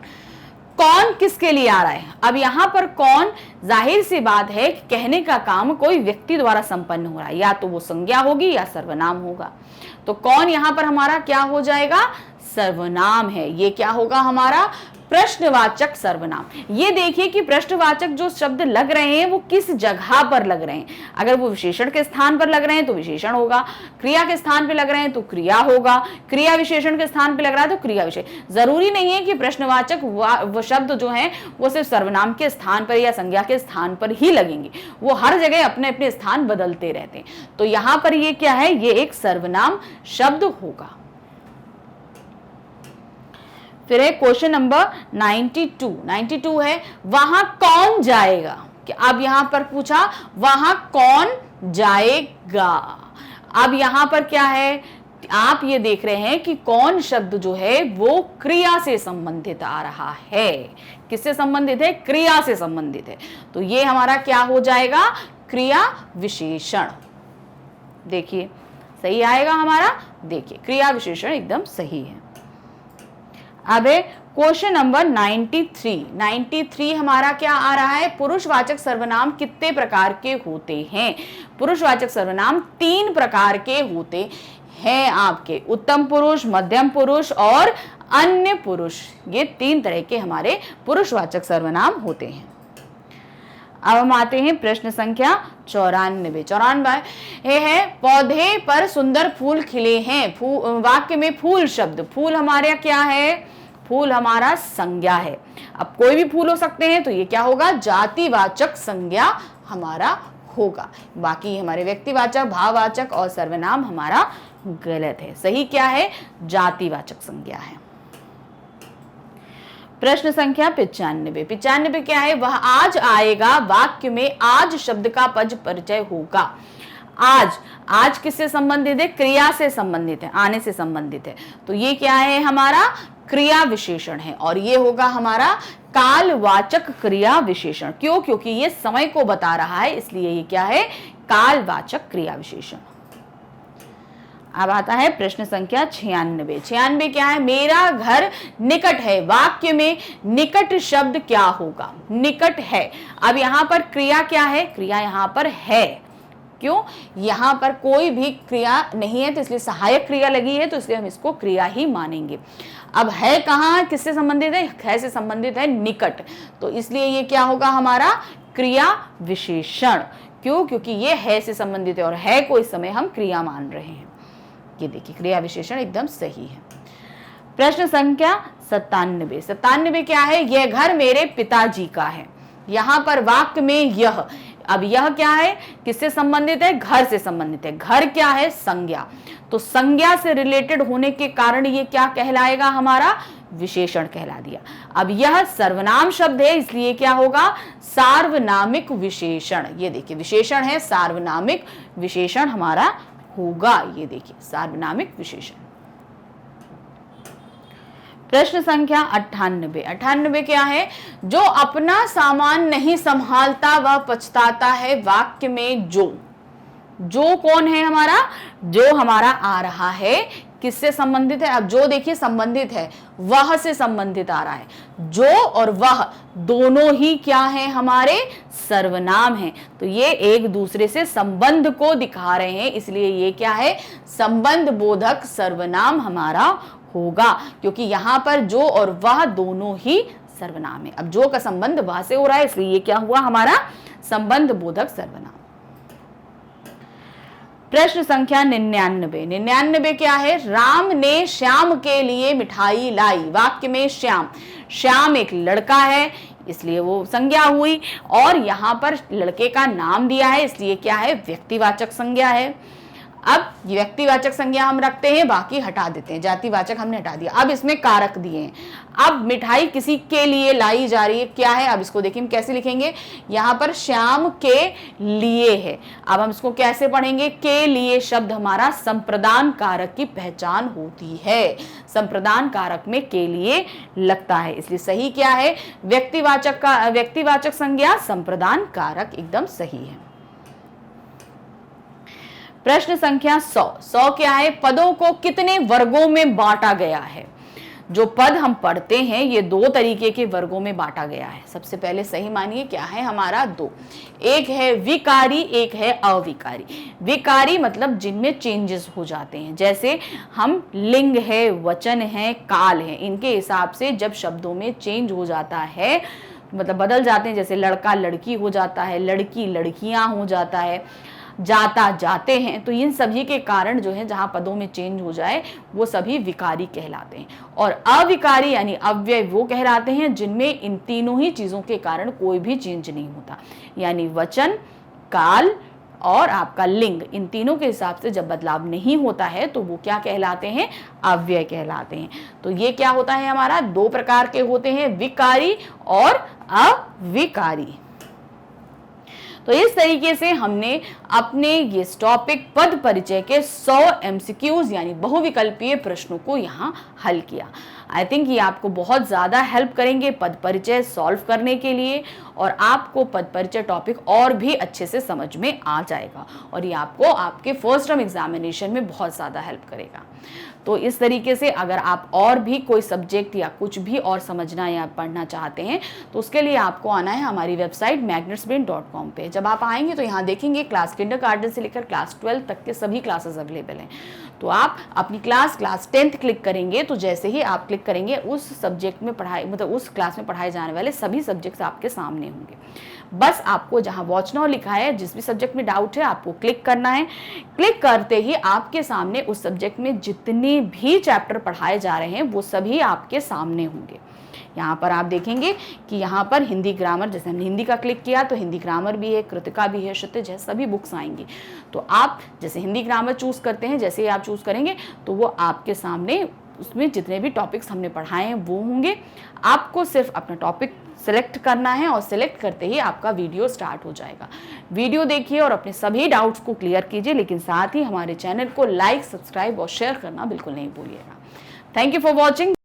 कौन किसके लिए आ रहा है? अब यहां पर कौन, जाहिर सी बात है कि कहने का काम कोई व्यक्ति द्वारा संपन्न हो रहा है, या तो वो संज्ञा होगी या सर्वनाम होगा। तो कौन यहां पर हमारा क्या हो जाएगा? सर्वनाम है। ये क्या होगा हमारा? प्रश्नवाचक सर्वनाम। ये देखिए कि प्रश्नवाचक जो शब्द लग रहे हैं वो किस जगह पर लग रहे हैं। अगर वो विशेषण के स्थान पर लग रहे हैं तो विशेषण होगा, क्रिया के स्थान पर लग रहे हैं तो क्रिया होगा, क्रिया विशेषण के स्थान पर लग रहा है तो क्रिया विशेषण। जरूरी नहीं है कि प्रश्नवाचक वो शब्द जो है वो सिर्फ सर्वनाम के स्थान पर या संज्ञा के स्थान पर ही लगेंगे, वो हर जगह अपने अपने स्थान बदलते रहते हैं। तो यहां पर ये क्या है? ये एक सर्वनाम शब्द होगा। फिर है क्वेश्चन नंबर 92। 92 है वहां कौन जाएगा। अब यहां पर पूछा वहां कौन जाएगा। अब यहां पर क्या है? आप ये देख रहे हैं कि कौन शब्द जो है वो क्रिया से संबंधित आ रहा है। किससे संबंधित है? क्रिया से संबंधित है। तो ये हमारा क्या हो जाएगा? क्रिया विशेषण। देखिए सही आएगा हमारा। देखिए क्रिया विशेषण एकदम सही है। अब क्वेश्चन नंबर 93। 93 हमारा क्या आ रहा है? पुरुषवाचक सर्वनाम कितने प्रकार के होते हैं। पुरुषवाचक सर्वनाम 3 प्रकार के होते हैं आपके। उत्तम पुरुष, मध्यम पुरुष और अन्य पुरुष। ये 3 तरह के हमारे पुरुषवाचक सर्वनाम होते हैं। अब हम आते हैं प्रश्न संख्या 94। 94 है पौधे पर सुंदर फूल खिले हैं। वाक्य में फूल शब्द, फूल हमारा क्या है? फूल हमारा संज्ञा है। अब कोई भी फूल हो सकते हैं, तो ये क्या होगा? जातिवाचक संज्ञा हमारा होगा। बाकी हमारे व्यक्तिवाचक, भाववाचक और सर्वनाम हमारा गलत है। सही क्या है? जातिवाचक संज्ञा है। प्रश्न संख्या 95। 95 क्या है? वह आज आएगा वाक्य में आज शब्द का पद परिचय होगा। आज किससे संबंधित है? क्रिया से संबंधित है, आने से संबंधित है। तो ये क्या है? हमारा क्रिया विशेषण है और ये होगा हमारा कालवाचक क्रिया विशेषण। क्यों? क्योंकि ये समय को बता रहा है, इसलिए ये क्या है? कालवाचक क्रिया विशेषण। अब आता है प्रश्न संख्या 96। 96 क्या है? मेरा घर निकट है। वाक्य में निकट शब्द क्या होगा? निकट है। अब यहां पर क्रिया क्या है? क्रिया यहां पर है। क्यों? यहां पर कोई भी क्रिया नहीं है, तो इसलिए सहायक क्रिया लगी है, तो इसलिए हम इसको क्रिया ही मानेंगे। अब है कहां, किससे संबंधित है? है से संबंधित है निकट, तो इसलिए ये क्या होगा? हमारा क्रिया विशेषण। क्यों? क्योंकि ये है से संबंधित है और है को इस समय हम क्रिया मान रहे हैं। ये देखिए क्रिया विशेषण एकदम सही है। प्रश्न संख्या 97। 97 क्या है? यह घर मेरे पिताजी का है। यहां पर वाक्य में यह, अब यह क्या है? किससे संबंधित है? घर से संबंधित है। घर क्या है? संज्ञा। तो संज्ञा से रिलेटेड होने के कारण ये क्या कहलाएगा? हमारा विशेषण कहला दिया। अब यह सर्वनाम शब्द है, इसलिए क्या होगा? सार्वनामिक विशेषण। ये देखिए विशेषण है, सार्वनामिक विशेषण हमारा होगा। ये देखिए सार्वनामिक विशेषण। प्रश्न संख्या 98। 98 क्या है? जो अपना सामान नहीं संभालता वह पछताता है। वाक्य में जो कौन है? हमारा जो हमारा आ रहा है किससे संबंधित है? अब जो देखिए संबंधित है, वह से संबंधित आ रहा है। जो और वह दोनों ही क्या है? हमारे सर्वनाम हैं, तो ये एक दूसरे से संबंध को दिखा रहे हैं, इसलिए ये क्या है? संबंध बोधक सर्वनाम हमारा होगा, क्योंकि यहां पर जो और वह दोनों ही सर्वनाम है। अब जो का संबंध वह से हो रहा है, इसलिए ये क्या हुआ? हमारा संबंध बोधक सर्वनाम। प्रश्न संख्या 99। 99 क्या है? राम ने श्याम के लिए मिठाई लाई। वाक्य में श्याम एक लड़का है, इसलिए वो संज्ञा हुई, और यहां पर लड़के का नाम दिया है, इसलिए क्या है? व्यक्तिवाचक संज्ञा है। अब व्यक्तिवाचक संज्ञा हम रखते हैं, बाकी हटा देते हैं, जातिवाचक हमने हटा दिया। अब इसमें कारक दिए हैं। अब मिठाई किसी के लिए लाई जा रही है, क्या है? अब इसको देखिए हम कैसे लिखेंगे। यहाँ पर श्याम के लिए है, अब हम इसको कैसे पढ़ेंगे? के लिए शब्द हमारा संप्रदान कारक की पहचान होती है। संप्रदान कारक में के लिए लगता है, इसलिए सही क्या है? व्यक्तिवाचक संज्ञा संप्रदान कारक एकदम सही है। प्रश्न संख्या 100 क्या है? पदों को कितने वर्गों में बांटा गया है? जो पद हम पढ़ते हैं ये दो तरीके के वर्गों में बांटा गया है। सबसे पहले सही मानिए क्या है हमारा? दो, एक है विकारी, एक है अविकारी। विकारी मतलब जिनमें चेंजेस हो जाते हैं, जैसे हम लिंग है, वचन है, काल है, इनके हिसाब से जब शब्दों में चेंज हो जाता है, मतलब बदल जाते हैं, जैसे लड़का लड़की हो जाता है, लड़की लड़कियां हो जाता है, जाता जाते हैं, तो इन सभी के कारण जो है जहां पदों में चेंज हो जाए वो सभी विकारी कहलाते हैं। और अविकारी यानी अव्यय वो कहलाते हैं जिनमें इन तीनों ही चीजों के कारण कोई भी चेंज नहीं होता, यानी वचन, काल और आपका लिंग, इन तीनों के हिसाब से जब बदलाव नहीं होता है तो वो क्या कहलाते हैं? अव्यय कहलाते हैं। तो ये क्या होता है हमारा? दो प्रकार के होते हैं, विकारी और अविकारी। तो इस तरीके से हमने अपने ये टॉपिक पद परिचय के 100 MCQs यानी बहुविकल्पीय प्रश्नों को यहाँ हल किया। आई थिंक ये आपको बहुत ज़्यादा हेल्प करेंगे पद परिचय सॉल्व करने के लिए, और आपको पद परिचय टॉपिक और भी अच्छे से समझ में आ जाएगा, और ये आपको आपके फर्स्ट टर्म एग्जामिनेशन में बहुत ज़्यादा हेल्प करेगा। तो इस तरीके से अगर आप और भी कोई सब्जेक्ट या कुछ भी और समझना या पढ़ना चाहते हैं तो उसके लिए आपको आना है हमारी वेबसाइट magnetsbrain.com पे। जब आप आएंगे तो यहाँ देखेंगे क्लास किंडरगार्टन से लेकर क्लास 12 तक के सभी क्लासेस अवेलेबल हैं। तो आप अपनी क्लास 10th क्लिक करेंगे, तो जैसे ही आप क्लिक करेंगे उस सब्जेक्ट में पढ़ाई मतलब उस क्लास में पढ़ाए जाने वाले सभी सब्जेक्ट्स आपके सामने होंगे। बस आपको जहां वॉच नाउ लिखा है, जिस भी सब्जेक्ट में डाउट है आपको क्लिक करना है। क्लिक करते ही आपके सामने उस सब्जेक्ट में जितने भी चैप्टर पढ़ाए जा रहे हैं वो सभी आपके सामने होंगे। यहाँ पर आप देखेंगे कि यहाँ पर हिंदी ग्रामर, जैसे हमने हिंदी का क्लिक किया तो हिंदी ग्रामर भी है, कृतिका भी है, क्षितिज है, सभी बुक्स आएंगी। तो आप जैसे हिंदी ग्रामर चूज करते हैं, जैसे ही आप चूज करेंगे तो वो आपके सामने उसमें जितने भी टॉपिक्स हमने पढ़ाए हैं वो होंगे। आपको सिर्फ अपना टॉपिक सिलेक्ट करना है और सिलेक्ट करते ही आपका वीडियो स्टार्ट हो जाएगा। वीडियो देखिए और अपने सभी डाउट्स को क्लियर कीजिए, लेकिन साथ ही हमारे चैनल को लाइक, सब्सक्राइब और शेयर करना बिल्कुल नहीं भूलिएगा। Thank you for watching.